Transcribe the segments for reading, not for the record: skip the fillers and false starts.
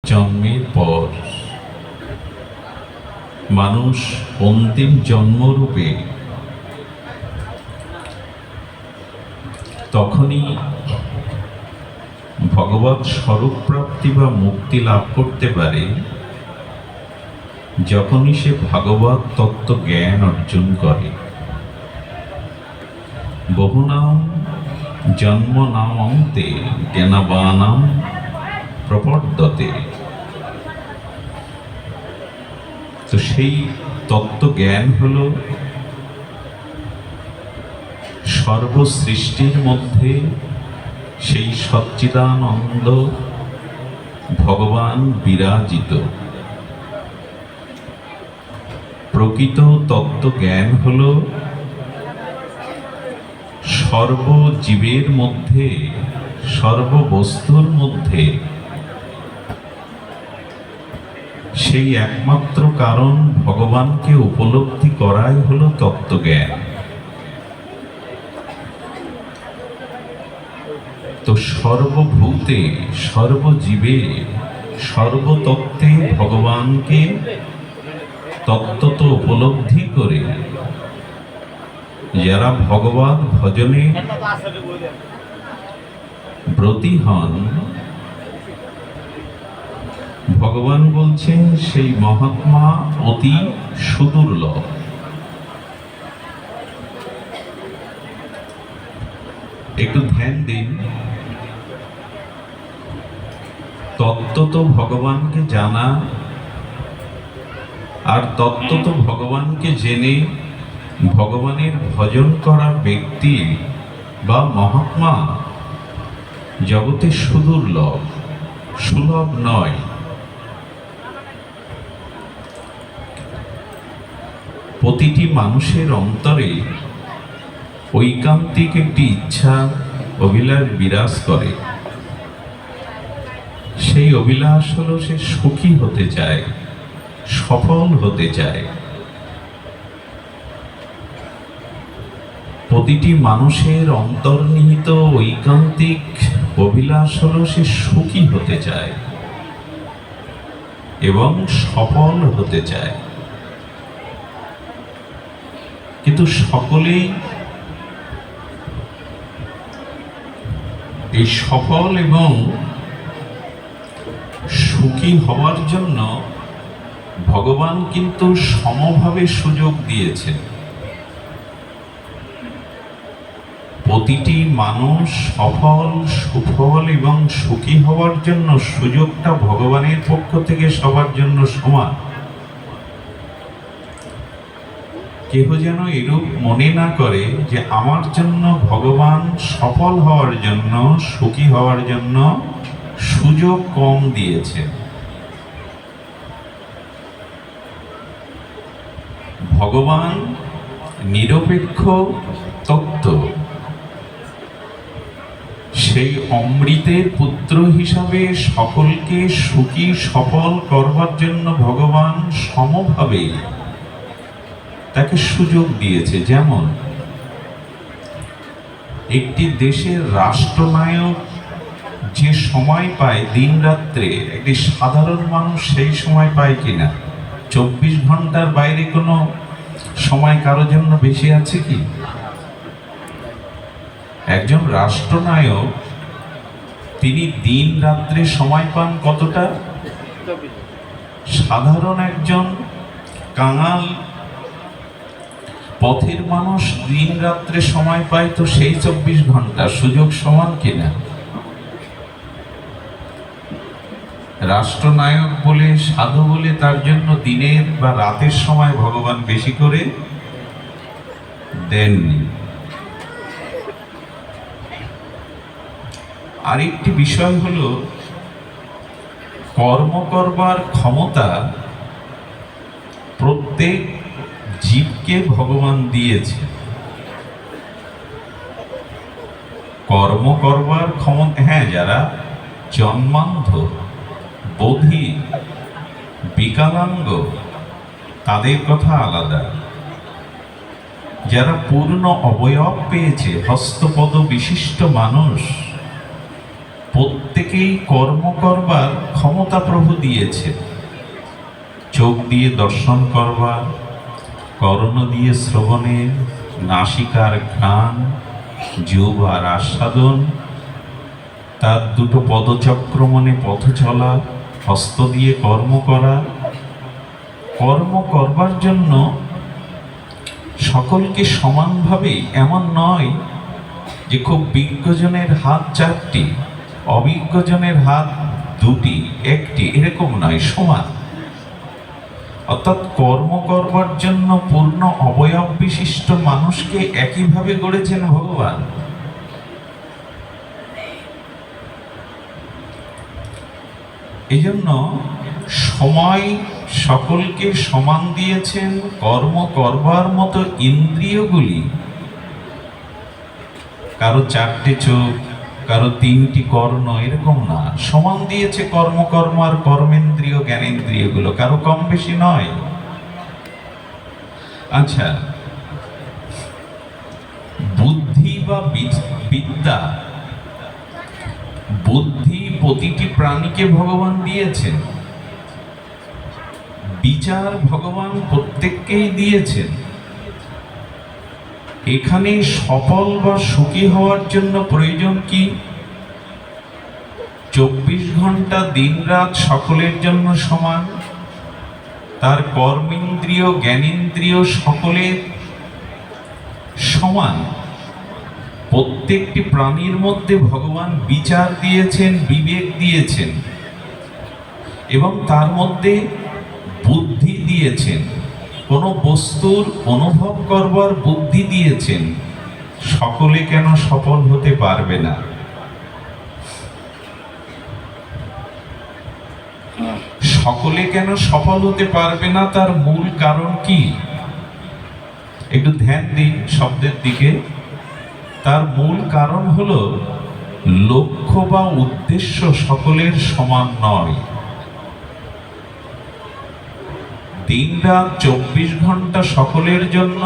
জন্মের পর মানুষ অন্তিম জন্মরূপে তখনই ভগবৎ স্বরূপ প্রাপ্তি বা মুক্তি লাভ করতে পারে যখনই সে ভাগবত তত্ত্ব জ্ঞান অর্জন করে। বহুনাম জন্ম নামন্তে জ্ঞানবানাম প্রপদ্যতে। তো সেই তত্ত্ব জ্ঞান হল সর্বসৃষ্টির মধ্যে সেই সচ্চিদানন্দ ভগবান বিরাজিত। প্রকৃত তত্ত্ব জ্ঞান হল সর্বজীবের মধ্যে, সর্ববস্তুর মধ্যে সেই একমাত্র কারণ ভগবানকে উপলব্ধি করাই হলো তত্ত্বজ্ঞান। তো সর্বভূতে, সর্বজীবে, সর্বতত্ত্বে ভগবানকে তত্ত্বত উপলব্ধি করে যারা ভগবৎ ভজনে ব্রতী হন, ভগবান বলছেন সেই মহাত্মা অতি সুদুর্লভ। একটু ধ্যান দিন, তত্ত্বত ভগবানকে জানা আর তত্ত্বত ভগবানকে জেনে ভগবানের ভজন করা ব্যক্তি বা মহাত্মা জগতে সুদুর্লভ, সুলভ নয়। প্রতিটি মানুষের অন্তরে ঐকান্তিক একটি ইচ্ছা, অভিলাষ বিরাজ করে। সেই অভিলাষ হলো সে সুখী হতে চায়, সফল হতে চায়। প্রতিটি মানুষের অন্তর্নিহিত ঐকান্তিক অভিলাষ হলো সে সুখী হতে চায় এবং সফল হতে চায়। কিন্তু সকলেই এই সফল এবং সুখী হওয়ার জন্য ভগবান কিন্তু সমভাবে সুযোগ দিয়েছেন। প্রতিটি মানুষ সফল, সুফল এবং সুখী হওয়ার জন্য সুযোগটা ভগবানের পক্ষ থেকে সবার জন্য সমান। কেহ যেন এরূপ মনে না করে যে আমার জন্য ভগবান সফল হওয়ার জন্য, সুখী হওয়ার জন্য সুযোগ কম দিয়েছে। ভগবান নিরপেক্ষ তত্ত্ব, সেই অমৃতের পুত্র হিসাবে সকলকে সুখী সফল করবার জন্য ভগবান সমভাবে তাকে সুযোগ দিয়েছে। যেমন একটি দেশের রাষ্ট্রনায়ক যে সময় পায় দিন রাত্রে, একটি সাধারণ মানুষ সেই সময় পায় কিনা? 24 ঘন্টার বাইরে কোনো সময় কারোর জন্য বেশি আছে কি? একজন রাষ্ট্রনায়ক তিনি দিন রাত্রে সময় পান কতটা? সাধারণ একজন কাঙাল পথের মানুষ দিন রাত্রে সময় পায় তো সেই 24 ঘন্টা। সুযোগ সমান কিনা? রাষ্ট্রনায়ক বলে, সাধু বলে তার জন্য দিনের বা রাতের সময় ভগবান বেশি করে দেননি। আরেকটি বিষয় হলো কর্ম করবার ক্ষমতা প্রত্যেক জীবকে ভগবান দিয়েছে। কর্ম করবার ক্ষমতা, হ্যাঁ, যারা জন্মান্ধ, বধির, বিকলাঙ্গ তাদের কথা আলাদা। যারা পূর্ণ অবয়ব পেয়েছে, হস্তপদ বিশিষ্ট মানুষ, প্রত্যেকেই কর্ম করবার ক্ষমতা প্রভু দিয়েছে। চোখ দিয়ে দর্শন করবার, কর্ণ দিয়ে শ্রবণের, নাসিকার ঘ্রাণ, জিহ্বার আস্বাদন, তার দুটো পদচক্রমণে পথ চলা, হস্ত দিয়ে কর্ম করা। কর্ম করবার জন্য সকলকে সমানভাবে, এমন নয় যে খুব বিজ্ঞজনের হাত 4টি, অবিজ্ঞজনের হাত 2টি, 1টি, এরকম নয়, সমান। অর্থাৎ কর্ম করবার জন্য পূর্ণ অবয়ব বিশিষ্ট মানুষকে একইভাবে গড়েছেন ভগবান। এই জন্য সময় সকলকে সমান দিয়েছেন। কর্ম করবার মতো ইন্দ্রিয়গুলি, কারো 4টে চোখ, কারো 3টি কর্ণ, এরকম না, সমান দিয়েছে কর্ম আর কর্মেন্দ্রিয় জ্ঞানেন্দ্রিয়গুলো, কারো কম বেশি নয়। আচ্ছা, বুদ্ধি বা বিদ্যা, বুদ্ধি প্রতিটি প্রাণীকে ভগবান দিয়েছেন, বিচার ভগবান প্রত্যেককেই দিয়েছেন। এখানে সফল বা সুখী হওয়ার জন্য প্রয়োজন কি? 24 ঘন্টা দিনরাত সকলের জন্য সমান, তার কর্মেন্দ্রিয় জ্ঞানেন্দ্রিয় সকলের সমান। প্রত্যেকটি প্রাণীর মধ্যে ভগবান বিচার দিয়েছেন, বিবেক দিয়েছেন, এবং তার মধ্যে বুদ্ধি দিয়েছেন, কোন বস্তুর অনুভব করবার বুদ্ধি দিয়েছেন। সকলে কেন সফল হতে পারবে না? সকলে কেন সফল হতে পারবে না, তার মূল কারণ কি? একটু ধ্যান দিন শব্দের দিকে। তার মূল কারণ হলো লক্ষ্য বা উদ্দেশ্য সকলের সমান নয়। দিনরাত 24 ঘন্টা সকলের জন্য,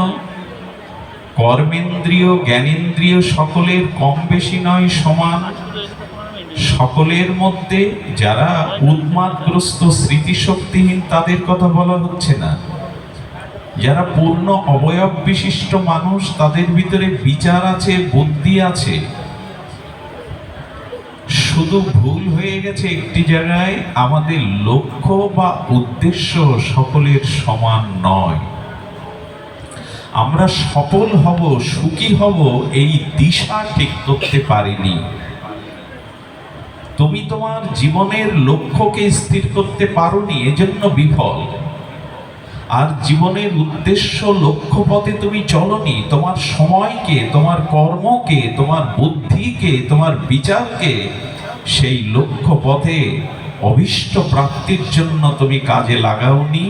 কর্মেন্দ্রিয় জ্ঞানেন্দ্রিয় সকলের কম বেশি নয়, সমান। সকলের মধ্যে যারা উন্মাদগ্রস্ত, স্মৃতিশক্তিহীন, তাদের কথা বলা হচ্ছে না। যারা পূর্ণ অবয়ব বিশিষ্ট মানুষ, তাদের ভিতরে বিচার আছে, বুদ্ধি আছে। শুধু ভুল হয়ে গেছে একটি জায়গায়, আমাদের লক্ষ্য বা উদ্দেশ্য সকলের সমান নয়। আমরা সফল হব, সুখী হব, এই দিশা ঠিক করতে পারিনি। তুমি তোমার জীবনের লক্ষ্যকে স্থির করতে পারোনি, এজন্য বিফল। আর জীবনের উদ্দেশ্য, লক্ষ্য পথে তুমি চলনি। তোমার সময়কে, তোমার কর্মকে, তোমার বুদ্ধিকে, তোমার বিচারকে সেই লক্ষ্য পথে অভীষ্ট প্রাপ্তির জন্য তুমি কাজে লাগাওনি।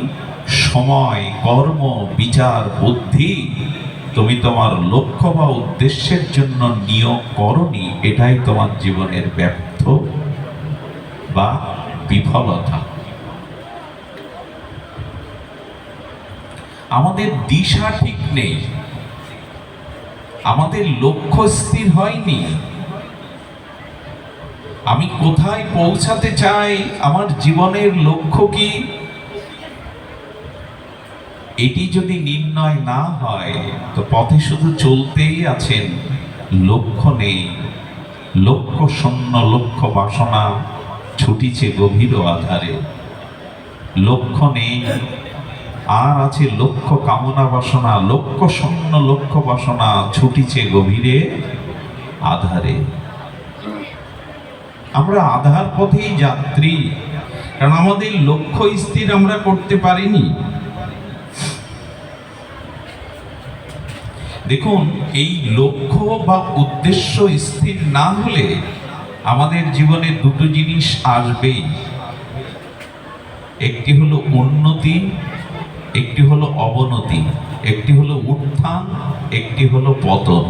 সময়, কর্ম, বিচার, বুদ্ধি তুমি তোমার লক্ষ্য বা উদ্দেশ্যের জন্য নিয়োগ করনি। এটাই তোমার জীবনের ব্যর্থ বা বিফলতা। আমাদের দিশা ঠিক নেই, আমাদের লক্ষ্য স্থির হয়নি। আমি কোথায় পৌঁছাতে চাই, আমার জীবনের লক্ষ্য কি, এটি যদি নির্ণয় না হয় তো পথে শুধু চলতেই আছেন, লক্ষ্য নেই। লক্ষ্য শূন্য, লক্ষ্য বাসনা ছুটিছে গভীর আধারে। লক্ষ্য নেই, আর আছে লক্ষ্য কামনা বাসনা। লক্ষ্য শূন্য, লক্ষ্য বাসনা ছুটিছে গভীরে আধারে। আমরা আধার পথেই যাত্রী, কারণ আমাদের লক্ষ্য স্থির আমরা করতে পারিনি। দেখুন, এই লক্ষ্য বা উদ্দেশ্য স্থির না হলে আমাদের জীবনে দুটো জিনিস আসবেই। একটি হলো উন্নতি, একটি হলো অবনতি। একটি হলো উত্থান, একটি হলো পতন।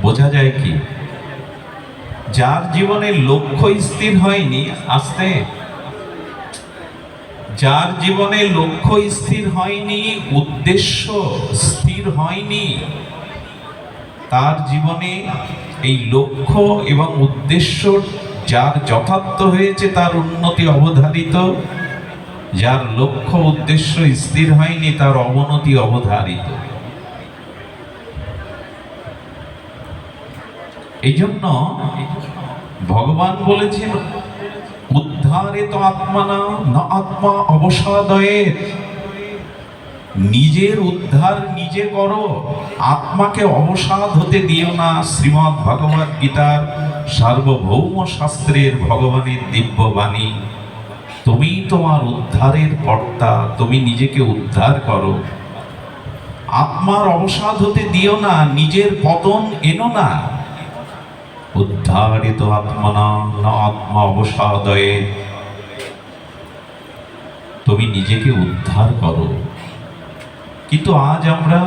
বোঝা যায় কি? যার জীবনে লক্ষ্য স্থির হয়নি, আস্তে, যার জীবনে লক্ষ্য স্থির হয়নি, উদ্দেশ্য স্থির হয়নি, তার জীবনে এই লক্ষ্য এবং উদ্দেশ্য যার যথার্থ হয়েছে তার উন্নতি অবধারিত, যার লক্ষ্য উদ্দেশ্য স্থির হয়নি তার অবনতি অবধারিত। এই জন্য ভগবান বলেছেন, উদ্ধারে তো আত্মা না আত্মা অবসাদয়ে। নিজের উদ্ধার নিজে করো, আত্মাকে অবসাদ হতে দিও না। শ্রীমদ্ ভগবদ গীতার সার্বভৌম শাস্ত্রের ভগবানের দিব্য বাণী। তুমি তোমার উদ্ধারের কর্তা, তুমি নিজেকে উদ্ধার করো। আত্মার অবসাদ হতে দিও না, নিজের পতন এনো না। উদ্ধারিত আত্মনা না আত্মা অবসাদয়ে। তুমি নিজেকে উদ্ধার করো। কিন্তু আজ আমরা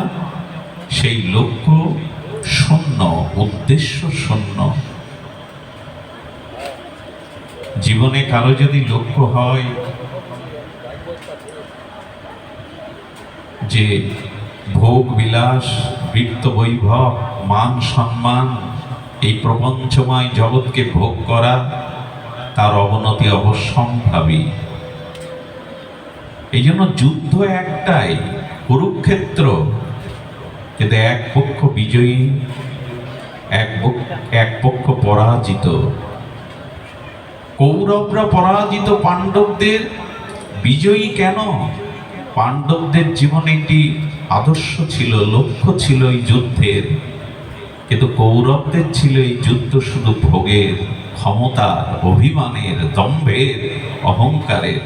সেই লক্ষ্য শূন্য, উদ্দেশ্য শূন্য। জীবনে কারো যদি লক্ষ্য হয় যে ভোগ বিলাস, বৃত্ত বৈভব, মান সম্মান, এই প্রপঞ্চময় জগৎকে ভোগ করা, তার অবনতি অবশ্যম্ভাবী। এই জন্য যুদ্ধ একটাই, কুরুক্ষেত্র। কিন্তু এক পক্ষ বিজয়ী, এক পক্ষ পরাজিত। কৌরবরা পরাজিত, পাণ্ডবদের বিজয়ী কেন? পাণ্ডবদের জীবনে একটি আদর্শ ছিল, লক্ষ্য ছিল এই যুদ্ধের। কিন্তু কৌরবদের ছিল এই যুদ্ধ শুধু ভোগের, ক্ষমতার, অভিমানের, দম্ভের, অহংকারের।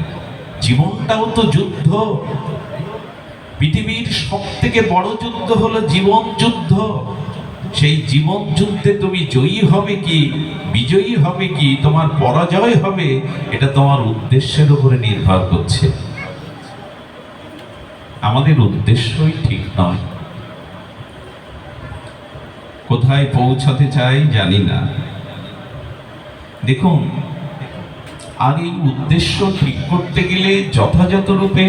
জীবনটাও তো যুদ্ধ। পৃথিবীর সব থেকে বড় যুদ্ধ হলো জীবন যুদ্ধ। সেই জীবন যুদ্ধে তুমি জয়ী হবে কি বিজয়ী হবে কি তোমার পরাজয় হবে, এটা তোমার উদ্দেশ্যের উপরে নির্ভর করছে। আমাদের উদ্দেশ্যই ঠিক নয়, কোথায় পৌঁছাতে চাই জানি না। দেখুন, আর এই উদ্দেশ্য ঠিক করতে গেলে যথাযথ রূপে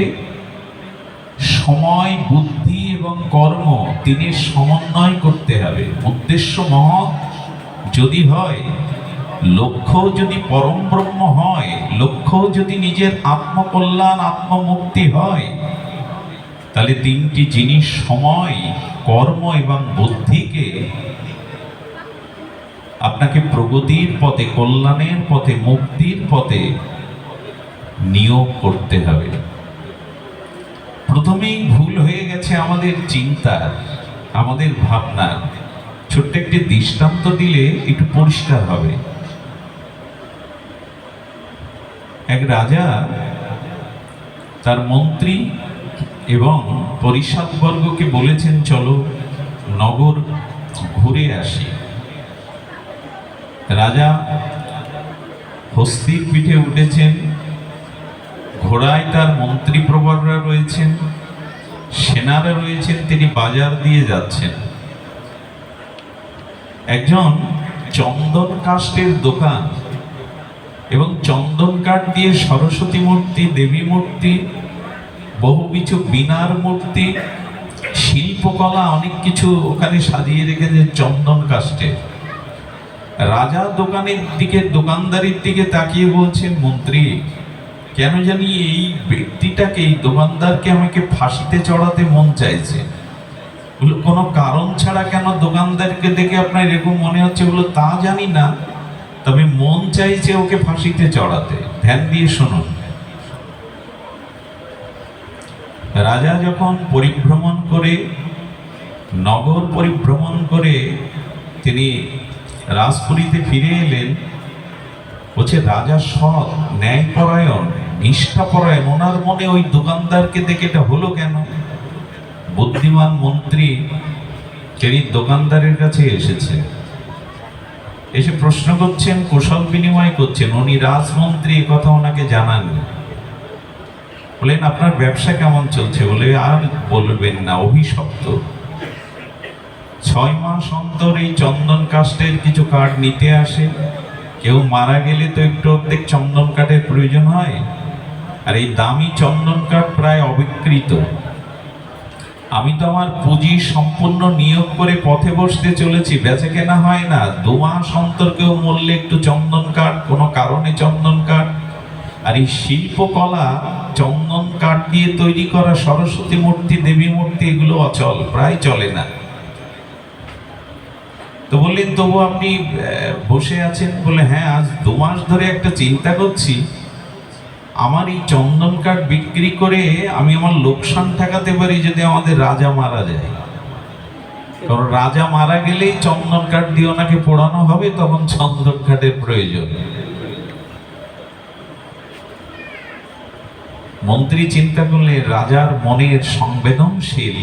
সময়, বুদ্ধি এবং কর্ম তিনের সমন্বয় করতে হবে। উদ্দেশ্য মহৎ যদি হয়, লক্ষ্য যদি পরম ব্রহ্ম হয়, লক্ষ্য যদি নিজের আত্মকল্যাণ, আত্মমুক্তি হয়, তাহলে তিনটি জিনিস, সময়, কর্ম এবং বুদ্ধিকে আপনাকে প্রগতির পথে, কল্যাণের পথে, মুক্তির পথে নিয়োগ করতে হবে। প্রথমেই ভুল হয়ে গেছে আমাদের চিন্তার, আমাদের ভাবনার। ছোট্ট একটি দৃষ্টান্ত দিলে একটু পরিষ্কার হবে। এক রাজা তার মন্ত্রী এবং পরিষদবর্গকে বলেছেন, চলো নগর ঘুরে আসি। রাজা হস্তির পিঠে উঠেছেন, ঘোড়ায় তার মন্ত্রী প্রবররা রয়েছেন, সেনারা রয়েছেন, তিনি বাজার দিয়ে যাচ্ছেন। একজন চন্দন কাষ্ঠের দোকান এবং চন্দন কাঠ দিয়ে সরস্বতী মূর্তি, দেবী মূর্তি, বহু কিছু বিনার মূর্তি, শিল্পকলা, অনেক কিছু ওখানে সাজিয়ে রেখেছে চন্দন কাষ্ঠে। রাজা দোকানের দিকে, দোকানদারির দিকে তাকিয়ে বলছেন, মন্ত্রী, কেন জানি এই ব্যক্তিটাকে, এই দোকানদারকে আমাকে ফাঁসিতে চড়াতে মন চাইছে। বলে, কোনো কারণ ছাড়া কেন দোকানদারকে দেখে আপনার এরকম মনে হচ্ছে? বলে, তা জানি না, তবে মন চাইছে ওকে ফাঁসিতে চড়াতে। ধ্যান দিয়ে শুনুন। রাজা যখন পরিভ্রমণ করে, নগর পরিভ্রমণ করে তিনি রাজপুরীতে ফিরে এলেন। বলছে, রাজা সৎ, ন্যায়পরায়ণ, নিষ্ঠাপরায়ণ, ওনার মনে ওই দোকানদারকে দেখে এটা হলো কেন? বুদ্ধিমান মন্ত্রী তিনি দোকানদারের কাছে এসেছে, এসে প্রশ্ন করছেন, কুশল বিনিময় করছেন। উনি রাজমন্ত্রী, কথা ওনাকে জানান। বলেন, আপনার ব্যবসা কেমন চলছে? বলে, আর বলবেন না, অভিশপ্ত। 6 মাস অন্তর এই চন্দন কাষ্ঠের কিছু কাঠ নিতে আসে। কেউ মারা গেলে তো একটু অর্ধেক চন্দন কাঠের প্রয়োজন হয়, আর এই দামি চন্দন কাঠ প্রায় অবিকৃত। আমি তো আমার পুঁজি সম্পূর্ণ নিয়োগ করে পথে বসতে চলেছি, বেচে কেনা হয় না। 2 মাস অন্তর কেউ মরলে একটু চন্দন কাঠ, কোনো কারণে চন্দন কাঠ। আর এই শিল্পকলা, চন্দন কাঠ দিয়ে তৈরি করা সরস্বতী মূর্তি, দেবী মূর্তি, এগুলো অচল, প্রায় চলে না। তো বললেন তবু আপনি বসে আছেন? বলে হ্যাঁ, আজ 2 মাস ধরে একটা চিন্তা করছি, আমার এই চন্দন কাঠ বিক্রি করে আমি আমার লোকসান ঠেকাতে পারি যদি আমাদের রাজা মারা যায়। কারণ রাজা মারা গেলেই চন্দন কাঠ দিয়ে ওনাকে পোড়ানো হবে, তখন চন্দন কাঠের প্রয়োজন। মন্ত্রী চিন্তা করলে রাজার মনের সংবেদনশীল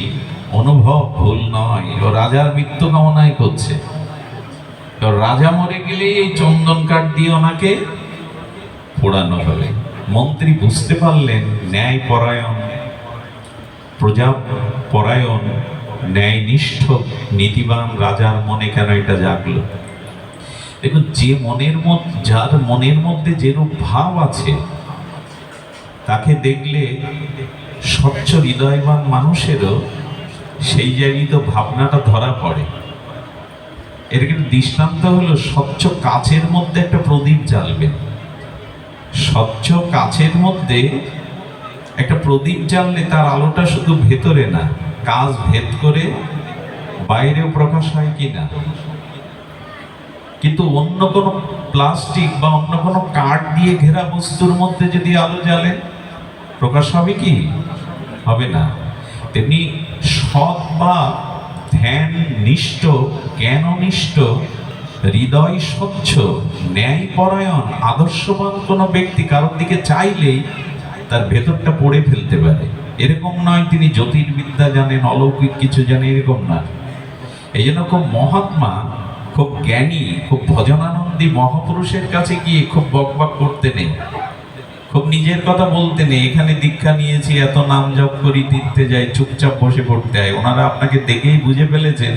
অনুভব ভুল নয়, ও রাজার মৃত্যু কামনাই করছে। রাজা মরে গেলেই এই চন্দন কাঠ দিয়ে ওনাকে পোড়ানো হবে। মন্ত্রী বুঝতে পারলেন ন্যায় পরায়ণ, প্রজা পরায়ণ, ন্যায়নিষ্ঠ নীতিবান রাজার মনে কেন এটা জাগলো। দেখুন, যার মনের মধ্যে যেরূপ ভাব আছে, তাকে দেখলে স্বচ্ছ হৃদয়বান মানুষেরও সেই জায়গায় তো ভাবনাটা ধরা পড়ে। এর কিন্তু দৃষ্টান্ত হলো, স্বচ্ছ কাচের মধ্যে একটা প্রদীপ জ্বালবেন। স্বচ্ছ কাচের মধ্যে একটা প্রদীপ জ্বাললে তার আলোটা শুধু ভেতরে না, কাচ ভেদ করে বাইরেও প্রকাশ হয় কিনা। কিন্তু অন্য কোনো প্লাস্টিক বা অন্য কোনো কাঠ দিয়ে ঘেরা বস্তুর মধ্যে যদি আলো জ্বালে, প্রকাশ হবে কি? হবে না। তেমনি সৎ বা ধ্যান নিষ্ঠ, জ্ঞাননিষ্ঠ, হৃদয় স্বচ্ছ, ন্যায়পরায়ণ, আদর্শবান কোনো ব্যক্তি কারোর দিকে চাইলেই তার ভেতরটা পড়ে ফেলতে পারে। এরকম নয় তিনি জ্যোতির্বিদ্যা জানেন, অলৌকিক কিছু জানেন, এরকম না। এই জন্য খুব মহাত্মা, খুব জ্ঞানী, খুব ভজনানন্দী মহাপুরুষের কাছে গিয়ে খুব বকবক করতে নেই, খুব নিজের কথা বলতে নেই। এখানে দীক্ষা নিয়েছি, এত নাম জপ করি, তীর্থে যাই, চুপচাপ বসে পড়তে হয়। ওনারা আপনাকে দেখেই বুঝে ফেলেছেন,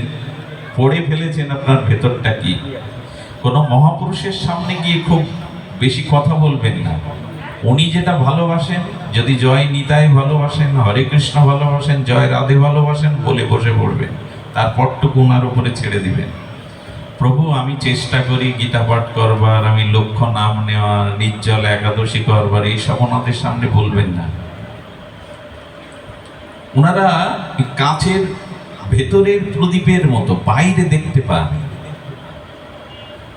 পড়ে ফেলেছেন আপনার ভেতরটা কি। কোনো মহাপুরুষের সামনে গিয়ে খুব বেশি কথা বলবেন না। উনি যেটা ভালোবাসেন, যদি জয় নিতাই ভালোবাসেন, হরে কৃষ্ণ ভালোবাসেন, জয় রাধে ভালোবাসেন, বলে বসে পড়বেন। তারপরটুকু ওনার উপরে ছেড়ে দিবেন। প্রভু, আমি চেষ্টা করি গীতা পাঠ করবার, আমি লক্ষ্য নাম নেওয়ার, নির্জল একাদশী করবার, এইসব ওনাদের সামনে বলবেন না। ওনারা কাচের ভেতরের প্রদীপের মতো, বাইরে দেখতে পান।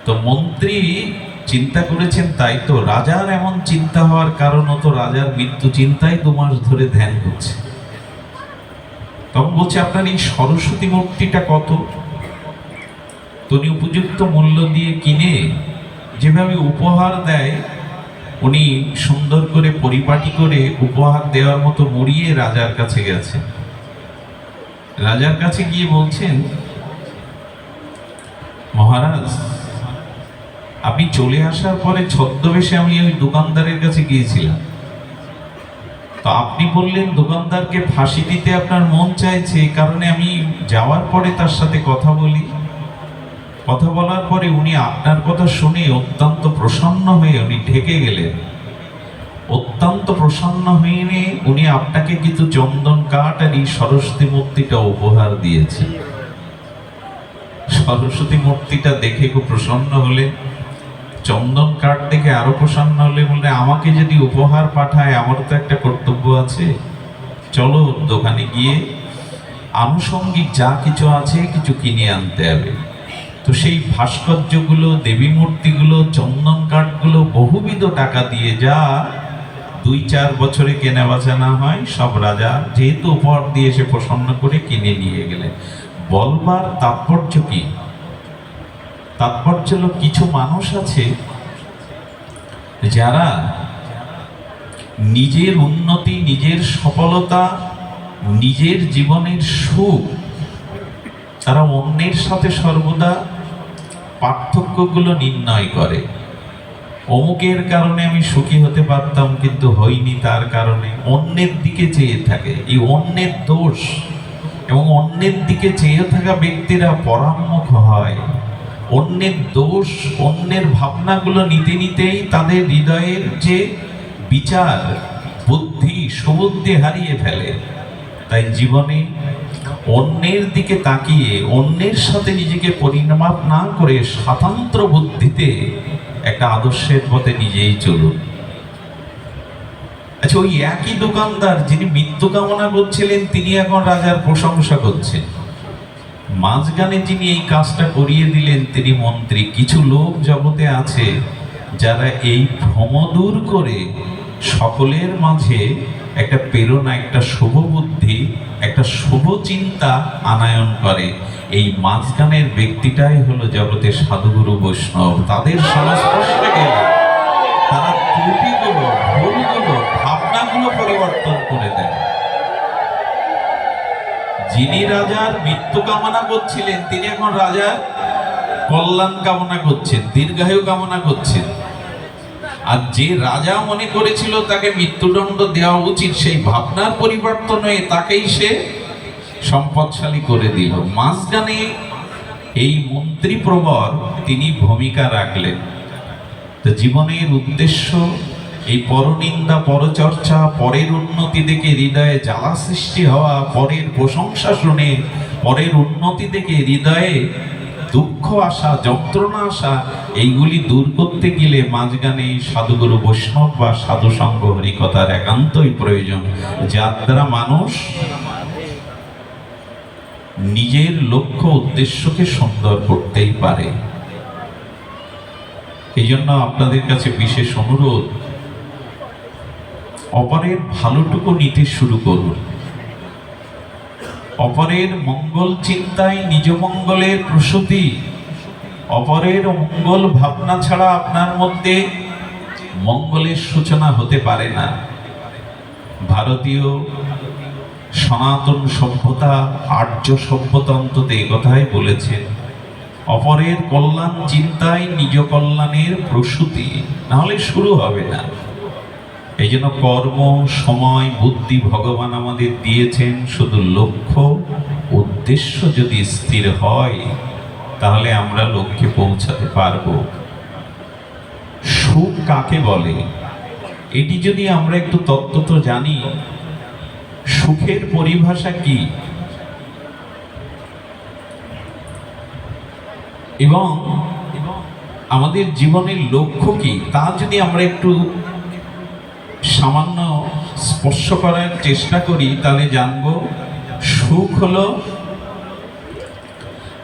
তো মন্ত্রী চিন্তা করেছেন, তাই তো রাজার এমন চিন্তা হওয়ার কারণ তো রাজার মৃত্যু চিন্তাই 2 মাস ধরে ধ্যান করছে। তখন বলছে, আপনার এই সরস্বতী মূর্তিটা কত? উনি উপযুক্ত মূল্য দিয়ে কিনে যেভাবে উপহার দেয়, উনি সুন্দর করে পরিপাটি করে উপহার দেওয়ার মতো মুড়িয়ে রাজার কাছে গেছে। রাজার কাছে গিয়ে বলছেন, মহারাজ, আপনি চলে আসার পরে ছদ্মবেশে আমি ওই দোকানদারের কাছে গিয়েছিলাম। তো আপনি বললেন দোকানদারকে ফাঁসি দিতে আপনার মন চাইছে, এই কারণে আমি যাওয়ার পরে তার সাথে কথা বলি। কথা বলার পরে উনি আপনার কথা শুনে অত্যন্ত প্রসন্ন হয়ে উনি ঢেকে গেলেন। অত্যন্ত প্রসন্ন হয়ে উনি আপনাকে কিন্তু চন্দন কাঠ আর এই সরস্বতী মূর্তিটা উপহার দিয়েছেন। সরস্বতী মূর্তিটা দেখে খুব প্রসন্ন হলে, চন্দন কাঠ দেখে আরো প্রসন্ন হলে, বললে আমাকে যদি উপহার পাঠায়, আমার তো একটা কর্তব্য আছে, চলো দোকানে গিয়ে আনুষঙ্গিক যা কিছু আছে কিছু কিনে আনতে হবে। তো সেই ভাস্কর্যগুলো, দেবী মূর্তিগুলো, চন্দন কাঠগুলো বহুবিধ টাকা দিয়ে, যা 2-4 বছরে কেনা বেচা না হয়, সব রাজা যেহেতু উপহার দিয়ে এসে প্রসন্ন করে কিনে নিয়ে গেলেন। বলবার তাৎপর্য কি? তাৎপর্য হলো, কিছু মানুষ আছে যারা নিজের উন্নতি, নিজের সফলতা, নিজের জীবনের সুখ তারা অন্যের সাথে সর্বদা পার্থক্যগুলো নির্ণয় করে। অমুকের কারণে আমি সুখী হতে পারতাম কিন্তু হইনি, তার কারণে অন্যের দিকে চেয়ে থাকে। এই অন্যের দোষ এবং অন্যের দিকে চেয়ে থাকা ব্যক্তিরা পরাঙ্মুখ হয়। অন্যের দোষ, অন্যের ভাবনাগুলো নিতে নিতেই তাদের হৃদয়ের যে বিচার বুদ্ধি, সুবুদ্ধি হারিয়ে ফেলে। তাই জীবনে অন্যের দিকে তাকিয়ে অন্যের সাথে নিজেকে পরিমাপ না করে স্বাতন্ত্র বুদ্ধিতে একটা আদর্শের পথে নিজেই চলুন। আচ্ছা, ওই একই দোকানদার যিনি মৃত্যু কামনা করছিলেন তিনি এখন রাজার প্রশংসা করছেন। মাঝখানে যিনি এই কাজটা করিয়ে দিলেন তিনি মন্ত্রী। কিছু লোক জগতে আছে যারা এই ভ্রম দূর করে সকলের মাঝে একটা প্রেরণা, একটা শুভ বুদ্ধি, একটা শুভ চিন্তা আনায়ন করে। এই মাঝখানের ব্যক্তিটাই হলো জগতের সাধুগুরু বৈষ্ণব। তাদের সংস্পর্শে গেলে তারা ত্রুটিগুলো, ভুলগুলো, ভাবনাগুলো পরিবর্তন করে দেয়। যিনি রাজার মৃত্যু কামনা করছিলেন তিনি এখন রাজার কল্যাণ কামনা করছেন, দীর্ঘায়ু কামনা করছেন। আর যে রাজা মনে করেছিল তাকে মৃত্যুদণ্ড দেওয়া উচিত, সেই ভাবনার পরিবর্তন হয়ে তাকেই সে সম্পদশালী করে দিল। মাঝখানে এই মন্ত্রী প্রবর তিনি ভূমিকা রাখলেন। তো জীবনের উদ্দেশ্য এই পরনিন্দা, পরচর্চা, পরের উন্নতি দেখে হৃদয়ে জ্বালা সৃষ্টি হওয়া, পরের প্রশংসা শুনে পরের উন্নতি দেখে হৃদয়ে দুঃখ আসা, যন্ত্রণা আসা, এইগুলি দূর করতে গেলে মাঝখানে সাধুগুরু বৈষ্ণব বা সাধু সঙ্গ হরিকথার একান্তই প্রয়োজন, যার দ্বারা মানুষ নিজের লক্ষ্য উদ্দেশ্যকে সুন্দর করতেই পারে। এই জন্য আপনাদের কাছে বিশেষ অনুরোধ, অপরের ভালোটুকু নিতে শুরু করুন। অপরের মঙ্গল চিন্তায় নিজ মঙ্গলের প্রসূতি। অপরের মঙ্গল ভাবনা ছাড়া আপনার মধ্যে মঙ্গলের সূচনা হতে পারে না। ভারতীয় সনাতন সভ্যতা, আর্য সভ্যতা অন্তত এই কথাই বলেছেন, অপরের কল্যাণ চিন্তায় নিজ কল্যাণের প্রসূতি, নাহলে শুরু হবে না। এই জন্য কর্ম, সময়, বুদ্ধি ভগবান আমাদের দিয়েছেন। শুধু লক্ষ্য উদ্দেশ্য যদি স্থির হয় তাহলে আমরা লক্ষ্যে পৌঁছাতে পারব। সুখ কাকে বলে এটি যদি আমরা একটু তত্ত্বত জানি, সুখের পরিভাষা কি এবং আমাদের জীবনের লক্ষ্য কি, তা যদি আমরা একটু সামান্য স্পর্শ করার চেষ্টা করি তাহলে জানব সুখ হলো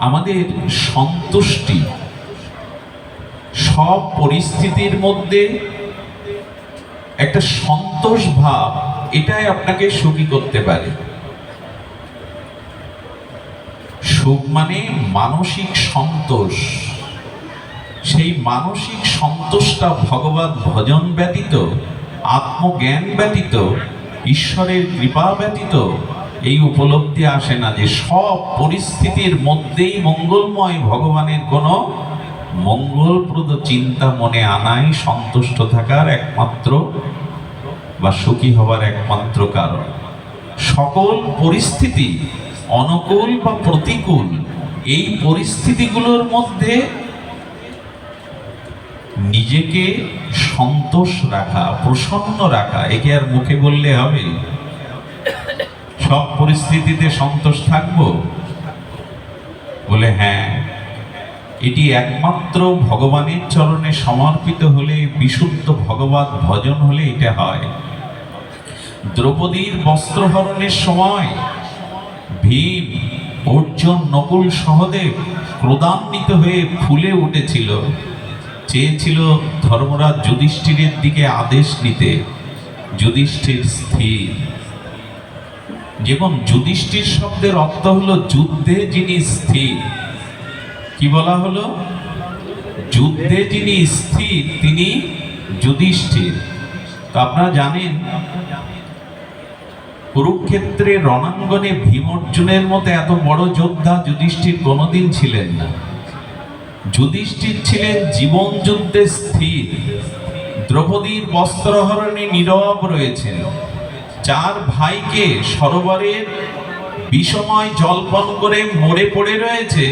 আমাদের সন্তুষ্টি। সব পরিস্থিতির মধ্যে একটা সন্তোষ ভাব, এটাই আপনাকে সুখী করতে পারে। সুখ মানে মানসিক সন্তোষ। সেই মানসিক সন্তোষটা ভগবত ভজন ব্যতীত, আত্মজ্ঞান ব্যতীত, ঈশ্বরের কৃপা ব্যতীত এই উপলব্ধি আসে না যে সব পরিস্থিতির মধ্যেই মঙ্গলময় ভগবানের কোনো মঙ্গলপ্রদ চিন্তা মনে আনাই সন্তুষ্ট থাকার একমাত্র বা সুখী হবার একমাত্র কারণ। সকল পরিস্থিতি অনুকূল বা প্রতিকূল, এই পরিস্থিতিগুলোর মধ্যে নিজেকে সন্তোষ রাখা, প্রসন্ন রাখা, একে আর মুখে বললে হবে? সব পরিস্থিতিতে সন্তোষ থাকবো বলে হ্যাঁ, এটি একমাত্র ভগবানের চরণে সমর্পিত হলে, বিশুদ্ধ ভগবত ভজন হলে এটা হয়। দ্রৌপদীর বস্ত্রহরণের সময় ভীম, অর্জুন, নকুল, সহদেব ক্রোধান্বিত হয়ে ফুলে উঠেছিল, চেয়েছিল ধর্মরাজ যুধিষ্ঠিরের দিকে আদেশ নিতে। যুধিষ্ঠির স্থির। যেমন যুধিষ্ঠির শব্দের অর্থ হলো যুদ্ধে যিনি স্থির। কি বলা হলো? যুদ্ধে যিনি স্থির তিনি যুধিষ্ঠির। তো আপনারা জানেন কুরুক্ষেত্রের রণাঙ্গনে ভীম অর্জুনের মতো এত বড় যোদ্ধা যুধিষ্ঠির কোনোদিন ছিলেন না। যুধিষ্ঠির ছিলেন জীবন যুদ্ধে স্থির। দ্রৌপদীর বস্ত্রহরণে নীরব রয়েছেন। চার ভাইকে সরোবরের বিষময় জলপান করে মরে পড়ে রয়েছে।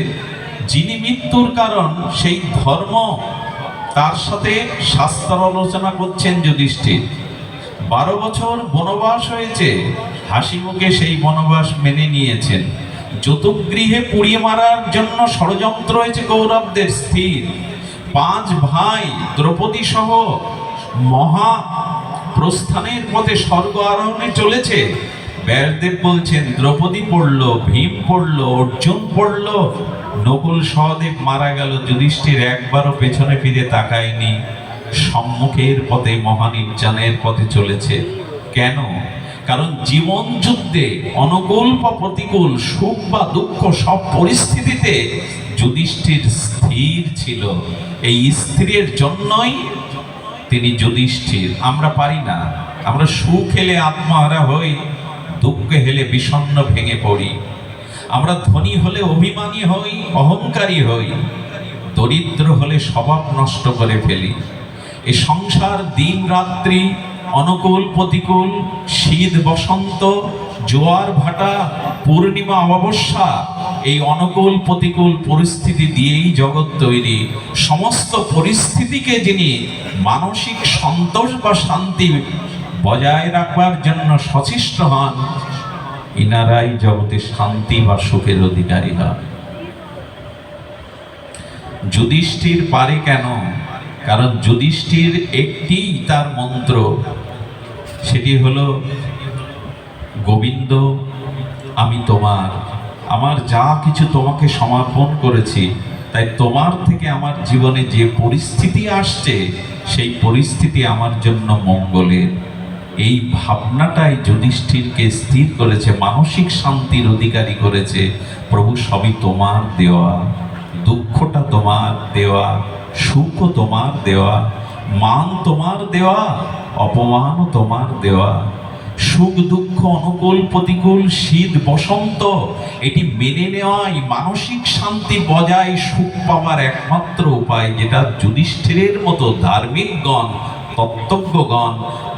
যিনি মৃত্যুর কারণ সেই ধর্ম, তার সাথে শাস্ত্র আলোচনা করছেন যুধিষ্ঠির। 12 বছর বনবাস হয়েছে, হাসি মুখে সেই বনবাস মেনে নিয়েছেন। যতুগৃহে পুড়িয়ে মারার জন্য ষড়যন্ত্র হয়েছে কৌরবদের স্থির। 5 ভাই দ্রৌপদী সহ মহা প্রস্থানের পথে স্বর্গ আরোহণে চলেছে। ব্যাসদেব বলছেন দ্রৌপদী পড়লো, ভীম পড়লো, অর্জুন পড়লো, নকুল সহদেব মারা গেল, যুধিষ্ঠির একবারও পেছনে ফিরে তাকায়নি, সম্মুখের পথে মহানির্যানের পথে চলেছে। কেন? কারণ জীবন যুদ্ধে অনুকূল বা প্রতিকূল, সুখ বা দুঃখ, সব পরিস্থিতিতে যুধিষ্ঠির স্থির ছিল। এই স্থিরের জন্যই তিনি যুধিষ্ঠির। আমরা পারি না, আমরা সুখ হেলে আত্মহারা হই, দুঃখ হেলে বিষণ্ণ ভেঙে পড়ি। আমরা ধনী হলে অভিমানী হই, অহংকারী হই, দরিদ্র হলে স্বভাব নষ্ট করে ফেলি। এই সংসার দিন রাত্রি, অনুকূল প্রতিকূল, শীত বসন্ত, জোয়ার ভাটা, পূর্ণিমা অমাবস্যা, এই অনুকূল প্রতিকূল পরিস্থিতি দিয়েই জগৎ তৈরি। সমস্ত পরিস্থিতিকে যিনি মানসিক সন্তোষ বা শান্তি বজায় রাখবার জন্য সচেষ্ট হন, ইনারাই জগতে শান্তি বা সুখের অধিকারী হন। যুধিষ্ঠির পারে কেন? কারণ যুধিষ্ঠির একটি তার মন্ত্র, সেটি হলো গোবিন্দ আমি তোমার, আমার যা কিছু তোমাকে সমর্পণ করেছি, তাই তোমার থেকে আমার জীবনে যে পরিস্থিতি আসছে সেই পরিস্থিতি আমার জন্য মঙ্গলের। এই ভাবনাটাই যুধিষ্ঠিরকে স্থির করেছে, মানসিক শান্তির অধিকারী করেছে। প্রভু সবই তোমার দেওয়া, দুঃখটা তোমার দেওয়া, সুখও তোমার দেওয়া, মান তোমার দেওয়া, অপমানও তোমার দেওয়া। সুখ দুঃখ, অনুকূল প্রতিকূল, শীত বসন্ত, এটি মেনে নেওয়াই মানসিক শান্তি বজায় সুখ পাওয়ার একমাত্র উপায়, যেটা যুধিষ্ঠিরের মতো ধার্মিকগণ, তত্ত্বজ্ঞগণ,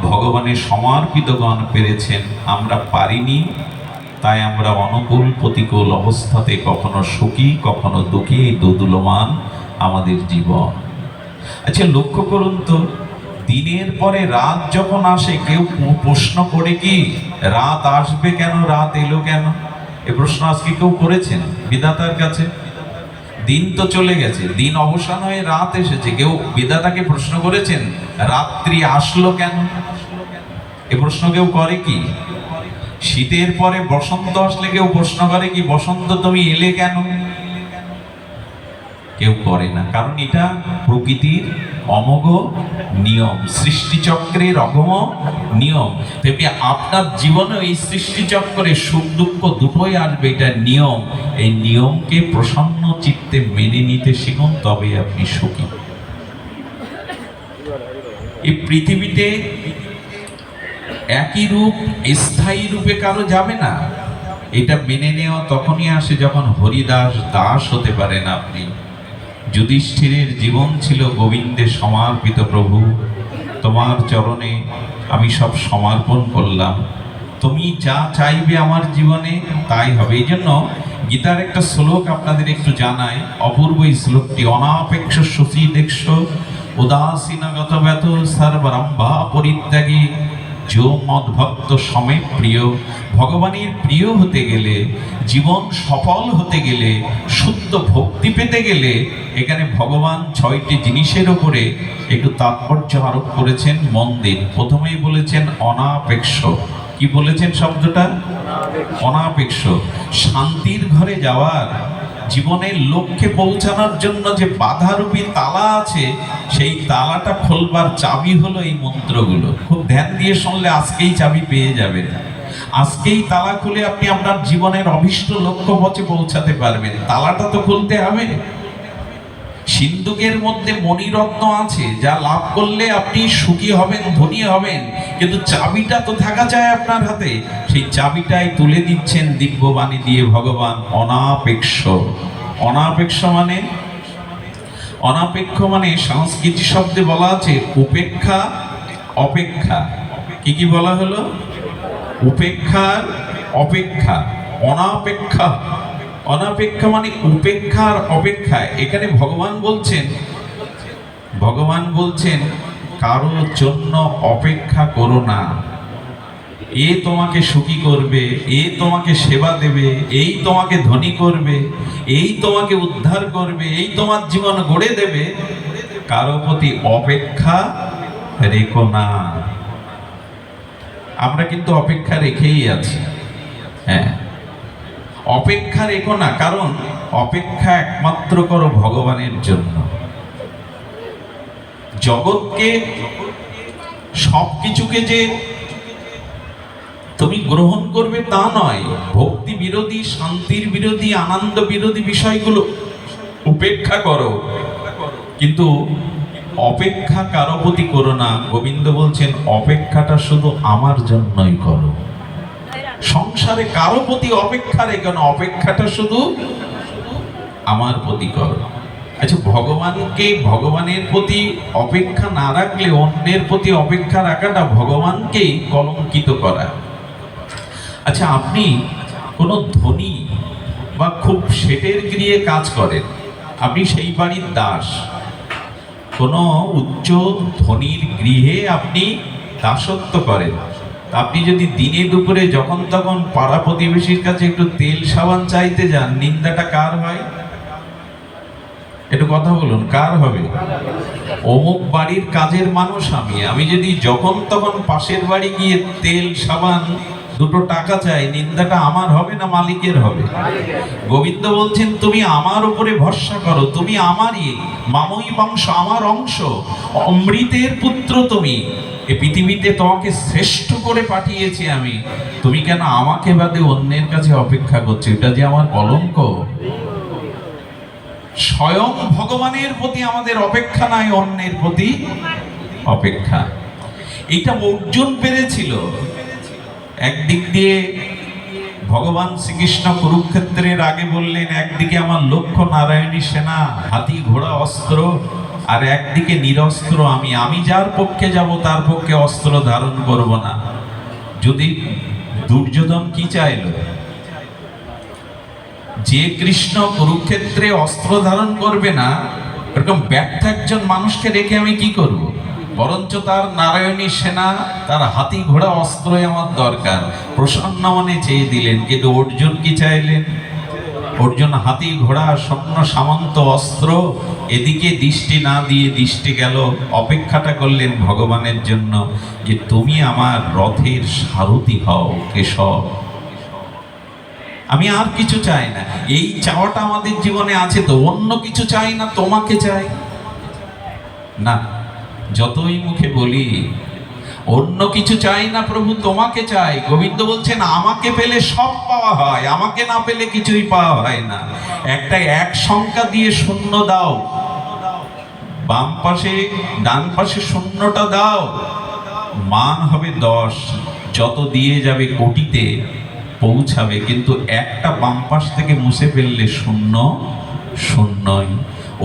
ভগবানের সমর্পিতগণ পেরেছেন। আমরা পারিনি, তাই আমরা অনুকূল প্রতিকূল অবস্থাতে কখনো সুখী কখনো দুঃখী, দোদুল্যমান আমাদের জীবন। আচ্ছা লক্ষ্য করুন তো, দিনের পরে রাত যখন আসে কেউ প্রশ্ন করে কি রাত আসবে কেন, রাত এলো কেন? এ প্রশ্ন আজকে কেউ করেছেন বিধাতার কাছে? দিন তো চলে গেছে, দিন অবসান হয়ে রাত এসেছে, কেউ বিধাতাকে প্রশ্ন করেছেন রাত্রি আসলো কেন? এ প্রশ্ন কেউ করে কি? শীতের পরে বসন্ত আসলে কেউ প্রশ্ন করে কি বসন্ত তুমি এলে কেন? কেউ করে না, কারণ এটা প্রকৃতির অমোঘ নিয়ম, সৃষ্টিচক্রের অগম নিয়ম। তেমনি আপনার জীবনে এই সৃষ্টিচক্রে সুখ দুঃখ দুটোই আসবে, এটা নিয়ম। এই নিয়মকে প্রসন্ন চিত্তে মেনে নিতে শিখুন, তবে আপনি সুখী। এই পৃথিবীতে একই রূপ স্থায়ী রূপে কারো যাবে না, এটা মেনে নেওয়া তখনই আসে যখন হরিদাস দাস হতে পারেন আপনি। যুধিষ্ঠিরের জীবন ছিল গোবিন্দের সমর্পিত। প্রভু তোমার চরণে আমি সব সমর্পণ করলাম, তুমি যা চাইবে আমার জীবনে তাই হবে। এই জন্য গীতার একটা শ্লোক আপনাদের একটু জানাই, অপূর্ব এই শ্লোকটি। অনাপেক্ষ শশী দেখছ উদাসীনগত ব্যত সর্বরম্ভা পরিত্যাগী যো মদ ভক্ত সমে প্রিয়। ভগবানের প্রিয় হতে গেলে, জীবন সফল হতে গেলে, শুদ্ধ ভক্তি পেতে গেলে, এখানে ভগবান 6টি জিনিসের উপরে একটু তাৎপর্য আরোপ করেছেন। মন দিন। প্রথমেই বলেছেন অনাপেক্ষ। কি বলেছেন শব্দটা? অনাপেক্ষ। শান্তির ঘরে যাওয়ার, জীবনের লক্ষ্যে পৌঁছানোর জন্য যে বাধারূপী তালা আছে, সেই তালাটা খোলবার চাবি হলো এই মন্ত্রগুলো। খুব ধ্যান দিয়ে শুনলে আজকেই চাবি পেয়ে যাবেন। আজকেই তালা খুলে আপনি আপনার জীবনের অভীষ্ট লক্ষ্য পথে পৌঁছাতে পারবেন। তালাটা তো খুলতে হবে। সিন্ধুকের মধ্যে মণিরত্ন আছে, যা লাভ করলে আপনি সুখী হবেন, ধনী হবেন, কিন্তু চাবিটা তো থাকা চাই আপনার হাতে। সেই চাবিটাই তুলে দিচ্ছেন দিব্যবাণী দিয়ে ভগবান। অনাপেক্ষ। অনাপেক্ষ মানে, অনাপেক্ষ মানে সংস্কৃতি শব্দে বলা আছে উপেক্ষা, অপেক্ষা। কি কি বলা হলো? উপেক্ষার অপেক্ষা, অনাপেক্ষা। অনাপেক্ষা মানে উপেক্ষার অপেক্ষা। এখানে ভগবান বলছেন কারোর জন্য অপেক্ষা করো না। এ তোমাকে সুখী করবে, এ তোমাকে সেবা দেবে, এই তোমাকে ধনী করবে, এই তোমাকে উদ্ধার করবে, এই তোমার জীবন গড়ে দেবে, কারো প্রতি অপেক্ষা রেখো না। আমরা কিন্তু অপেক্ষা রেখেই আছি। হ্যাঁ, অপেক্ষা রেখো না, কারণ অপেক্ষা একমাত্র করো ভগবানের জন্য। জগৎকে, সবকিছুকে যে তুমি গ্রহণ করবে তা নয়। ভক্তি বিরোধী, শান্তির বিরোধী, আনন্দ বিরোধী বিষয়গুলো উপেক্ষা করো, কিন্তু অপেক্ষা কারো প্রতি করো না। গোবিন্দ বলছেন অপেক্ষাটা শুধু আমার জন্যই করো। সংসারে কারো প্রতি অপেক্ষা রেখো না, অপেক্ষাটা শুধু আমার প্রতি করো। আচ্ছা, ভগবানকে, ভগবানের প্রতি অপেক্ষা না রাখলে অন্যের প্রতি অপেক্ষা রাখাটা ভগবানকেই কলঙ্কিত করা। আচ্ছা, আপনি কোনো ধনী বা খুব সেটের গৃহে কাজ করেন, আপনি সেই বাড়ির দাস। কোনো উচ্চ ধনীর গৃহে আপনি দাসত্ব করেন, আপনি যদি দিনে দুপুরে যখন তখন পাড়া প্রতিবেশীর কাছে একটু তেল সাবান চাইতে যান, নিন্দাটা কার হয়? একটু কথা বলুন, কার হবে? অমুক বাড়ির কাজের মানুষ আমি যদি যখন তখন পাশের বাড়ি গিয়ে তেল সাবান দুটো টাকা চাই, নিন্দাটা আমার হবে না মালিকের হবে? গোবিন্দ বলছেন তুমি আমার উপরে ভরসা করো, তুমি আমারই, মামই বংশ, আমার অংশ, অমৃতের পুত্র তুমি। এই পৃথিবীতে তোমাকে শ্রেষ্ঠ করে পাঠিয়েছি আমি, তুমি কেন আমাকে বাদে অন্যের কাছে অপেক্ষা করছো? এটা যে আমার কলঙ্ক। স্বয়ং ভগবানের প্রতি আমাদের অপেক্ষা নাই, অন্যের প্রতি অপেক্ষা। এটা অর্জুন পেরেছিল। একদিক দিয়ে ভগবান শ্রীকৃষ্ণ কুরুক্ষেত্রের আগে বললেন, একদিকে আমার লক্ষ্য নারায়ণী সেনা, হাতি ঘোড়া অস্ত্র, আর একদিকে নিরস্ত্র আমি যার পক্ষে যাব তার পক্ষে অস্ত্র ধারণ করব না। যদি দুর্যোধন কি চাইল? যে কৃষ্ণ কুরুক্ষেত্রে অস্ত্র ধারণ করবে না, এরকম ব্যর্থ একজন মানুষকে রেখে আমি কি করব? বরঞ্চ তার নারায়ণী সেনা, তার হাতি ঘোড়া অস্ত্রই আমার দরকার। প্রসন্ন মনে চেয়ে দিলেন। কিন্তু অর্জুন কি চাইলেন? অর্জুন হাতি ঘোড়া সৈন্য সামন্ত অস্ত্র, এদিকে দৃষ্টি না দিয়ে দৃষ্টি গেল, অপেক্ষাটা করলেন ভগবানের জন্য, যে তুমি আমার রথের সারথি হও কেশব। আমি আর কিছু চাই না। এই চাওয়াটা আমাদের জীবনে আছে তো, অন্য কিছু চাই না, তোমাকে চাই না। যতই মুখে বলি অন্য কিছু চাই না প্রভু, তোমাকে চাই। গোবিন্দ বলছেন আমাকে পেলে সব পাওয়া হয়, আমাকে না পেলে কিছুই পাওয়া হয় না। একটা এক সংখ্যা দিয়ে শূন্য দাও, বাম পাশে ডান পাশে শূন্যটা দাও, মান হবে 10। যত দিয়ে যাবে কোটিতে পৌঁছাবে, কিন্তু একটা বাম পাশ থেকে মুছে ফেললে শূন্য শূন্যই।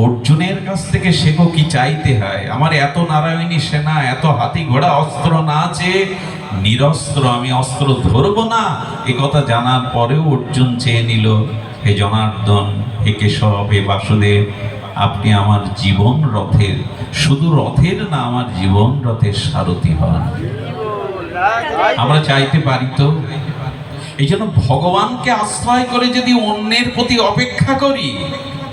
অর্জুনের কাছ থেকে শেখো কি চাইতে হয়। আমার এত নারায়ণী সেনা, এত হাতি ঘোড়া অস্ত্র না আছে, নিরস্ত্র আমি অস্ত্র ধরবো না, এ কথা জানার পরেও অর্জুন চেয়ে নিল, হে জনার্দন, হে কেশব, হে বাসুদেব, আপনি আমার জীবন রথের, শুধু রথের না, আমার জীবন রথের সারথি হন। আমরা চাইতে পারি তো? এই জন্য ভগবানকে আশ্রয় করে যদি অন্যের প্রতি অপেক্ষা করি,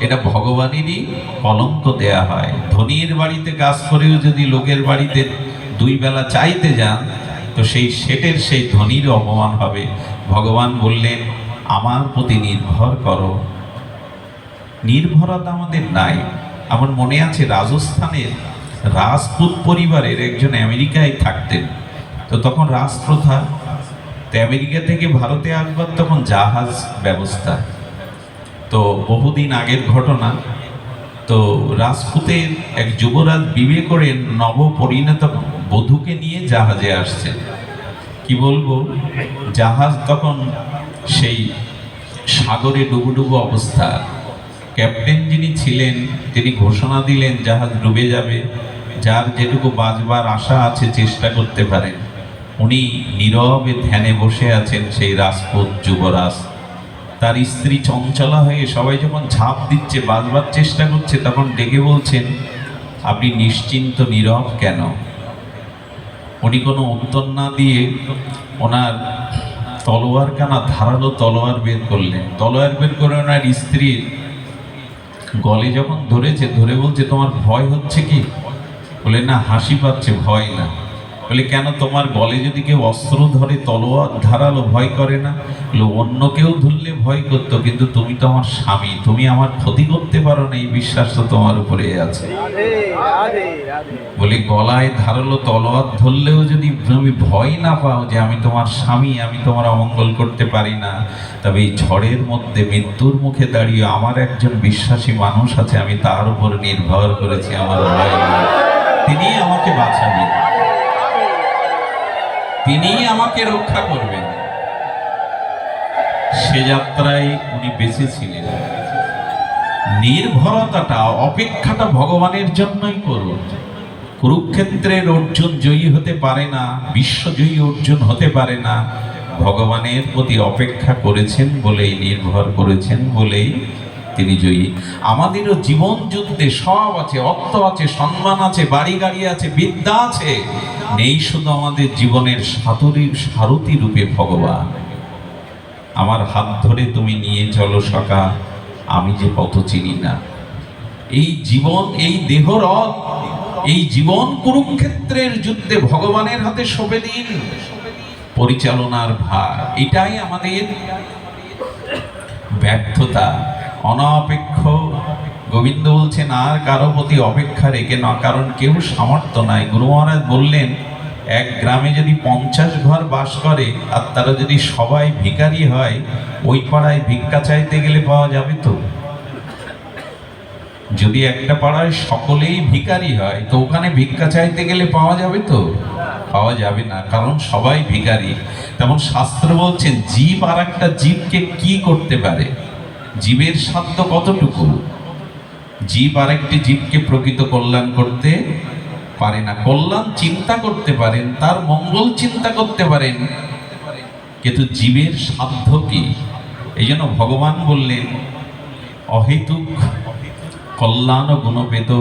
এটা ভগবানেরই কলঙ্ক দেয়া হয়। ধনীর বাড়িতে কাজ করেও যদি লোকের বাড়িতে 2 বেলা চাইতে যান, তো সেই সেটের সেই ধনীর অপমান হবে। ভগবান বললেন আমার প্রতি নির্ভর করো। নির্ভরতা আমাদের নাই। আমার মনে আছে রাজস্থানের রাজপুত পরিবারের একজন আমেরিকায় থাকতেন। তো তখন রাজপ্রথা, তো আমেরিকা থেকে ভারতে আসবার তখন জাহাজ ব্যবস্থা। তো বহুদিন আগের ঘটনা। তো রাজপুতের এক যুবরাজ বিয়ে করে নবপরিণত বধূকে নিয়ে জাহাজে আসছেন। কি বলবো, জাহাজ তখন সেই সাগরে ডুবুডুবু অবস্থা। ক্যাপ্টেন যিনি ছিলেন তিনি ঘোষণা দিলেন জাহাজ ডুবে যাবে, যার যেটুকু বাঁচবার আশা আছে চেষ্টা করতে পারেন। উনি নীরবে ধ্যানে বসে আছেন সেই রাজপুত যুবরাজ। তার স্ত্রী চঞ্চলা হয়ে সবাই যখন ঝাঁপ দিচ্ছে, বাঁচবার চেষ্টা করছে, তখন ডেকে বলছেন আপনি নিশ্চিন্ত নীরব কেন? উনি কোনো উত্তর না দিয়ে ওনার তলোয়ার কানা ধারালো তলোয়ার বের করলেন। তলোয়ার বের করে ওনার স্ত্রীর গলে যখন ধরেছে, ধরে বলছে তোমার ভয় হচ্ছে কি? বলে না, হাসি পাচ্ছে, ভয় না। বলে কেন, তোমার গলে যদি কেউ অস্ত্র ধরে তলোয়ার ধারালো ভয় করে না? বলে অন্য কেউ ধরলে ভয় করতো, কিন্তু তুমি তো আমার স্বামী, তুমি আমার ক্ষতি করতে পারো না, এই বিশ্বাস তো তোমার উপরে আছে। বলে গলায় ধারালো তলোয়ার ধরলেও যদি তুমি ভয় না পাও যে আমি তোমার স্বামী, আমি তোমার অমঙ্গল করতে পারি না, তবে এই ঝড়ের মধ্যে মৃত্যুর মুখে দাঁড়িয়ে আমার একজন বিশ্বাসী মানুষ আছে, আমি তার উপর নির্ভর করেছি, আমার ভয় নেই, তিনি আমাকে বাঁচাবেন, তিনি আমাকে রক্ষা করবেন। সে যাত্রায় উনি বেঁচে ছিলেন। নির্ভরতাটা, অপেক্ষাটা ভগবানের জন্যই করুন। কুরুক্ষেত্রের অর্জুন জয়ী হতে পারে না, বিশ্বজয়ী অর্জুন হতে পারে না, ভগবানের প্রতি অপেক্ষা করেছেন বলেই, নির্ভর করেছেন বলেই তিনি জয়ী। আমাদেরও জীবন যুদ্ধে সব আছে, অর্থ আছে, সম্মান আছে, বাড়ি গাড়ি আছে, বিদ্যা আছে, নেই শুধু আমাদের জীবনের সারথি রূপে ভগবান। আমার হাত ধরে তুমি নিয়ে চলো সখা, আমি যে পথ চিনি না। এই জীবন, এই দেহরথ, এই জীবন কুরুক্ষেত্রের যুদ্ধে ভগবানের হাতে সঁপে দিন পরিচালনার ভার। এটাই আমাদের ব্যর্থতা, অনপেক্ষ। গোবিন্দ বলছেন আর কারো প্রতি অপেক্ষা রেখে না, কারণ কেউ সামর্থ্য নাই। গুরু মহারাজ বললেন এক গ্রামে যদি 50 ঘর বাস করে আর তারা যদি সবাই ভিখারি হয়, ওই পাড়ায় ভিক্ষা চাইতে গেলে পাওয়া যাবে তো? যদি একটা পাড়ায় সকলেই ভিখারি হয় তো ওখানে ভিক্ষা চাইতে গেলে পাওয়া যাবে তো? পাওয়া যাবে না, কারণ সবাই ভিখারি। তেমন শাস্ত্র বলছেন জীব আর একটা জীবকে কি করতে পারে? জীবের সাধ্য কতটুকু? জীব আর একটি জীবকে প্রকৃত কল্যাণ করতে পারে না। কল্যাণ চিন্তা করতে পারেন, তার মঙ্গল চিন্তা করতে পারেন, কিন্তু জীবের সাধ্য কি? এই জন্য ভগবান বললেন অহেতুক কল্যাণ গুণবেদ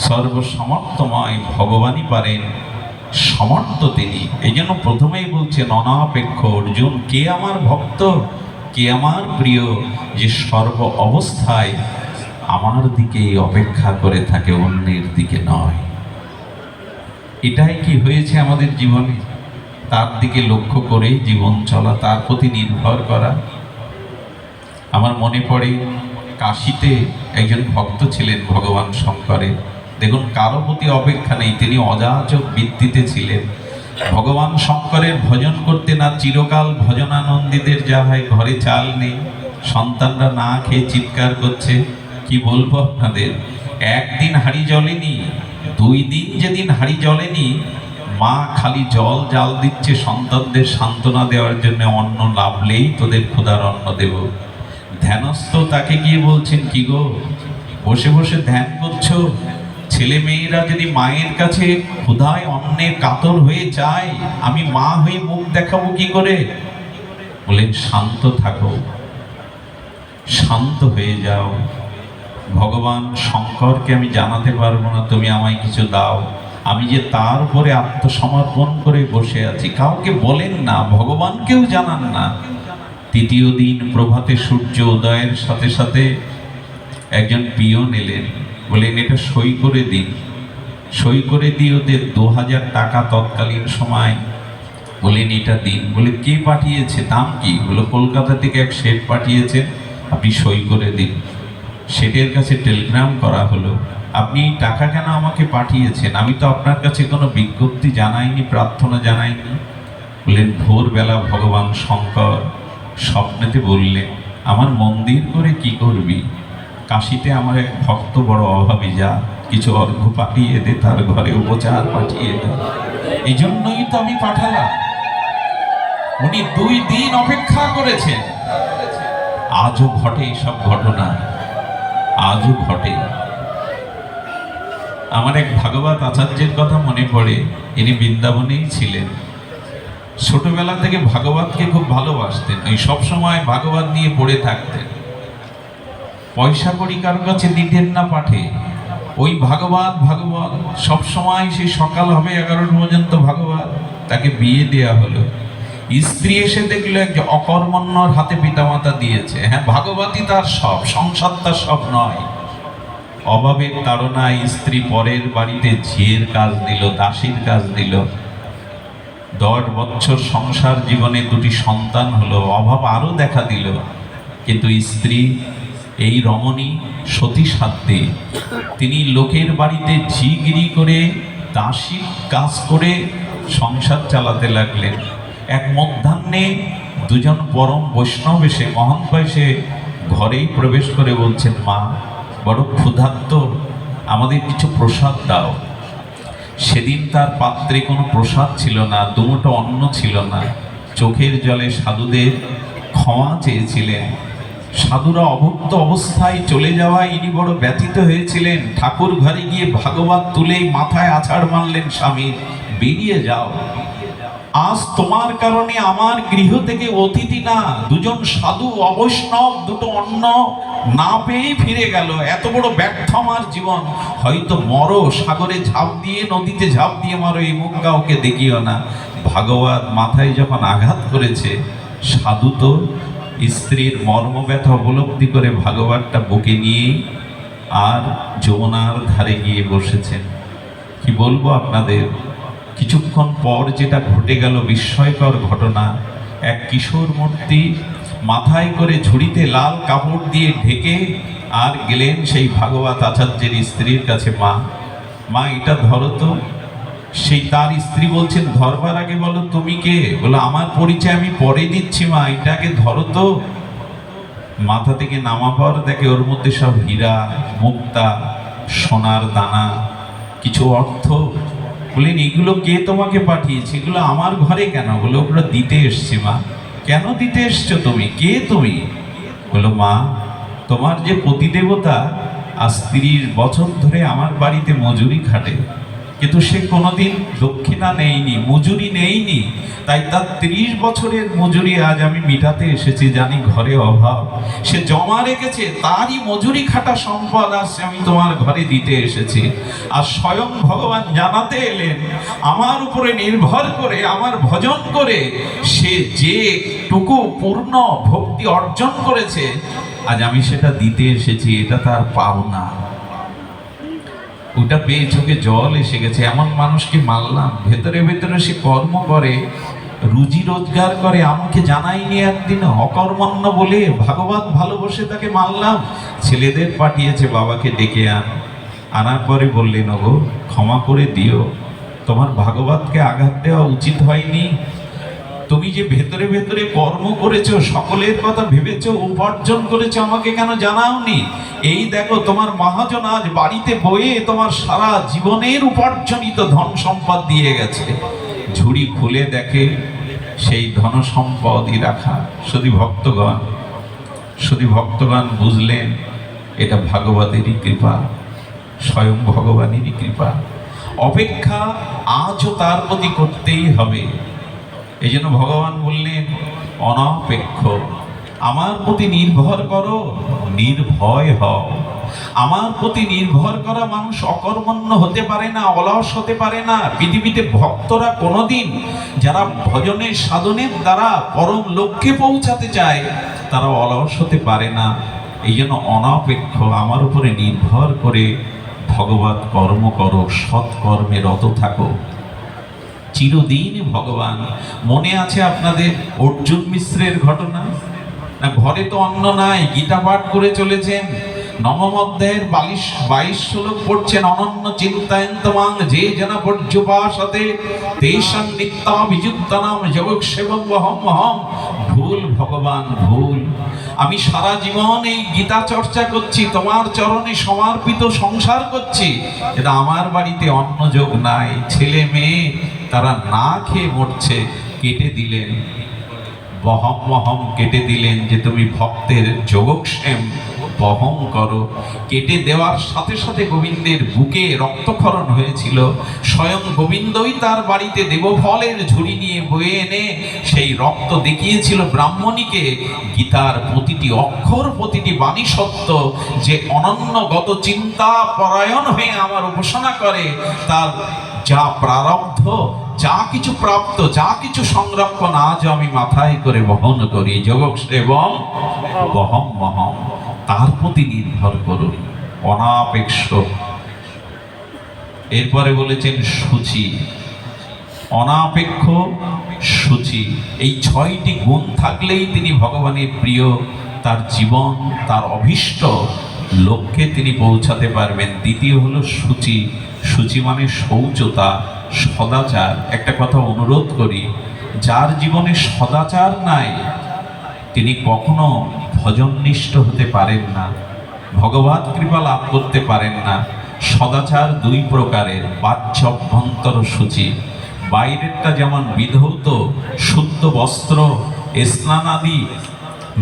সর্বসমর্থময় ভগবানই পারেন, সমর্থ তিনি। এই জন্য প্রথমেই বলছেন অনাপেক্ষ অর্জুন, কে আমার ভক্ত, কে আমার প্রিয়, যে সর্ব অবস্থায় আমার দিকেই অপেক্ষা করে থাকে, অন্যের দিকে নয়। এটাই কি হয়েছে আমাদের জীবনে? তার দিকে লক্ষ্য করেই জীবন চলা, তার প্রতি নির্ভর করা। আমার মনে পড়ে কাশীতে একজন ভক্ত ছিলেন ভগবান শঙ্করের। দেখুন, কারো প্রতি অপেক্ষা নেই, তিনি অযাচক বৃত্তিতে ছিলেন। ভগবান শঙ্করের ভজন করতে না চিরকাল ভজনানন্দীদের যা হয়, ঘরে চাল নেই, সন্তানরা না খেয়ে চিৎকার করছে। কি বলবো আপনাদের, একদিন হাঁড়ি জ্বলেনি, 2 দিন যেদিন হাঁড়ি জ্বলেনি, মা খালি জল জাল দিচ্ছে সন্তানদের সান্ত্বনা দেওয়ার জন্য, অন্ন লাভলেই তোদের ক্ষুধার অন্ন দেব। ধ্যানস্থ তাকে গিয়ে বলছেন কি গো, বসে বসে ধ্যান করছো? ছেলে মেয়েরা যদি মায়ের কাছে ক্ষুধায় অন্নে কাতর হয়ে যায়, আমি মা হয়ে মুখ দেখাবো কি করে? বলেন শান্ত থাকো, শান্ত হয়ে যাও। ভগবান শঙ্করকে আমি জানাতে পারবো না, তুমি আমায় কিছু দাও। আমি যে তার উপরে আত্মসমর্পণ করে বসে আছি। কাউকে বলেন না, ভগবানকেও জানান না। 3য় দিন প্রভাতে সূর্য উদয়ের সাথে সাথে একজন পিয়ন এলেন, বলেন এটা সই করে দিন। সই করে দিয়ে ওদের 2000 টাকা তৎকালীন সময়, বলেন এটা দিন। বলে কে পাঠিয়েছে, দাম কি? বলে কলকাতা থেকে এক শেঠ পাঠিয়েছেন, আপনি সই করে দিন। শেঠের কাছে টেলিগ্রাম করা হলো, আপনি টাকা কেন আমাকে পাঠিয়েছেন? আমি তো আপনার কাছে কোনো বিজ্ঞপ্তি জানাইনি, প্রার্থনা জানাইনি। বললেন ভোরবেলা ভগবান শঙ্কর স্বপ্নেতে বললেন আমার মন্দির করে কি করবি? কাশীতে আমার এক ভক্ত বড় অভাবী, যা কিছু অর্ঘ্য পাঠিয়ে দে, তার ঘরে উপচার পাঠিয়ে দে। এই জন্যই তো আমি পাঠালাম। উনি 2 দিন অপেক্ষা করেছেন। আজও ঘটে সব ঘটনা, আজও ঘটে। আমার এক ভাগবত আচার্যের কথা মনে পড়ে, ইনি বৃন্দাবনেই ছিলেন। ছোটবেলা থেকে ভাগবতকে খুব ভালোবাসতেন, ওই সবসময় ভাগবত নিয়ে পড়ে থাকতেন। পয়সা করি কারো কাছে দিতেন না পাঠে, ওই ভাগবত ভাগবত সবসময়, সেই সকাল হবে 11টা পর্যন্ত ভাগবত। তাকে বিয়ে দেওয়া হলো। স্ত্রী এসে দেখলো একজন অকর্মণ্যর হাতে পিতামাতা দিয়েছে। হ্যাঁ, ভাগবতী তার সব, সংসার তার সব নয়। অভাবের তাড়নায় স্ত্রী পরের বাড়িতে ঝিয়ের কাজ দিল, দাসীর কাজ দিল। 10 বছর সংসার জীবনে 2টি সন্তান হলো, অভাব আরো দেখা দিল। কিন্তু স্ত্রী এই রমণী সতী সাধ্যে তিনি লোকের বাড়িতে ঝিগিরি করে দাসী কাজ করে সংসার চালাতে লাগলেন। এক মধ্যাহ্নে দুজন পরম বৈষ্ণব এসে, মহন্ত এসে ঘরেই প্রবেশ করে বলছেন, মা বড় ক্ষুধার্ত, আমাদের কিছু প্রসাদ দাও। সেদিন তার পাত্রে কোনো প্রসাদ ছিল না, দুমুঠো অন্ন ছিল না। চোখের জলে সাধুদের ক্ষমা চেয়েছিলেন। সাধুরা অভুক্ত অবস্থায় চলে যাওয়ায় ইনি বড় ব্যথিত হয়েছিলেন। ঠাকুর ঘরে গিয়ে ভাগবত তুলেই মাথায় আছাড় মারলেন স্বামী, বেরিয়ে যাও, আজ তোমার কারণে আমার গৃহ থেকে অতিথি না, দুজন সাধু অবৈষ্ণব দুটো অন্ন না পেয়ে ফিরে গেল। এত বড় ব্যর্থ আমার জীবন। হয়তো মরো, সাগরে ঝাঁপ দিয়ে, নদীতে ঝাঁপ দিয়ে মারো, এই মুখ কাউকে দেখিও না। ভাগবত মাথায় যখন আঘাত করেছে, সাধু তো স্ত্রীর মর্মব্যথা উপলব্ধি করে ভাগবতটা বুকে নিয়ে আর যমুনার ধারে গিয়ে বসেছেন। কি বলবো আপনাদের, কিছুক্ষণ পর যেটা ঘটে গেল বিস্ময়কর ঘটনা। এক কিশোর মূর্তি মাথায় করে ঝুড়িতে লাল কাপড় দিয়ে ঢেকে আর গেলেন সেই ভাগবত আচার্যের স্ত্রীর কাছে। মা মা এটা ধরো তো। সেই তার স্ত্রী বলছেন, ধরবার আগে বলো তুমি কে। বলো, আমার পরিচয় আমি পরে দিচ্ছি মা, এটাকে ধরো তো। মাথা থেকে নামা পর দেখে ওর মধ্যে সব হীরা, মুক্তা, সোনার দানা, কিছু অর্থ। বললেন, এগুলো কে তোমাকে পাঠিয়েছে? এগুলো আমার ঘরে কেন? বলে, ওগুলো দিতে এসছি মা। কেন দিতে এসছো তুমি? কে তুমি? বলো, মা তোমার যে পতিদেবতা আজ 30 বছর ধরে আমার বাড়িতে মজুরি খাটে, কিন্তু সে কোনোদিন দক্ষিণা নেয়নি, মজুরি নেয়নি। তাই তার 30 বছরের মজুরি আজ আমি মিটাতে এসেছি। জানি ঘরে অভাব, সে জমা রেখেছে, তারই মজুরি খাটা সম্পদ আজ আমি তোমার ঘরে দিতে এসেছি। আর স্বয়ং ভগবান জানাতে এলেন, আমার উপরে নির্ভর করে, আমার ভজন করে সে যেটুকু পূর্ণ ভক্তি অর্জন করেছে, আজ আমি সেটা দিতে এসেছি। এটা তার পাওনা। ওটা পেয়ে চোখে জল এসে গেছে। এমন মানুষকে মারলাম, ভেতরে ভেতরে সে কর্ম করে, রুজি রোজগার করে, আমাকে জানাইনি একদিন, অকর্মণ্য বলে ভাগবত ভালোবসে তাকে মারলাম। ছেলেদের পাঠিয়েছে, বাবাকে ডেকে আনার পরে বললেন, ওগো ক্ষমা করে দিও, তোমার ভাগবতকে আঘাত দেওয়া উচিত হয়নি। তুমি যে ভেতরে ভেতরে কর্ম করেছো, সকলের কথা ভেবেছো, উপার্জন করেছো, আমাকে কেন জানাওনি? এই দেখো তোমার মহাজন আজ বাড়িতে বয়ে তোমার সারা জীবনের উপার্জনিত ধন সম্পদ দিয়ে গেছে। ঝুড়ি খুলে দেখে সেই ধন সম্পদই রাখা। শুধু ভক্তগণ বুঝলেন এটা ভাগবতেরই কৃপা, স্বয়ং ভগবানেরই কৃপা। অপেক্ষা আজও তার প্রতি করতেই হবে। এই জন্য ভগবান বললেন, অনপেক্ষ, আমার প্রতি নির্ভর করো, নির্ভয় হও। আমার প্রতি নির্ভর করা মানুষ অকর্মণ্য হতে পারে না, অলস হতে পারে না। পৃথিবীতে ভক্তরা কোনোদিন যারা ভজনের সাধনের দ্বারা পরম লক্ষ্যে পৌঁছাতে চায়, তারা অলস হতে পারে না। এই জন্য অনপেক্ষ, আমার উপরে নির্ভর করে ভগবত কর্ম করো, সৎকর্মে রত থাকো। চিরদিন ভগবান। মনে আছে আপনাদের অর্জুন মিশ্রের ঘটনা না? ঘরে তো অন্ন নাই, গীতা পাঠ করে চলেছেন, নবম অধ্যায়ের 22 শ্লোক পড়ছেন। অনন্য চিন্তায়ন্তমাং যে জনা পর্যুপাসতে তেষাং নিত্যাভিযুক্তানাম যোগক্ষেমং অহম অহম। ভুল ভগবান, ভুল। আমি সারা জীবন এই গীতা চর্চা করছি, তোমার চরণে সমর্পিত সংসার করছি, এটা আমার বাড়িতে অন্ন যোগ নাই। ছেলে মেয়ে তারা না খেয়ে মরছে, কেটে দিলেন বহম মহম, কেটে দিলেন যে তুমি ভক্তের যোগক্ষেম বহন করো। কেটে দেওয়ার সাথে সাথে গোবিন্দের বুকে রক্তক্ষরণ হয়েছিল। স্বয়ং গোবিন্দই তার বাড়িতে দেবফলের ঝুড়ি নিয়ে বয়ে এনে সেই রক্ত দেখিয়েছিল ব্রাহ্মণীকে। গীতার প্রতিটি অক্ষর, প্রতিটি বাণী সত্য। যে অনন্যগত চিন্তা পরায়ণ হয়ে আমার উপাসনা করে, তার যা প্রারব্ধ, যা কিছু প্রাপ্ত, যা কিছু সংরক্ষণ আজ আমি মাথায় করে বহন করি। যোগক সেবম বহম মহম, তার প্রতি নির্ভর করুন, অনাপেক্ষ। এরপরে বলেছেন শুচি, অনাপেক্ষ, শুচি। এই 6টি গুণ থাকলেই তিনি ভগবানের প্রিয়, তার জীবন, তার অভীষ্ট লক্ষ্যে তিনি পৌঁছাতে পারবেন। দ্বিতীয় হলো শুচি। শুচি মানে শৌচতা, সদাচার। একটা কথা অনুরোধ করি, যার জীবনে সদাচার নাই তিনি কখনো ভজননিষ্ঠ হতে পারেন না, ভগবত কৃপা লাভ করতে পারেন না। সদাচার 2 প্রকারের, বাহ্য অভ্যন্তর শুচি। বাইরেরটা যেমন বিধৌত শুদ্ধ বস্ত্র, স্নানাদি,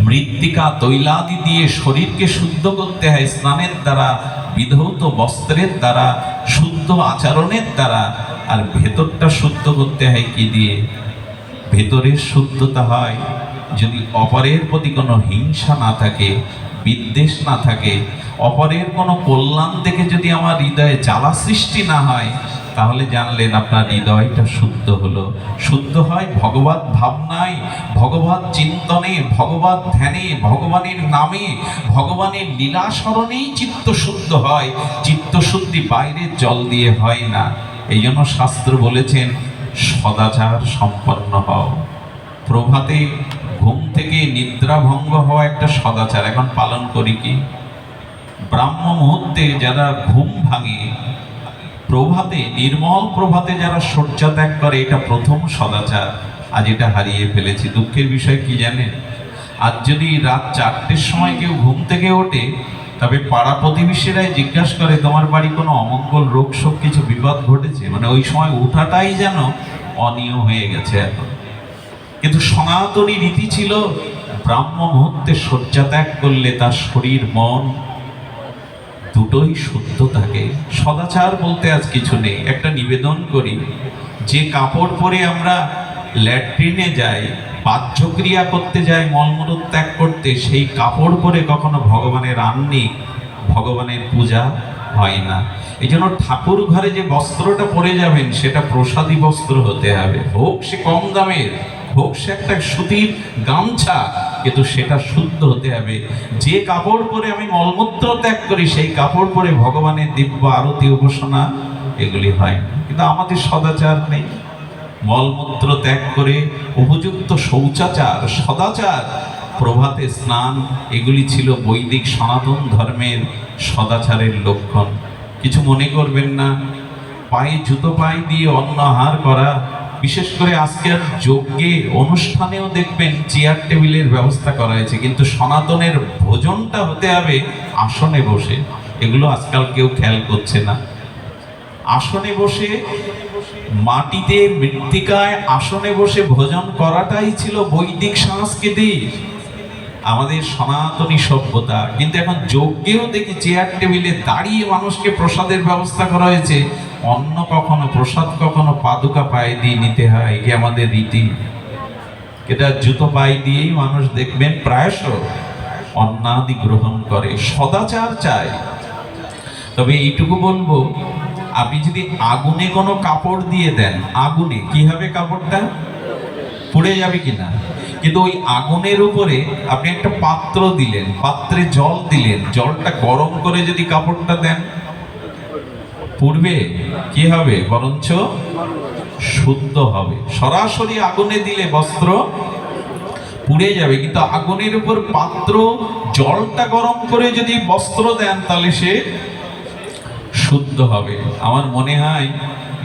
মৃত্তিকা তৈলাদি দিয়ে শরীরকে শুদ্ধ করতে হয় স্নানের দ্বারা, বিধৌত বস্ত্রের দ্বারা, শুদ্ধ আচরণের দ্বারা। আর ভেতরটা শুদ্ধ করতে হয় কি দিয়ে? ভেতরের শুদ্ধতা হয় যদি অপরের প্রতি কোনো হিংসা না থাকে, বিদ্বেষ না থাকে, অপরের কোনো কল্যাণ দেখে যদি আমার হৃদয়ে জ্বালা সৃষ্টি না হয়, তাহলে জানলেন আপনার হৃদয়টা শুদ্ধ হলো। শুদ্ধ হয় ভগবত ভাবনায়, ভগবত চিন্তনে, ভগবত ধ্যানে, ভগবানের নামে, ভগবানের লীলা স্মরণেই চিত্ত শুদ্ধ হয়। চিত্ত শুদ্ধি বাইরের জল দিয়ে হয় না। এই জন্য শাস্ত্র বলেছেন সদাচার সম্পন্ন হও। প্রভাতে ঘুম থেকে নিদ্রা ভঙ্গ হওয়া একটা সদাচার, এখন পালন করি কি? ব্রাহ্ম মুহূর্তে যারা ঘুম ভাঙে, প্রভাতে, নির্মল প্রভাতে যারা শয্যা ত্যাগ করে, এটা প্রথম সদাচার। আজ এটা হারিয়ে ফেলেছি। দুঃখের বিষয় কি জানেন? আজ যদি রাত 4টের সময় কেউ ঘুম থেকে ওঠে, তবে পাড়া প্রতিবেশীরাই জিজ্ঞাসা করে তোমার বাড়ি কোনো অমঙ্গল, রোগ শোক, কিছু বিপদ ঘটেছে? মানে ওই সময় ওঠাটাই যেন অনিয়ম হয়ে গেছে এখন। কিন্তু সনাতনী রীতি ছিল ব্রাহ্ম মুহূর্তে শয্যা ত্যাগ করলে তার শরীর মন দুটোই শুদ্ধ থাকে। সদাচার বলতে আজ কিছু নেই। একটা নিবেদন করি, যে কাপড় পরে আমরা ল্যাট্রিনে যাই, বাহ্যক্রিয়া করতে যাই, মলমূত্র ত্যাগ করতে, সেই কাপড় পরে কখনো ভগবানের আহ্নিক, ভগবানের পূজা হয় না। এই জন্য ঠাকুর ঘরে যে বস্ত্রটা পরে যাবেন সেটা প্রসাদী বস্ত্র হতে হবে। হোক সে কম দামের, হোক সে একটা সুতির গামছা, কিন্তু সেটা শুদ্ধ হতে হবে। যে কাপড় পরে আমি মলমূত্র ত্যাগ করি, সেই কাপড় পরে ভগবানের দিব্য আরতি, উপাসনা এগুলি হয় না। কিন্তু আমাদের সদাচার নেই। মলমূত্র ত্যাগ করে উপযুক্ত শৌচাচার, সদাচার, প্রভাতে স্নান, এগুলি ছিল বৈদিক সনাতন ধর্মের সদাচারের লক্ষণ। কিছু মনে করবেন না। পায়ে জুতো পায়ে দিয়ে অন্ন আহার করা, বিশেষ করে আজকের যজ্ঞে অনুষ্ঠানেও দেখবেন চেয়ার টেবিলের ব্যবস্থা করা হয়েছে, কিন্তু সনাতনের ভোজনটা হতে হবে আসনে বসে। এগুলো আজকাল কেউ খেয়াল করছে না। আসনে বসে, মাটিতে, মৃত্তিকায় আসনে বসে ভোজন করাটাই ছিল বৈদিক সংস্কৃতি, আমাদের সনাতনী সভ্যতা। কিন্তু এখন যজ্ঞেও দেখি চেয়ার টেবিলে দাঁড়িয়ে মানুষকে প্রসাদের ব্যবস্থা করা হয়েছে। অন্ন কখনো, প্রসাদ কখনো পাদুকা পায়ে দিয়ে নিতে হয়, এটি আমাদের রীতি। এটা জুতো পায়ে দিয়েই মানুষ দেখবেন প্রায়শ অন্নাদি গ্রহণ করে। সদাচার চাই। তবে এইটুকু বলবো, আপনি যদি আগুনে কোনো কাপড় দিয়ে দেন, আগুনে কি হবে? কাপড়টা পুড়ে যাবে কিনা? কিন্তু ওই আগুনের উপরে আপনি একটা পাত্র দিলেন, পাত্রে জল দিলেন, জলটা গরম করে যদি কাপড়টা দেন, পুড়বে? কি হবে? বরঞ্চ শুদ্ধ হবে। সরাসরি আগুনে দিলে বস্ত্র পুড়ে যাবে, কিন্তু আগুনের উপর পাত্র, জলটা গরম করে যদি বস্ত্র দেন, তাহলে সে শুদ্ধ হবে। আমার মনে হয়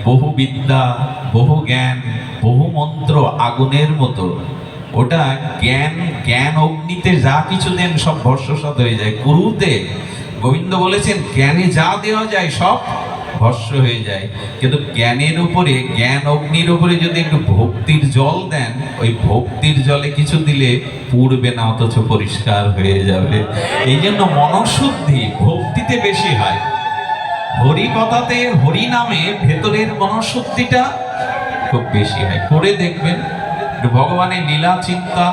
বহু বিদ্যা, বহু জ্ঞান, বহু মন্ত্র আগুনের মতো। ওটা জ্ঞান, জ্ঞান অগ্নিতে যা কিছু দেন সব ভস্মসাৎ হয়ে যায়। গুরুতে গোবিন্দ বলেছেন জ্ঞানে যা দেওয়া যায় সব ভস্ম হয়ে যায়। কিন্তু জ্ঞানের উপরে, জ্ঞান অগ্নির উপরে যদি একটু ভক্তির জল দেন, ওই ভক্তির জলে কিছু দিলে পুড়বে না, অথচ পরিষ্কার হয়ে যাবে। এই জন্য মনশুদ্ধি ভক্তিতে বেশি হয়। হরি কথাতে, হরি নামে ভেতরের মনশুদ্ধিটা খুব বেশি হয়। করে দেখবেন, একটু ভগবানের লীলা চিন্তা,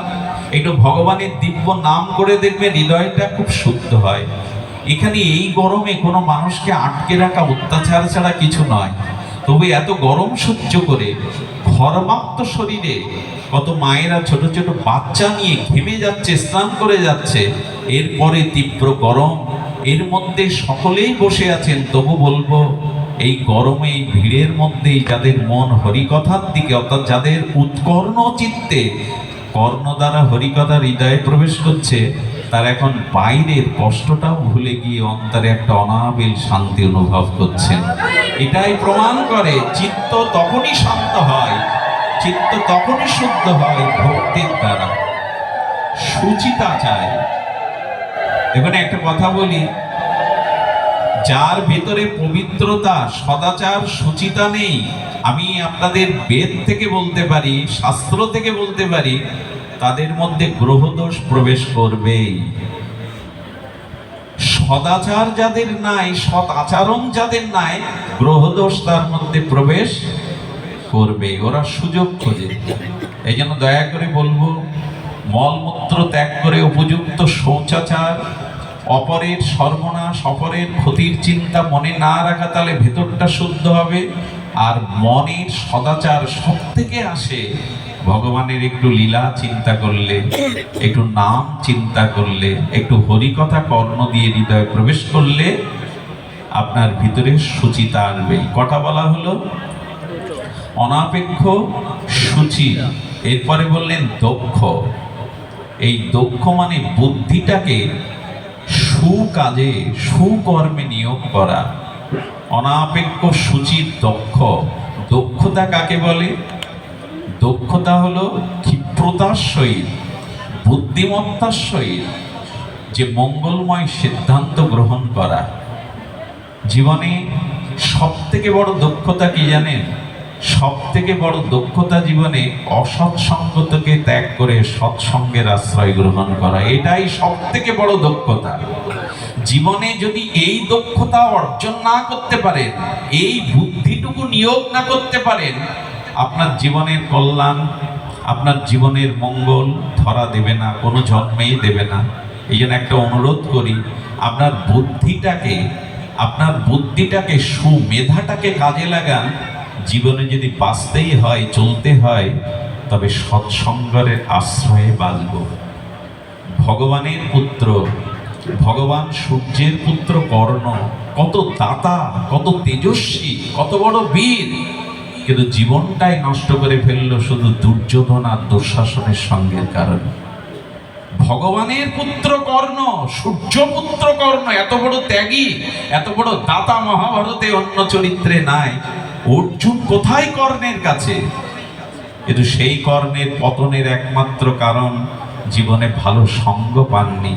একটু ভগবানের দিব্য নাম করে দেখবেন, হৃদয়টা খুব শুদ্ধ হয়। এখানে এই গরমে কোনো মানুষকে আটকে রাখা অত্যাচার ছাড়া কিছু নয়। তবে এত গরম সহ্য করে ঘর্মাক্ত শরীরে কত মায়েরা ছোট ছোট বাচ্চা নিয়ে ঘেমে যাচ্ছে, স্নান করে যাচ্ছে, এরপরে তীব্র গরম, এর মধ্যে সকলেই বসে আছেন। তবু বলবো, এই গরমে, এই ভিড়ের মধ্যেই যাদের মন হরিকথার দিকে, অর্থাৎ যাদের উৎকর্ণ চিত্তে কর্ণ দ্বারা হরিকথা হৃদয়ে প্রবেশ করছে, তারা এখন বাইরের কষ্টটাও ভুলে গিয়ে অন্তরে একটা অনাবিল শান্তি অনুভব করছেন। এটাই প্রমাণ করে চিত্ত তখনই শান্ত হয়, চিত্ত তখনই শুদ্ধ হয় ভক্তির দ্বারা। সুচিতা চাই। দেখুন, একটা কথা বলি, যার ভেতরে পবিত্রতা, সদাচার, সুচিতা নেই, আমি আপনাদের বেদ থেকে বলতে পারি, শাস্ত্র থেকে বলতে পারি, তাদের মধ্যে গ্রহদোষ প্রবেশ করবেই। সদাচার যাদের নাই, সৎ আচরণ যাদের নাই, গ্রহদোষ তার মধ্যে প্রবেশ করবে। ওরা সুযোগ খোঁজে। এই জন্য দয়া করে বলবো, মলমূত্র ত্যাগ করে উপযুক্ত শৌচাচার, অপরের সর্বনাশ, অপরের ক্ষতির চিন্তা মনে না রাখা, তাহলে ভেতরটা শুদ্ধ হবে। আর মনের সদাচার সব থেকে আসে ভগবানের একটু লীলা চিন্তা করলে, একটু নাম চিন্তা করলে, একটু হরিকথা কর্ণ দিয়ে হৃদয়ে প্রবেশ করলে আপনার ভিতরে সুচিতা আসবে। কটা বলা হলো? অনাপেক্ষ, সূচি, এরপরে বললেন দক্ষ। এই দক্ষ মানে বুদ্ধিটাকে সুকাজে, সুকর্মে নিয়োগ করা। অনাপেক্ষ, সূচি, দক্ষ। দক্ষতা কাকে বলে? দক্ষতা হলো ক্ষিপ্রতার সহিত, বুদ্ধিমত্তার সহিত যে মঙ্গলময় সিদ্ধান্ত গ্রহণ করা। জীবনে সব থেকে বড় দক্ষতা কি জানেন? সব থেকে বড় দক্ষতা জীবনে অসৎসঙ্গকে ত্যাগ করে সৎসঙ্গের আশ্রয় গ্রহণ করা। এটাই সব থেকে বড় দক্ষতা। জীবনে যদি এই দক্ষতা অর্জন না করতে পারেন, এই বুদ্ধিটুকু নিয়োগ না করতে পারেন, আপনার জীবনের কল্যাণ, আপনার জীবনের মঙ্গল ধরা দেবে না, কোনো জন্মেই দেবে না। এই জন্য একটা অনুরোধ করি, আপনার বুদ্ধিটাকে সুমেধাটাকে কাজে লাগান। জীবনে যদি বাঁচতেই হয়, চলতে হয়, তবে সৎসঙ্গের আশ্রয়ে বাঁচব। ভগবানের পুত্র, ভগবান সূর্যের পুত্র কর্ণ, কত দাতা, কত তেজস্বী, কত বড় বীর, কিন্তু জীবনটাই নষ্ট করে ফেললো শুধু দুর্যোধন আর দুঃশাসনের সঙ্গের কারণে। ভগবানের পুত্র কর্ণ, সূর্যপুত্র কর্ণ, এত বড় ত্যাগী, এত বড় দাতা মহাভারতে অন্য চরিত্রে নাই। অর্জুন কোথায় কর্ণের কাছে? কিন্তু সেই কর্ণের পতনের একমাত্র কারণ জীবনে ভালো সঙ্গ পাননি।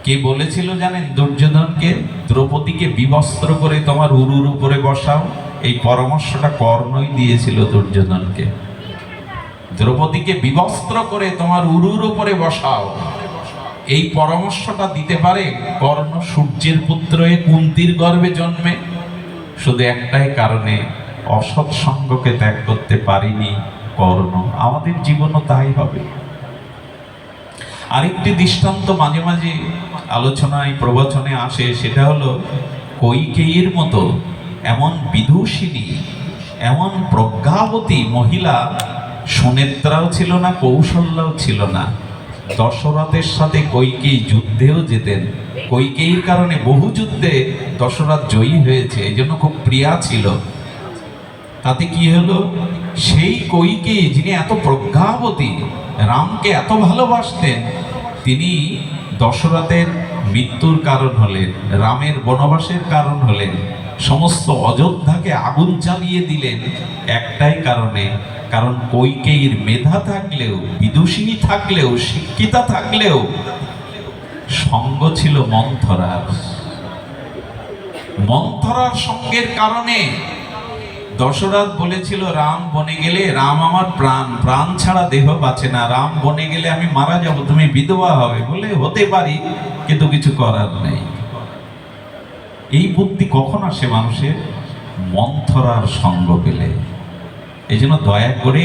কে বলেছিল জানেন দুর্যোধনকে? দ্রৌপদীকে বিবস্ত্র করে তোমার উরুর উপরে বসাও। এই পরামর্শটা কর্ণই দিয়েছিল দুর্যোধনকে। দ্রৌপদীকে বিবস্ত্র করে তোমার উরুর উপরে বসাও, এই পরামর্শটা দিতে পারে কর্ণ? সূর্যের পুত্র হয়ে কুন্তির গর্ভে জন্মে শুধু একটাই কারণে, অসৎ সঙ্গকে ত্যাগ করতে পারিনি কর্ণ। আমাদের জীবনও তাই হবে। আরেকটি দৃষ্টান্ত মাঝে মাঝে আলোচনায়, প্রবচনে আসে, সেটা হলো কৈকেয়ীর মতো এমন বিদুষিনী, এমন প্রজ্ঞাবতী মহিলা সুনেত্রাও ছিল না, কৌশল্যাও ছিল না। দশরথের সাথে কৈকেয়ী যুদ্ধেও যেতেন। কৈকেয়ীর কারণে বহু যুদ্ধে দশরথ জয়ী হয়েছে, এই জন্য খুব প্রিয়া ছিল। তাতে কি হলো? সেই কৈকেয়ী, যিনি এত প্রজ্ঞাবতী, রামকে এত ভালোবাসতেন, তিনি দশরথের মৃত্যুর কারণ হলেন, রামের বনবাসের কারণ হলেন, সমস্ত অযোধ্যাকে আগুন জ্বালিয়ে দিলেন একটাই কারণে। কারণ কৈকেয়ীর মেধা থাকলেও, বিদুষিনী থাকলেও, শিক্ষিতা থাকলেও সঙ্গ ছিল মন্থরার। মন্থরার সঙ্গের কারণে দশরথ বলেছিল, রাম বনে গেলে, রাম আমার প্রাণ, প্রাণ ছাড়া দেহ বাঁচে না, রাম বনে গেলে আমি মারা যাব, তুমি বিধবা হবে। বলে হতে পারি, কিন্তু কিছু করার নেই। এই বুদ্ধি কখন আসে মানুষের? মন্থরার সঙ্গ পেলে। এই জন্য দয়া করে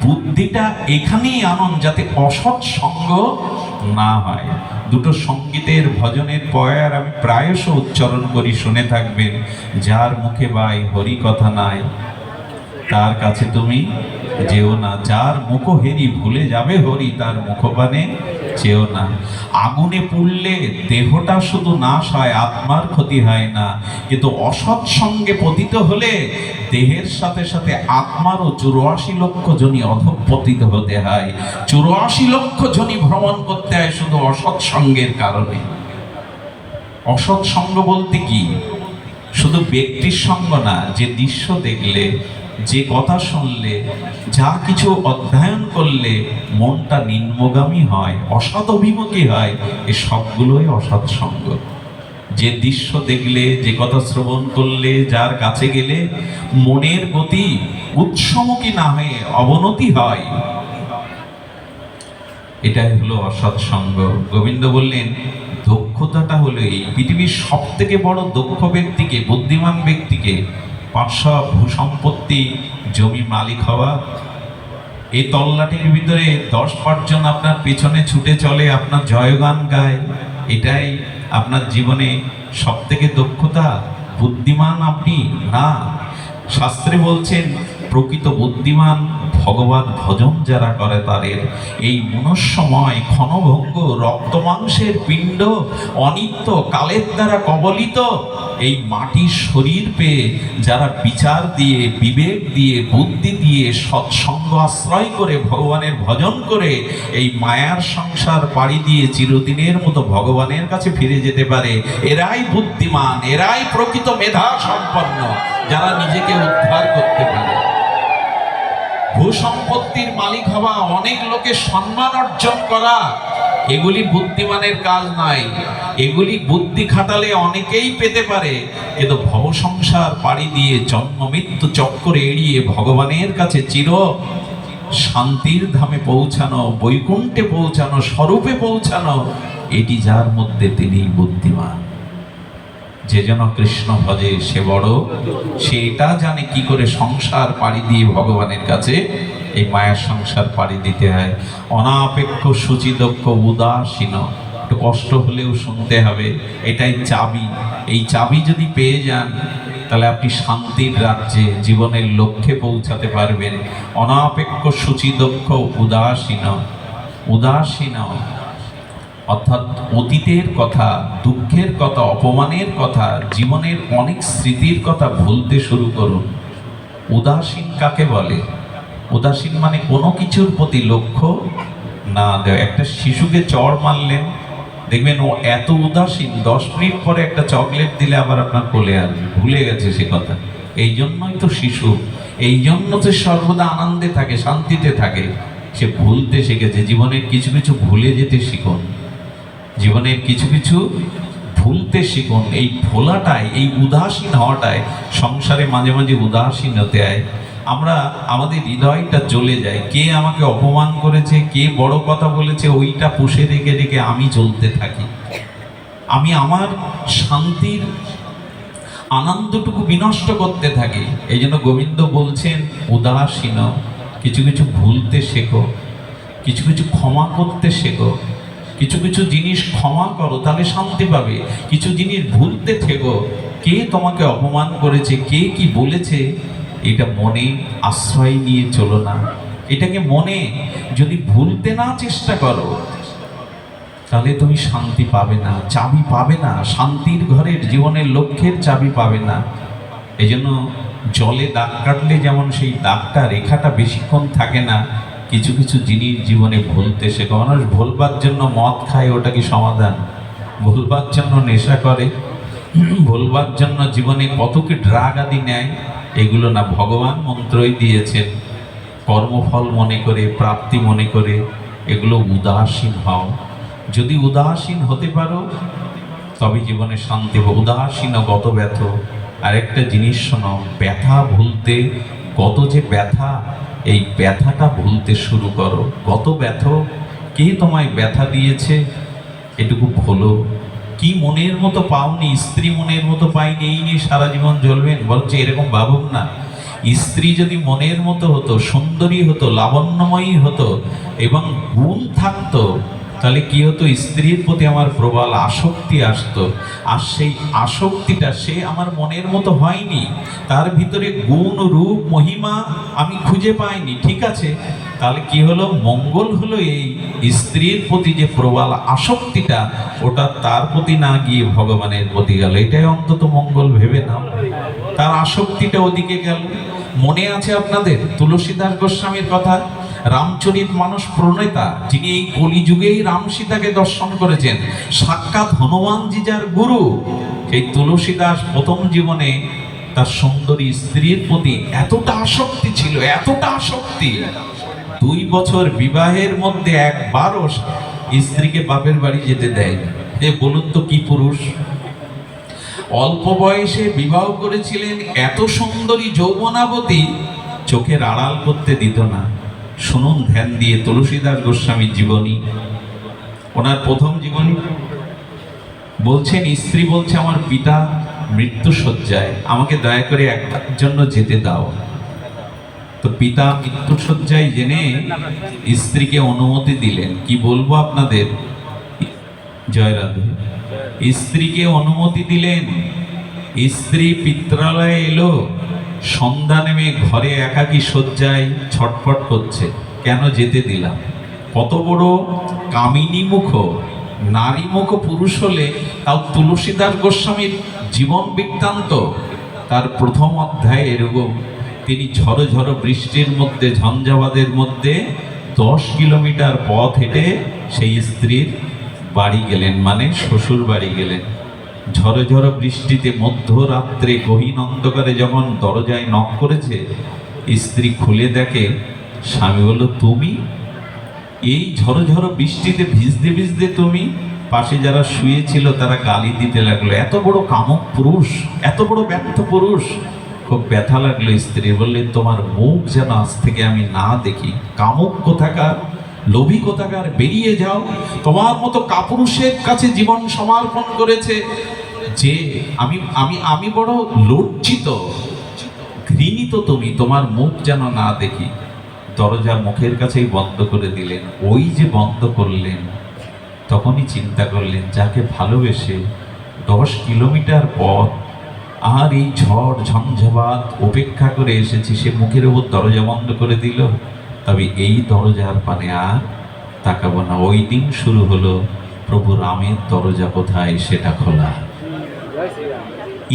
বুদ্ধিটা এখানেই আনন্দ, যাতে অসৎ সঙ্গ না হয়। দুটো সঙ্গীতের ভজনের পয়ার আমি প্রায়শ উচ্চারণ করি, শুনে থাকবেন। যার মুখে বাই হরি কথা নাই, তার কাছে তুমি যেও না। যার মুখ হেরি ভুলে যাবে হরি, তার মুখপানে চেও না। আগুনে পুড়লে দেহটা শুধু নাশ হয়, আত্মার ক্ষতি হয় না, কিন্তু অসৎ সঙ্গে পতিত হলে দেহের সাথে সাথে আত্মারও 84 লক্ষ জনি অধঃপতিত হতে হয়। 84 লক্ষ জনি ভ্রমণ করতে হয় শুধু অসৎ সঙ্গের কারণে। অসৎ সঙ্গ বলতে কি? শুধু ব্যক্তির সঙ্গ না, যে দৃশ্য দেখলে, যে কথা শুনলে, যা কিছু অধ্যয়ন করলে মনটা নিম্নগামী হয়, অসৎ অভিমুখী হয়, এ সবগুলোই অসৎ সঙ্গ। যে দৃশ্য দেখলে, যে কথা শ্রবণ করলে, যার কাছে গেলে মনের গতি উৎসমুখী না হয়ে অবনতি হয়, এটাই হলো অসৎ সঙ্গ। গোবিন্দ বললেন, দক্ষতাটা হলো এই, পৃথিবীর সব থেকে বড় দক্ষ ব্যক্তিকে, বুদ্ধিমান ব্যক্তিকে 500 ভূসম্পত্তি জমি মালিক হওয়া। এই তল্লাটির ভিতরে 10 জন আপনার পেছনে ছুটে চলে, আপনার জয়গান গায়, এটাই আপনার জীবনে সব থেকে দক্ষতা? বুদ্ধিমান আপনি না। শাস্ত্রে বলছেন, প্রকৃত বুদ্ধিমান ভগবান ভজন যারা করে তাদের। এই মনুষ্যময় ক্ষণভঙ্গ রক্ত মাংসের পিণ্ড, অনিত্য কালের দ্বারা কবলিত এই মাটির শরীর পেয়ে যারা বিচার দিয়ে, বিবেক দিয়ে, বুদ্ধি দিয়ে, সৎসঙ্গ আশ্রয় করে, ভগবানের ভজন করে এই মায়ার সংসার পাড়ি দিয়ে চিরদিনের মতো ভগবানের কাছে ফিরে যেতে পারে, এরাই বুদ্ধিমান, এরাই প্রকৃত মেধা সম্পন্ন, যারা নিজেকে উদ্ধার করতে পারে। ভূসম্পত্তির মালিক হওয়া, অনেক লোকের সম্মান অর্জন করা, এগুলি বুদ্ধিমানের কাজ নয়। এগুলি বুদ্ধি খাটালে অনেকেই পেতে পারে, কিন্তু ভব সংসার পাড়ি দিয়ে জন্ম মৃত্যু চক্কর এড়িয়ে ভগবানের কাছে চির শান্তির ধামে পৌঁছানো, বৈকুণ্ঠে পৌঁছানো, স্বরূপে পৌঁছানো, এটি যার মধ্যে, তিনি বুদ্ধিমান। যে যেন কৃষ্ণ ভজে সে বড়, সে এটা জানে কি করে সংসার পাড়ি দিয়ে ভগবানের কাছে, এই মায়ার সংসার পাড়ি দিতে হয়। অনাপেক্ষ শুচিদক্ষ উদাসীন, একটু কষ্ট হলেও শুনতে হবে, এটাই চাবি। এই চাবি যদি পেয়ে যান, তাহলে আপনি শান্তির রাজ্যে জীবনের লক্ষ্যে পৌঁছাতে পারবেন। অনাপেক্ষ শুচিদক্ষ উদাসীন। উদাসীন অর্থাৎ অতীতের কথা, দুঃখের কথা, অপমানের কথা, জীবনের অনেক স্মৃতির কথা ভুলতে শুরু করুন। উদাসীন কাকে বলে? উদাসীন মানে কোনো কিছুর প্রতি লক্ষ্য না দেওয়া। একটা শিশুকে চড় মারলেন, দেখবেন ও এত উদাসীন, 10 মিনিট পরে একটা চকলেট দিলে আবার আপনার কোলে আসবে, ভুলে গেছে সে কথা। এই জন্যই তো শিশু, এই জন্য তো সর্বদা আনন্দে থাকে, শান্তিতে থাকে, সে ভুলতে শিখেছে। জীবনের কিছু কিছু ভুলে যেতে শিখুন, জীবনের কিছু কিছু ভুলতে শিখুন। এই ভোলাটাই, এই উদাসীন হওয়াটাই সংসারে মাঝে মাঝে উদাসীন হতে হয়। আমরা আমাদের হৃদয়টা জ্বলে যায়, কে আমাকে অপমান করেছে, কে বড় কথা বলেছে, ওইটা পুষে রেখে রেখে আমি চলতে থাকি। আমি আমার শান্তির আনন্দটুকু বিনষ্ট করতে থাকি। এই জন্য গোবিন্দ বলছেন, উদাসীন। কিছু কিছু ভুলতে শেখো, কিছু কিছু ক্ষমা করতে শেখো, কিছু কিছু জিনিস ক্ষমা করো, তাহলে শান্তি পাবে। কিছু জিনিস ভুলতে থেকো, কে তোমাকে অপমান করেছে, কে কি বলেছে, এটা মনে আশ্রয় নিয়ে চলো না। এটাকে মনে যদি ভুলতে না চেষ্টা করো, তাহলে তুমি শান্তি পাবে না, চাবি পাবে না, শান্তির ঘরের, জীবনের লক্ষ্যের চাবি পাবে না। এই জন্য জলে দাগ কাটলে যেমন সেই দাগটা, রেখাটা বেশিক্ষণ থাকে না, কিছু কিছু জিনিস জীবনে ভুলতে শেখো। মানুষ ভুলবার জন্য মদ খায়, ওটা কি সমাধান? ভুলবার জন্য নেশা করে, ভুলবার জন্য জীবনে কত কি ড্রাগ আদি নেয়, এগুলো না। ভগবান মন্ত্রই দিয়েছেন, কর্মফল মনে করে, প্রাপ্তি মনে করে, এগুলো উদাসীন হও। যদি উদাসীন হতে পারো, তবে জীবনে শান্তি হবে। উদাসীন গত ব্যথ। আরেকটা জিনিস শোনো, ব্যথা ভুলতে, গত যে ব্যথা, এই ব্যথাটা ভুলতে শুরু করো। গত ব্যথ, কে তোমায় ব্যথা দিয়েছে এটুকু ভুলো। কি মনের মতো পাওনি, স্ত্রী মনের মতো পাইনি, এই নিয়ে সারা জীবন জ্বলবেন? বরঞ্চ এরকম ভাবুন না, স্ত্রী যদি মনের মতো হতো, সুন্দরী হতো, লাবণ্যময়ী হতো এবং গুণ থাকতো, তাহলে কি হতো? স্ত্রীর প্রতি আমার প্রবল আসক্তি আসতো। আর সেই আসক্তিটা, সে আমার মনের মতো হয়নি, তার ভিতরে গুণ রূপ মহিমা আমি খুঁজে পাইনি। ঠিক আছে, তাহলে কি হলো? মঙ্গল হলো এই স্ত্রীর প্রতি যে প্রবল আসক্তিটা, ওটা তার প্রতি না গিয়ে ভগবানের প্রতি গেল। এটাই অন্তত মঙ্গল ভেবে নাও। তার আসক্তিটা ওদিকে গেল। মনে আছে আপনাদের তুলসীদাস গোস্বামীর কথা? রামচরিত মানস প্রণেতা, যিনি এই কলিযুগেই রাম সীতাকে দর্শন করেছেন, সাক্ষাৎ হনুমানজি যার গুরু, সেই তুলসীদাস প্রথম জীবনে তার সুন্দরী স্ত্রীর প্রতি এতটা আসক্তি ছিল, এতটা আসক্তি, 2 বছর বিবাহের মধ্যে একবারও স্ত্রীকে বাপের বাড়ি যেতে দেয়নি। বলুন তো কি পুরুষ! অল্প বয়সে বিবাহ করেছিলেন, এত সুন্দরী যৌবনাবতী, চোখের আড়াল করতে দিত না। শুনুন ধ্যান দিয়ে তুলসীদাস গোস্বামীর জীবনী, ওনার প্রথম জীবনী। বলছেন, স্ত্রী বলছে, আমার পিতা মৃত্যু শয্যায়, আমাকে দয়া করে একটার জন্য যেতে দাও। তো পিতা মৃত্যু শয্যায় জেনে স্ত্রীকে অনুমতি দিলেন। কি বলবো আপনাদের, জয় রাধে, স্ত্রীকে অনুমতি দিলেন। স্ত্রী পিত্রালয়ে এলো, সন্ধ্যা নেমে ঘরে একাকী শয্যায় ছটফট করছে, কেন যেতে দিলাম? কত বড় কামিনী মুখ, নারী মুখ পুরুষ হলে, তাও তুলসীদাস গোস্বামীর জীবন বৃত্তান্ত তার প্রথম অধ্যায়ে এরকম। তিনি ঝড়ো ঝড়ো বৃষ্টির মধ্যে, ঝঞ্ঝাবাদের মধ্যে 10 কিলোমিটার পথ হেঁটে সেই স্ত্রীর বাড়ি গেলেন, মানে শ্বশুর বাড়ি গেলেন। ঝড়ো ঝড়ো বৃষ্টিতে মধ্যরাত্রে গহীন অন্ধকারে যখন দরজায় নক করেছে, স্ত্রী খুলে দেখে, স্বামী বলল, তুমি এই ঝড়ো ঝড়ো বৃষ্টিতে ভিজতে ভিজতে তুমি? পাশে যারা শুয়েছিল তারা গালি দিতে লাগলো, এত বড় কামুক পুরুষ, এত বড় ব্যর্থ পুরুষ। খুব ব্যথা লাগলো। স্ত্রী বললেন, তোমার মুখ যেন আজ থেকে আমি না দেখি। কামুক কোথাকার, লোভী কোথাকার, বেরিয়ে যাও। তোমার মতো কাপুরুষের কাছে জীবন সমর্পণ করেছে যে আমি আমি আমি বড় লজ্জিত, ঘৃণিত তুমি, তোমার মুখ যেন না দেখি। দরজা মুখের কাছেই বন্ধ করে দিলেন। ওই যে বন্ধ করলেন, তখনই চিন্তা করলেন, যাকে ভালোবেসে 10 কিলোমিটার পথ আর এই ঝড় ঝঞ্ঝাবাত উপেক্ষা করে এসেছি, সে মুখের উপর দরজা বন্ধ করে দিল। তবে এই দরজার পানে আর তাকাবো না। ওই দিন শুরু হলো প্রভু রামের দরজা কোথায়, সেটা খোলা।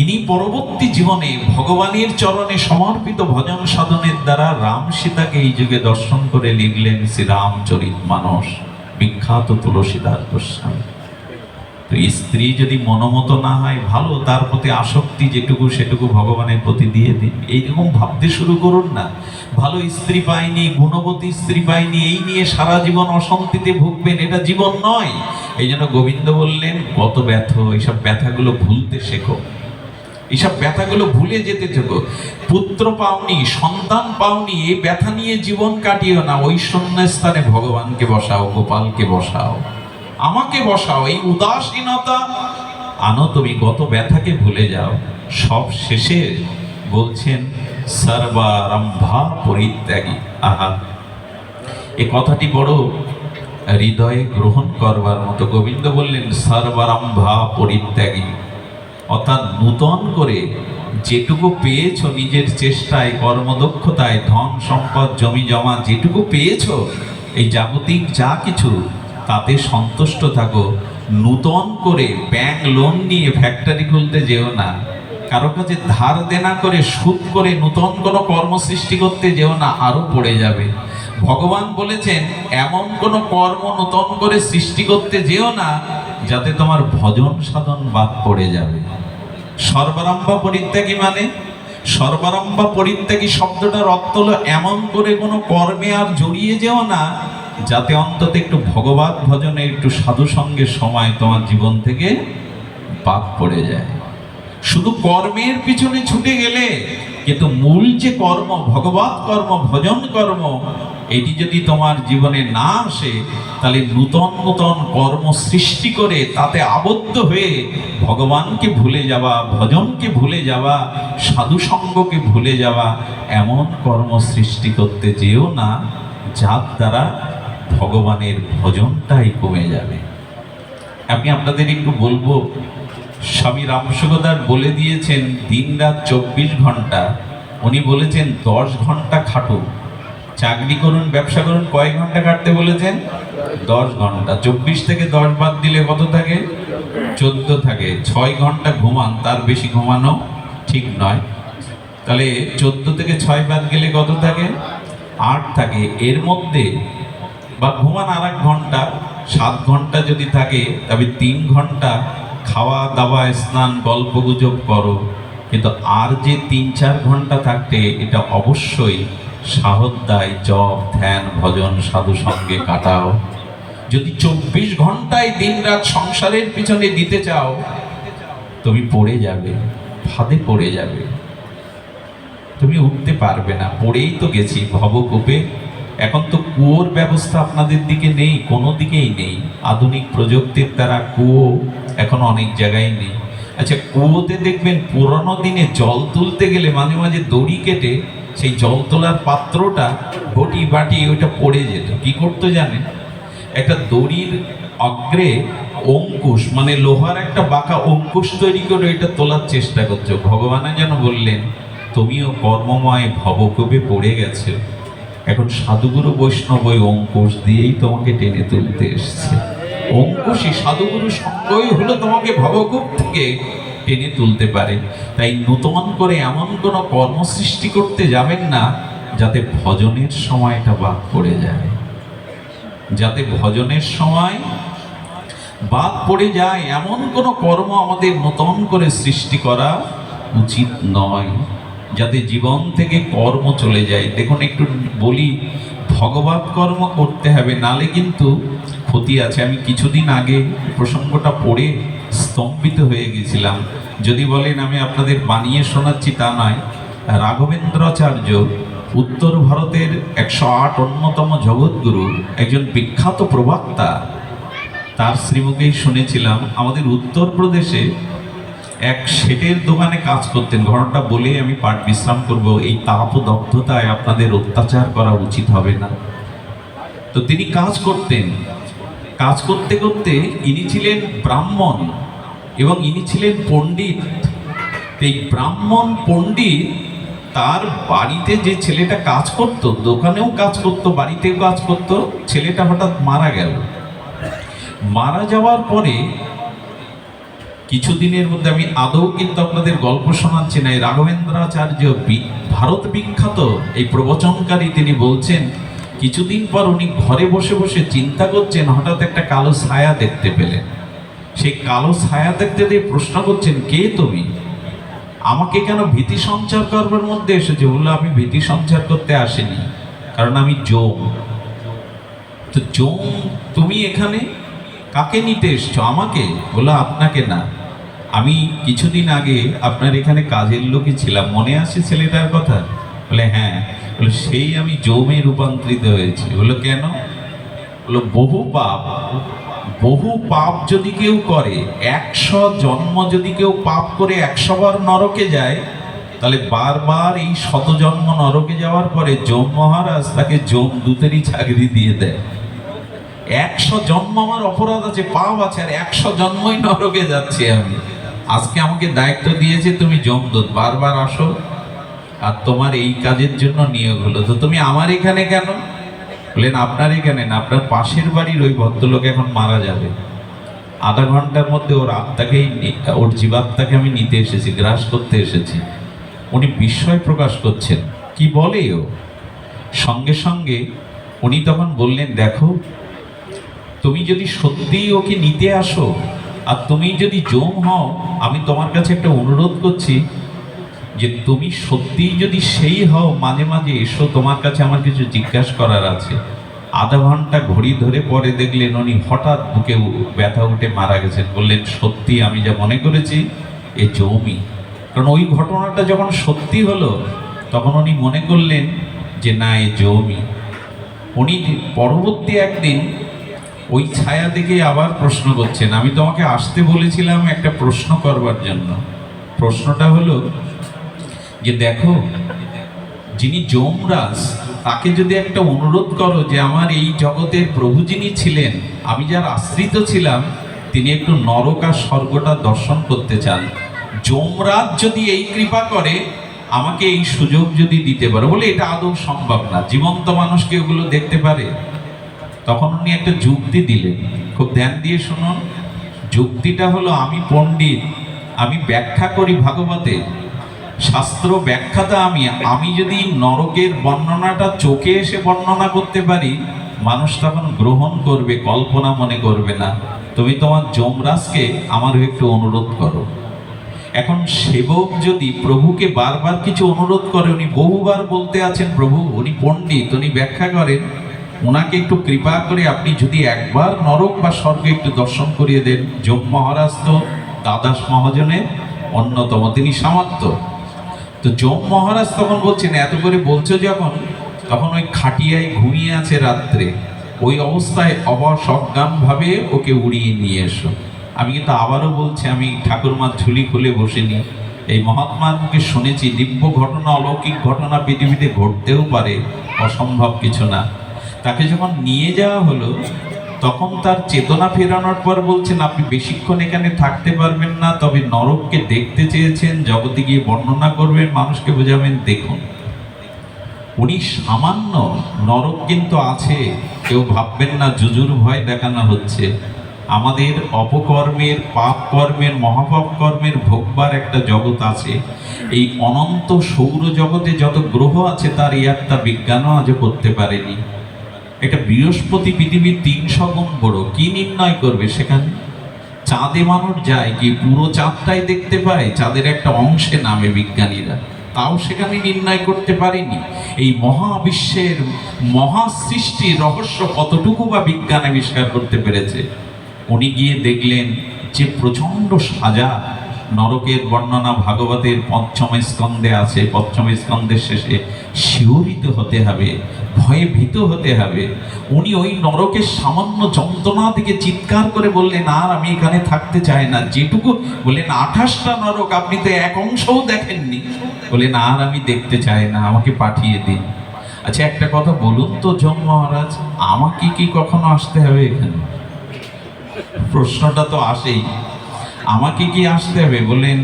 ইনি পরবর্তী জীবনে ভগবানের চরণে সমর্পিত ভজন সাধনের দ্বারা রাম সীতাকে এই যুগে দর্শন করে লিখলেন শ্রীরামচরিত মানস, বিখ্যাত তুলসীদাস গোস্বামী। তো স্ত্রী যদি মনোমত না হয়, ভালো, তার প্রতি আসক্তি যেটুকু সেটুকু ভগবানের প্রতি দিয়ে দিন। এইরকম ভাবতে শুরু করুন না, ভালো স্ত্রী পাইনি, গুণবতী স্ত্রী পাইনি, এই নিয়ে সারা জীবন অশান্তিতে ভুগবেন, এটা জীবন নয়। এই জন্য গোবিন্দ বললেন, গত ব্যথ, এইসব ব্যথাগুলো ভুলতে শেখো, এইসব ব্যথাগুলো ভুলে যেতে থেকো। পুত্র পাওনি, সন্তান পাওনি, এই ব্যথা নিয়ে জীবন কাটিও না। ওই শূন্যস্থানে ভগবানকে বসাও, গোপালকে বসাও, আমাকে বসাও। এই উদাসীনতা আনো তুমি, গত ব্যথাকে ভুলে যাও। সব শেষে বলছেন সর্বারম্ভা পরিত্যাগী। আহা, এ কথাটি বড় হৃদয়ে গ্রহণ করবার মতো। গোবিন্দ বললেন সর্বারম্ভা পরিত্যাগী, অর্থাৎ নূতন করে যেটুকু পেয়েছো নিজের চেষ্টায়, কর্মদক্ষতায়, ধন সম্পদ, জমি জমা যেটুকু পেয়েছো, এই জাগতিক যা কিছু, তাতে সন্তুষ্ট থাকো। নূতন করে ব্যাংক লোন নিয়ে ফ্যাক্টরি খুলতে যেও না, কারো কাছে ধার দেনা করে সুদ করে নূতন কোনো কর্ম সৃষ্টি করতে যেও না, আরো পড়ে যাবে। ভগবান বলেছেন, এমন কোনো কর্ম নূতন করে সৃষ্টি করতে যেও না যাতে তোমার ভজন সাধন বাদ পড়ে যাবে। সর্বারম্ভ পরিত্যাগী মানে, সর্বারম্ভ পরিত্যাগী শব্দটার অর্থ হলো, এমন করে কোনো কর্মে আর জড়িয়ে যেও না যাতে অন্তত একটু ভগবত ভজনে, একটু সাধু সঙ্গের সময় তোমার জীবন থেকে বাদ পড়ে যায়। শুধু কর্মের পিছনে ছুটে গেলে, কিন্তু মূল যে কর্ম, ভগবৎ কর্ম, ভজন কর্ম, এটি যদি তোমার জীবনে না আসে, তাহলে নূতন নূতন কর্ম সৃষ্টি করে তাতে আবদ্ধ হয়ে ভগবানকে ভুলে যাওয়া, ভজনকে ভুলে যাওয়া, সাধুসঙ্গকে ভুলে যাওয়া, এমন কর্ম সৃষ্টি করতে যেও না যার দ্বারা ভগবানের ভজনটাই কমে যাবে। আমি আপনাদের একটু বলবো, স্বামী রামসুগদার বলে দিয়েছেন দিন রাত 24 ঘন্টা, উনি বলেছেন 10 ঘন্টা খাটুন, চাকরি করুন, ব্যবসা করুন। কয় ঘন্টা কাটতে বলেছেন? 10 ঘন্টা। 24 থেকে 10 বাদ দিলে কত থাকে? 14 থাকে। 6 ঘন্টা ঘুমান, তার বেশি ঘুমানো ঠিক নয়। তাহলে 14 থেকে 6 বাদ গেলে কত থাকে? 8 থাকে। এর মধ্যে বা ঘুমান আর 1 ঘন্টা, 7 ঘন্টা যদি থাকে, তবে 3 ঘন্টা খাওয়া দাওয়া, স্নান, গল্প গুজব করো। কিন্তু আর যে 3-4 ঘন্টা থাকতে, এটা অবশ্যই সাহোদ্দায় জপ, ধ্যান, ভজন, সাধু সঙ্গে কাটাও। যদি 24 ঘন্টায় দিন রাত সংসারের পিছনে দিতে চাও, তুমি পড়ে যাবে, ফাঁদে পড়ে যাবে, তুমি উঠতে পারবে না। পড়েই তো গেছি ভবকূপে। এখন তো কুয়োর ব্যবস্থা আপনাদের দিকে নেই, কোনো দিকেই নেই। আধুনিক প্রযুক্তির দ্বারা কুয়ো এখন অনেক জায়গায় নেই। আচ্ছা, কুয়োতে দেখবেন পুরনো দিনে জল তুলতে গেলে মাঝে মাঝে দড়ি কেটে সেই জল তোলার পাত্রটা, ঘটি বাটি, ওইটা পড়ে যেত। কি করতো জানেন? একটা দড়ির অগ্রে অঙ্কুশ, মানে লোহার একটা বাঁকা অঙ্কুশ তৈরি করে এটা তোলার চেষ্টা করছো। ভগবান যেন বললেন, তুমিও কর্মময় ভবকূপে পড়ে গেছো, এখন সাধুগুরু বৈষ্ণব ওই অঙ্কুশ দিয়েই তোমাকে টেনে তুলতে এসছে। অঙ্কুশই, সাধুগুরু সঙ্গই হলো তোমাকে ভবকূপ থেকে টেনে তুলতে পারে। তাই নূতন করে এমন কোনো কর্ম সৃষ্টি করতে যাবেন না যাতে ভজনের সময়টা বাদ পড়ে যায়, যাতে ভজনের সময় বাদ পড়ে যায়, এমন কোনো কর্ম আমাদের নূতন করে সৃষ্টি করা উচিত নয়, যাতে জীবন থেকে কর্ম চলে যায়। দেখুন, একটু বলি, ভগবৎ কর্ম করতে হবে, নালে কিন্তু ক্ষতি আছে। আমি কিছুদিন আগে প্রসঙ্গটা পড়ে স্তম্ভিত হয়ে গেছিলাম। যদি বলেন আমি আপনাদের বানিয়ে শোনাচ্ছি, তা নয়। রাঘবেন্দ্রাচার্য, উত্তর ভারতের 108 অন্যতম জগৎগুরু, একজন বিখ্যাত প্রবক্তা, তার শ্রীমুখেই শুনেছিলাম আমাদের উত্তরপ্রদেশে এক শেঠের দোকানে কাজ করতেন। ঘটনাটা বলে আমি পাঠ বিশ্রাম করব। এই তাপদগ্ধতায় আপনাদের অত্যাচার করা উচিত হবে না। তো তিনি কাজ করতেন, কাজ করতে করতে ইনি ছিলেন ব্রাহ্মণ এবং ইনি ছিলেন পণ্ডিত। এই ব্রাহ্মণ পণ্ডিত, তার বাড়িতে যে ছেলেটা কাজ করত, দোকানেও কাজ করত, বাড়িতেও কাজ করত, ছেলেটা হঠাৎ মারা গেল। মারা যাওয়ার পরে কিছুদিনের মধ্যে, আমি আদৌ কিন্তু আপনাদের গল্প শোনাচ্ছি না, এই রাঘবেন্দ্রাচার্য ভারত বিখ্যাত এই প্রবচনকারী, তিনি বলছেন কিছুদিন পর উনি ঘরে বসে বসে চিন্তা করছেন, হঠাৎ একটা কালো ছায়া দেখতে পেলেন। সেই কালো ছায়া দেখতে দিয়ে প্রশ্ন করছেন, কে তুমি? আমাকে কেন ভীতি সঞ্চার করবার মধ্যে এসেছে? বললো, আমি ভীতি সঞ্চার করতে আসিনি, কারণ আমি জম। তো জম, তুমি এখানে কাকে নিতে এসছো? আমাকে? বললো, আপনাকে না, আমি কিছুদিন আগে আপনার এখানে কাজের লোকই ছিলাম, মনে আছে ছেলেটার কথা? বলে, হ্যাঁ। বলে, সেই আমি জমে রূপান্তরিত হয়েছি। বললো, কেন? বললো, বহু পাপ যদি কেউ করে, 100 জন্ম যদি কেউ পাপ করে 100 বার নরকে যায়, তাহলে বারবার এই 100 জন্ম নরকে যাওয়ার পরে যম মহারাজ তাকে যম দূতেরই চাকরি দিয়ে দেয়। 100 জন্ম আমার অপরাধ আছে, পাপ আছে, আর 100 জন্মই নরকে যাচ্ছি আমি। আজকে আমাকে দায়িত্ব দিয়েছে, তুমি যমদূত, বারবার আসো, আর তোমার এই কাজের জন্য নিয়োগ হলো। তো তুমি আমার এখানে কেন? বললেন, আপনার এখানে না, আপনার পাশের বাড়ির ওই ভদ্রলোক এখন মারা যাবে, আধা ঘন্টার মধ্যে ওর আত্মাকেই, ওর জীবাত্মাকে আমি নিতে এসেছি, গ্রাস করতে এসেছি। উনি বিস্ময় প্রকাশ করছেন, কি বলে ও? সঙ্গে সঙ্গে উনি তখন বললেন, দেখো, তুমি যদি সত্যিই ওকে নিতে আসো, আর তুমি যদি জম হও, আমি তোমার কাছে একটা অনুরোধ করছি যে তুমি সত্যিই যদি সেই হও, মাঝে মাঝে এসো, তোমার কাছে আমার কিছু জিজ্ঞাসা করার আছে। আধা ঘন্টা ঘড়ি ধরে পরে দেখলেন উনি হঠাৎ বুকে ব্যথা উঠে মারা গেছেন। বললেন সত্যি আমি যা মনে করেছি এ জমি। কারণ ওই ঘটনাটা যখন সত্যি হলো তখন উনি মনে করলেন যে না, এ জমি। উনি পরবর্তী একদিন ওই ছায়া দেখে আবার প্রশ্ন করছেন, আমি তোমাকে আসতে বলেছিলাম একটা প্রশ্ন করবার জন্য। প্রশ্নটা হলো যে দেখো, যিনি যমরাজ তাকে যদি একটা অনুরোধ করো যে আমার এই জগতের প্রভু যিনি ছিলেন, আমি যার আশ্রিত ছিলাম, তিনি একটু নরক আর স্বর্গটা দর্শন করতে চান, যমরাজ যদি এই কৃপা করে আমাকে এই সুযোগ যদি দিতে পারে। বলে এটা আদৌ সম্ভব না, জীবন্ত মানুষকে ওগুলো দেখতে পারে? তখন উনি একটা যুক্তি দিলেন, খুব ধ্যান দিয়ে শুনুন। যুক্তিটা হলো, আমি পণ্ডিত, আমি ব্যাখ্যা করি ভাগবতে, শাস্ত্র ব্যাখ্যাটা আমি যদি নরকের বর্ণনাটা চোখে এসে বর্ণনা করতে পারি, মানুষ তখন গ্রহণ করবে, কল্পনা মনে করবে না। তুমি তোমার যমরাজকে আমার একটু অনুরোধ করো। এখন সেবক যদি প্রভুকে বারবার কিছু অনুরোধ করে, উনি বহুবার বলতে আছেন প্রভু, উনি পণ্ডিত, উনি ব্যাখ্যা করেন, ওনাকে একটু কৃপা করে আপনি যদি একবার নরক বা স্বর্গে একটু দর্শন করিয়ে দেন। যম মহারাজ তো দ্বাদশ মহাজনের অন্যতম, তিনি সামর্থ্য। তো যম মহারাজ তখন বলছেন, এত করে বলছো যখন, তখন ওই খাটিয়ায় ঘুমিয়ে আছে রাত্রে, ওই অবস্থায় অবশ অজ্ঞান ভাবে ওকে উড়িয়ে নিয়ে এসো। আমি কিন্তু আবারও বলছি, আমি ঠাকুরমার ঝুলি খুলে বসিনি, এই মহাত্মার মুখে শুনেছি দিব্য ঘটনা, অলৌকিক ঘটনা পৃথিবীতে ঘটতেও পারে, অসম্ভব কিছু না। তাকে যখন নিয়ে যাওয়া হলো তখন তার চেতনা ফেরানোর পর বলছেন, আপনি বেশিক্ষণ এখানে থাকতে পারবেন না, তবে নরককে দেখতে চেয়েছেন, জগতে গিয়ে বর্ণনা করবেন, মানুষকে বোঝাবেন। দেখুন, উনি সামান্য, নরক কিন্তু আছে, কেউ ভাববেন না জুজুর ভয় দেখানো হচ্ছে। আমাদের অপকর্মের, পাপ কর্মের, মহাপাপ কর্মের ভোগবার একটা জগৎ আছে। এই অনন্ত সৌর জগতে যত গ্রহ আছে তার একটা বিজ্ঞানও আজও করতে পারেনি। একটা বৃহস্পতি পৃথিবীর 300 গুণ বড়, কি নির্ণয় করবে সেখানে? চাঁদে মানুষ যায় কি পুরো চাঁদটাই দেখতে পায়? চাঁদের একটা অংশে নামে বিজ্ঞানীরা, তাও সেখানে নির্ণয় করতে পারেনি। এই মহাবিশ্বের মহাসৃষ্টির রহস্য কতটুকু বা বিজ্ঞান আবিষ্কার করতে পেরেছে। উনি গিয়ে দেখলেন যে প্রচণ্ড সাজা। নরকের বর্ণনা ভাগবতের ৫ম স্কন্ধে আছে। ৫ম স্কন্ধের শেষে শিহরিত হতে হবে, ভয়ে ভীত হতে হবে। উনি ওই নরকের সামান্য যন্ত্রণা থেকে চিৎকার করে বললেন, আর আমি এখানে থাকতে চাই না। যেটুকু বললেন ২৮টা নরক, আপনি তো এক অংশও দেখেননি। বললেন আর আমি দেখতে চাই না, আমাকে পাঠিয়ে দিন। আচ্ছা একটা কথা বলুন তো যম মহারাজ, আমাকে কি কখনো আসতে হবে এখানে? প্রশ্নটা তো আসেই, আমাকে কি আসতে হবে? বললেন,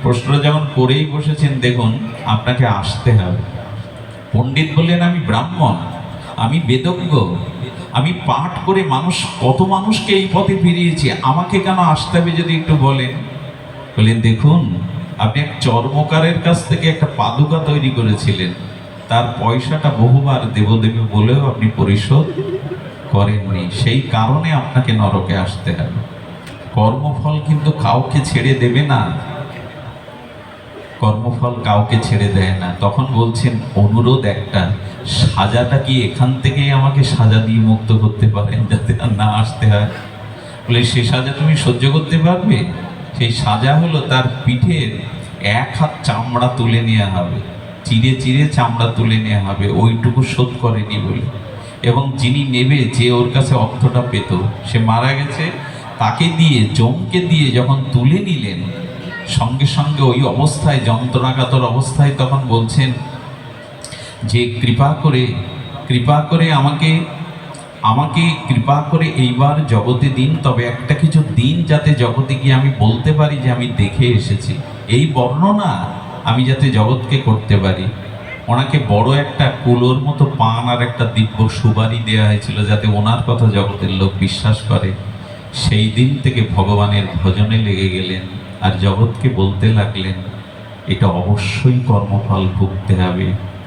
প্রশ্নটা যখন করেই বসেছেন, দেখুন আপনাকে আসতে হবে। পণ্ডিত বললেন, আমি ব্রাহ্মণ, আমি বেদজ্ঞ, আমি পাঠ করে কত মানুষকে এই পথে ফিরিয়েছি, আমাকে কেন আসতে হবে যদি একটু বলেন। বললেন, দেখুন আপনি এক চর্মকারের কাছ থেকে একটা পাদুকা তৈরি করেছিলেন, তার পয়সাটা বহুবার দেব দেবে বলেও আপনি পরিশোধ করেননি, সেই কারণে আপনাকে নরকে আসতে হবে। কর্মফল কিন্তু কাউকে ছেড়ে দেবে না, কর্মফল কাউকে ছেড়ে দেয় না। তখন বলছেন, অনুরোধ একটা, সাজাটা কি এখান থেকেই আমাকে সাজা দিয়ে মুক্ত করতে পারেন, যাতে আর না আসতে হয়? বলে, সে সাজা তুমি সহ্য করতে পারবে? সেই সাজা হলো তার পিঠের 1 হাত চামড়া তুলে নেওয়া হবে, চিরে চিরে চামড়া তুলে নেওয়া হবে, ওইটুকু শোধ করেনি বলে। এবং যিনি নেবে, যে ওর কাছে অর্থটা পেত, সে মারা গেছে, তাকে দিয়ে, যমকে দিয়ে যখন তুলে নিলেন, সঙ্গে সঙ্গে ওই অবস্থায়, যন্ত্রণাকাতর অবস্থায় তখন বলছেন যে কৃপা করে আমাকে কৃপা করে এইবার জগতে দিন, তবে একটা কিছু দিন যাতে জগতে গিয়ে আমি বলতে পারি যে আমি দেখে এসেছি, এই বর্ণনা আমি যাতে জগৎকে করতে পারি। ওনাকে বড় একটা কুলোর মতো পান আর একটা দিব্য সুবারি দেওয়া হয়েছিল, যাতে ওনার কথা জগতের লোক বিশ্বাস করে। সেই দিন থেকে ভগবানের ভজনে লেগে গেলেন আর জগৎকে বলতে লাগলেন, এটা অবশ্যই কর্মফল ভুগতে হবে,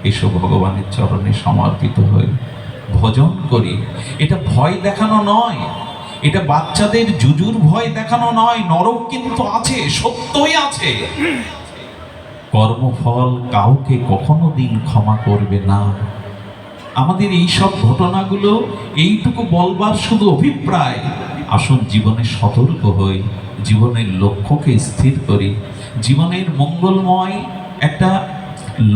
এসব ভগবানের চরণে সমর্পিত হয়ে ভজন করি। এটা ভয় দেখানো নয়, এটা বাচ্চাদের জুজুর ভয় দেখানো নয়। নরক কিন্তু আছে, সত্যই আছে। কর্মফল কাউকে কখনো দিন ক্ষমা করবে না। আমাদের এই সব ঘটনাগুলো এইটুকু বলবার শুধু অভিপ্রায়, আসুন জীবনে সতর্ক হই, জীবনের লক্ষ্যকে স্থির করি, জীবনের মঙ্গলময় একটা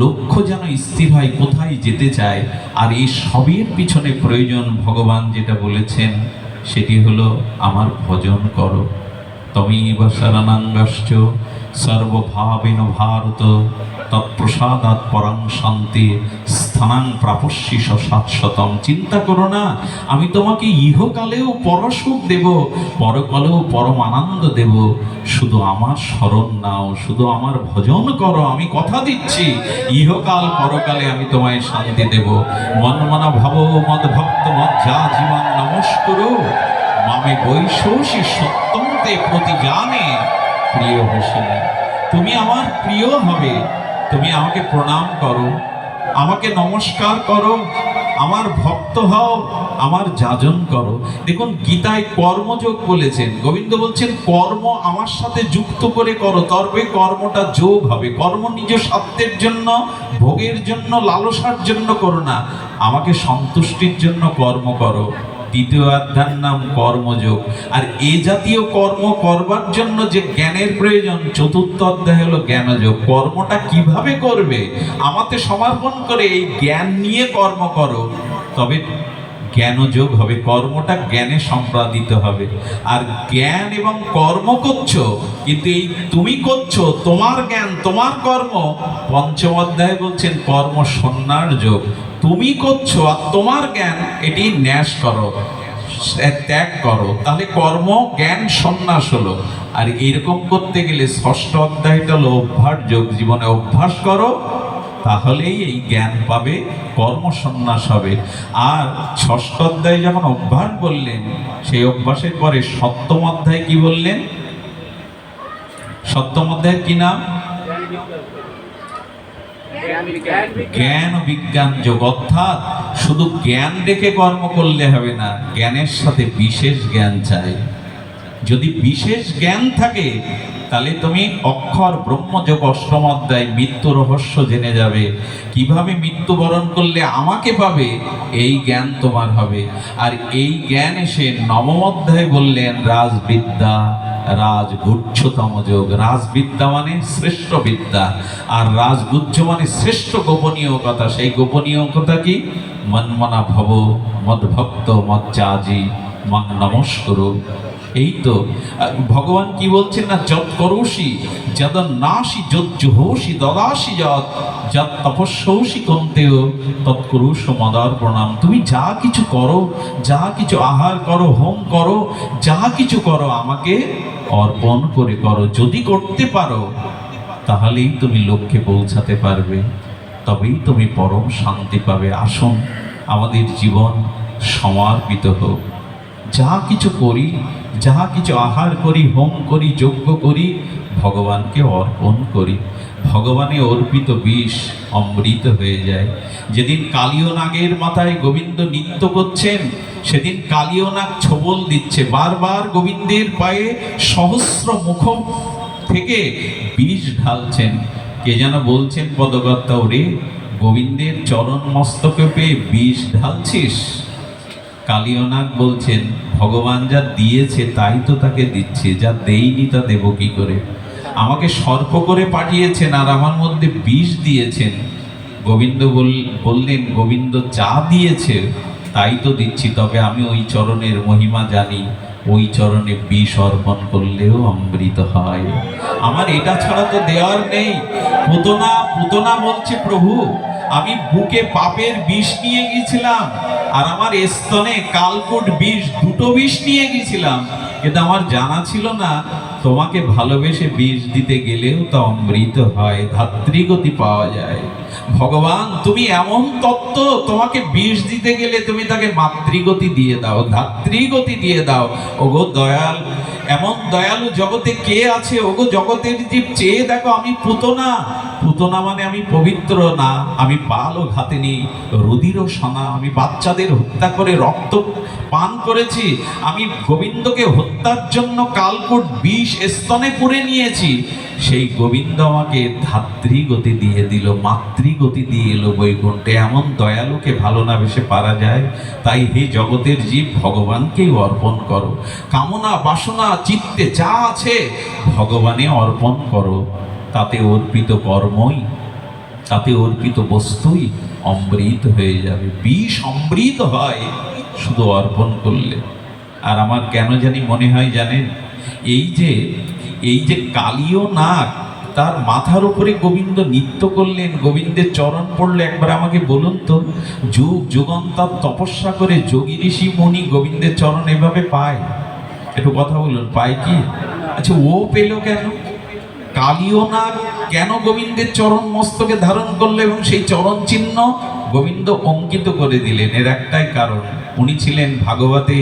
লক্ষ্য যেন স্থির হয়, কোথায় যেতে চায়। আর এই সবের পিছনে প্রয়োজন ভগবান যেটা বলেছেন সেটি হলো আমার ভজন করো। তমেব শরণাঙ্গশ্চ সর্বভাবেন ভারত তৎপ্রসাদাৎ পরং শান্তি স্থানাং প্রাপস্যি শাশ্বতম। চিন্তা করো না, আমি তোমাকে ইহকালেও পরসুখ দেব, পরকালেও পরম আনন্দ দেব। শুধু আমার শরণ নাও, শুধু আমার ভজন করো, আমি কথা দিচ্ছি ইহকাল পরকালে আমি তোমায় শান্তি দেব। মনমনা ভাব মদ ভক্ত মজ্জা জীবন নমস্কুরু মামে বৈশোষী সত্যন্তে প্রতি জানে প্রিয় হোসেনে। তুমি আমার প্রিয় হবে, তুমি আমাকে প্রণাম করো, আমাকে নমস্কার করো, আমার ভক্ত হও, আমার যাজন করো। দেখুন গীতায় কর্মযোগ বলেছেন, গোবিন্দ বলছেন কর্ম আমার সাথে যুক্ত করে করো, তবে কর্মটা যোগ হবে। কর্ম নিজ স্বার্থের জন্য, ভোগের জন্য, লালসার জন্য করো না, আমাকে সন্তুষ্টির জন্য কর্ম করো। দ্বিতীয় অধ্যায়ের নাম কর্মযোগ। আর এ জাতীয় কর্ম করবার জন্য যে জ্ঞানের প্রয়োজন, চতুর্থ অধ্যায় হলো জ্ঞানযোগ। কর্মটা কিভাবে করবে, আমাকে সমর্পণ করে এই জ্ঞান নিয়ে কর্ম করো, তবে জ্ঞানযোগ হবে। কর্মটা জ্ঞানে সম্পাদিত হবে। আর জ্ঞান এবং কর্ম করছো, কিন্তু এই তুমি করছো তোমার জ্ঞান তোমার কর্ম। পঞ্চম অধ্যায়ে বলছেন কর্ম সন্ন্যাস যোগ। তুমি করছো আর তোমার জ্ঞান এটি ন্যাস করো, ত্যাগ করো, তাহলে কর্ম জ্ঞান সন্ন্যাস হলো। আর এরকম করতে গেলে ষষ্ঠ অধ্যায়টা হলো অভ্যাস যোগ। জীবনে অভ্যাস করো, তাহলেই এই জ্ঞান পাবে, কর্ম সন্ন্যাস হবে। আর ষষ্ঠ অধ্যায়ে যখন অভ্যাস বললেন, সেই অভ্যাসের পরে সপ্তম অধ্যায় কি বললেন? সপ্তম অধ্যায়ের কি নাম? জ্ঞান বিজ্ঞান যোগ। অর্থাৎ শুধু জ্ঞান রেখে কর্ম করলে হবে না, জ্ঞানের সাথে বিশেষ জ্ঞান চাই। যদি বিশেষ জ্ঞান থাকে তাহলে তুমি অক্ষর ব্রহ্মযোগ অষ্টম অধ্যায় মৃত্যু রহস্য জেনে যাবে। কিভাবে মৃত্যুবরণ করলে আমাকে পাবে, এই জ্ঞান তোমার হবে। আর এই জ্ঞান এসে নবম অধ্যায়ে বললেন রাজবিদ্যা, রাজগুহ্যতম যোগ। রাজবিদ্যা মানে শ্রেষ্ঠ বিদ্যা, আর রাজগুহ্য মানে শ্রেষ্ঠ গোপনীয় কথা। সেই গোপনীয় কথা কি? মনমনা ভব মদ্ভক্ত মজ্জাজি মং নমস্কুরু। এই তো ভগবান কি বলছেন না, যৎ করোষি যদ নাসি যজ্জুহোষি দদাসি যৎ যৎ তপস্যৌষি কন্তেয় তৎকুরুষ মদার প্রণাম। তুমি যা কিছু করো, যা কিছু আহার করো, হোম করো, যা কিছু করো আমাকে অর্পণ করে করো। যদি করতে পারো তাহলেই তুমি লক্ষ্যে পৌঁছাতে পারবে, তবেই তুমি পরম শান্তি পাবে। আসুন আমাদের জীবন সমর্পিত হোক। যা কিছু করি, যা কিছু আহার করি, হোম করি, যজ্ঞ করি, ভগবানকে অর্পণ করি। ভগবানে অর্পিত বিষ অমৃত হয়ে যায়। যেদিন কালীয় নাগের মাথায় গোবিন্দ নৃত্য করছেন, সেদিন কালীয় নাগ ছোবল দিচ্ছে, বারবার গোবিন্দের পায়ে সহস্র মুখ থেকে বিষ ঢালছেন। কে যেন বলছেন পদকর্তা, ওরে গোবিন্দের চরণ মস্তকে পেয়ে বিষ ঢালছিস? কালীয়নাগ বলছেন ভগবান যা দিয়েছে তাই তো তাকে দিচ্ছে, যা দেইনি তা দেব কি করে? আমাকে সর্প করে পাঠিয়েছেন আর আমার মধ্যে বিষ দিয়েছেন। গোবিন্দ বললেন গোবিন্দ যা দিয়েছে তাই তো দিচ্ছি, তবে আমি ওই চরণের মহিমা জানি, ওই চরণে বিষ অর্পণ করলেও অমৃত হয়। আমার এটা ছাড়া তো দেওয়ার নেই। পুতনা বলছে প্রভু আমি বুকে পাপের বিষ নিয়ে গিয়েছিলাম আর আমার স্তনে কালকুট বিষ, দুটো বিষ নিয়ে গিয়েছিলাম, কিন্তু আমার জানা ছিল না তোমাকে ভালোবেসে বিষ দিতে গেলেও তা অমৃত হয়, ধাত্রীগতি পাওয়া যায়। ভগবান তুমি এমন তত্ত্ব, তোমাকে বিষ দিতে গেলে তুমি তাকে মাতৃগতি দিয়ে দাও, ধাত্রীগতি দিয়ে দাও। ওগো দয়াল, এমন দয়ালু জগতে কে আছে? ওগো জগতের জীব চেয়ে দেখো, আমি পুতনা মানে আমি পবিত্র না, আমি বালও ঘাতিনি, রুধিরও সনা, আমি বাচ্চাদের হত্যা করে রক্ত পান করেছি, আমি গোবিন্দকে হত্যার জন্য কালকুট বিষ স্তনে পুরে নিয়েছি। সেই গোবিন্দ আমাকে ধাত্রীগতি দিয়ে দিল, মাতৃগতি দিয়ে এলো বৈকুণ্ঠে। এমন দয়ালুকে ভালো না বেশে পারা যায়? তাই হে জগতের জীব, ভগবানকেই অর্পণ করো। কামনা বাসনা চিত্তে যা আছে ভগবানে অর্পণ করো। তাতে অর্পিত কর্মই, তাতে অর্পিত বস্তুই অমৃত হয়ে যাবে। বিষ অমৃত হয় শুধু অর্পণ করলে। আর আমার কেন জানি মনে হয় জানেন, এই যে কালীয় নাগ, তার মাথার উপরে গোবিন্দ নৃত্য করলেন, গোবিন্দের চরণ পড়লে। একবার আমাকে বলুন তো, যুগ যুগান্তর তপস্যা করে যোগী ঋষি মুনি গোবিন্দের চরণ এভাবে পায়? একটু কথা বলুন, পায় কি? আচ্ছা, ও পেল কেন? কালীয় নাগ কেন গোবিন্দের চরণ মস্তকে ধারণ করলো এবং সেই চরণ চিহ্ন গোবিন্দ অঙ্কিত করে দিলেন? এর একটাই কারণ, উনি ছিলেন ভাগবতে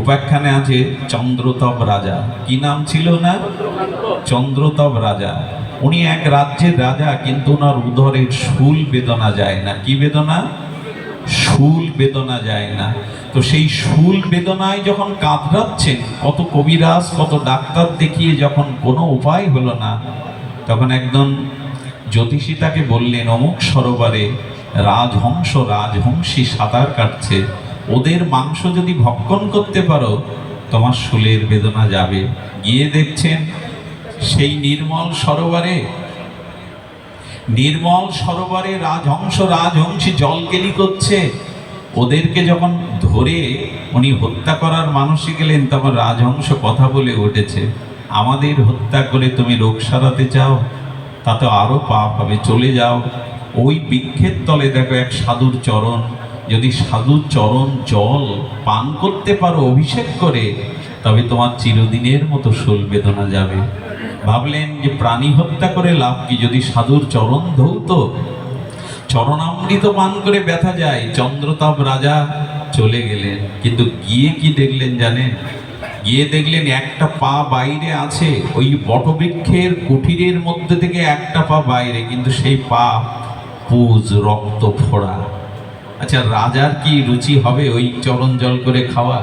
উপাখ্যানে আছে চন্দ্রতপ রাজা। কি নাম ছিল না? চন্দ্রতপ রাজা। উনি এক রাজ্যের রাজা, কিন্তু ওনার উদরের শুল বেদনা যায় না। কি বেদনা? শুল বেদনা যায় না। তো সেই শুল বেদনায় যখন কাতরাচ্ছেন, কত কবিরাজ কত ডাক্তার দেখিয়ে যখন কোনো উপায় হলো না, তখন একজন জ্যোতিষী তাকে বললেন, অমুক সরোবরে রাজহংস রাজহংসী সাঁতার কাটছে, ওদের মাংস যদি ভক্ষণ করতে পারো তোমার শুলের বেদনা যাবে। গিয়ে দেখছেন সেই নির্মল সরোবরে রাজহংস রাজহংসী জলকেলি করছে। ওদেরকে যখন ধরে উনি হত্যা করার মানুষই গেলেন, তখন রাজহংস কথা বলে উঠেছে, আমাদের হত্যা করে তুমি রোগ সারাতে চাও? তাতে আরো পাপ হবে, চলে যাও। ওই বৃক্ষের তলে দেখো এক সাধুর চরণ, যদি সাধুর চরণ জল পান করতে পারো অভিষেক করে, তবে তোমার চিরদিনের মতো শোল বেদনা যাবে। ভাবলেন যে প্রাণী হত্যা করে লাভ কি, যদি সাধুর চরণ ধৌত চরণামৃত পান করে ব্যথা যায়। চন্দ্রতাপ রাজা চলে গেলেন, কিন্তু গিয়ে কি দেখলেন জানেন? গিয়ে দেখলেন একটা পা বাইরে আছে, ওই বটবৃক্ষের কুঠিরের মধ্যে থেকে একটা পা বাইরে, কিন্তু সেই পা পুজ রক্ত ফোড়া। আচ্ছা, রাজার কি রুচি হবে ওই চরণ জল করে খাওয়া?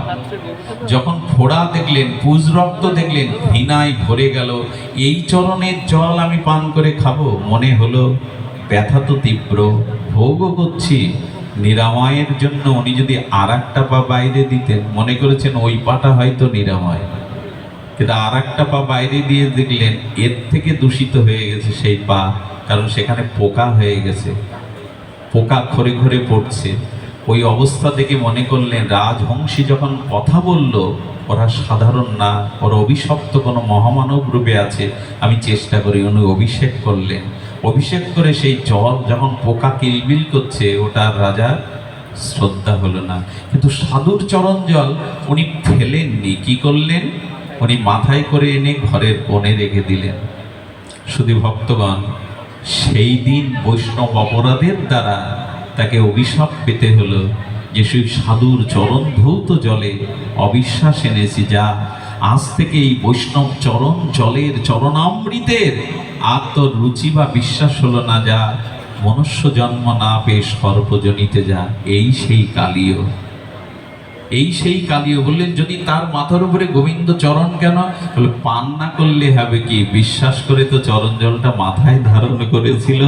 যখন ফোড়া দেখলেন, পুজ রক্ত দেখলেন, ঘৃণায় ভরে গেল। এই চরণের জল আমি পান করে খাবো? মনে হলো ব্যথা তো তীব্র, ভোগও করছি, নিরাময়ের জন্য উনি যদি আর একটা পা বাইরে দিতেন, মনে করেছেন ওই পাটা হয়তো নিরাময়, কিন্তু আর একটা পা বাইরে দিয়ে দেখলেন এর থেকে দূষিত হয়ে গেছে সেই পা, কারণ সেখানে পোকা হয়ে গেছে, পোকা ঘরে ঘরে পড়ছে। ওই অবস্থা থেকে মনে করলেন রাজহংসী যখন কথা বলল, ওরা সাধারণ না, ওরা অভিশপ্ত কোনো মহামানব রূপে আছে, আমি চেষ্টা করি। উনি অভিষেক করলেন, অভিষেক করে সেই জল যখন পোকা কিলবিল করছে, ওটা রাজা শ্রদ্ধা হলো না। কিন্তু সাধুর চরণ জল উনি ফেলেননি, কি করলেন? উনি মাথায় করে এনে ঘরের কোণে রেখে দিলেন। শুধু ভক্তগণ, সেই দিন বৈষ্ণব অপরাধের দ্বারা তাকে অভিশাপ পেতে হলো যে সেই সাধুর চরণ ধৌত জলে অবিশ্বাস এনেছি, যা আজ থেকে এই বৈষ্ণব চরণ জলের চরণামৃতের আর তোর রুচি বা বিশ্বাস হলো না, যা মনুষ্য জন্ম না পেয়ে সর্বজনিতে যা। এই সেই কালীয়, এই সেই কালীয়। বললেন যদি তার মাথার উপরে গোবিন্দ চরণ কেন? বলে পান না করলে হবে কি, বিশ্বাস করে তো চরণ জলটা মাথায় ধারণ করেছিল।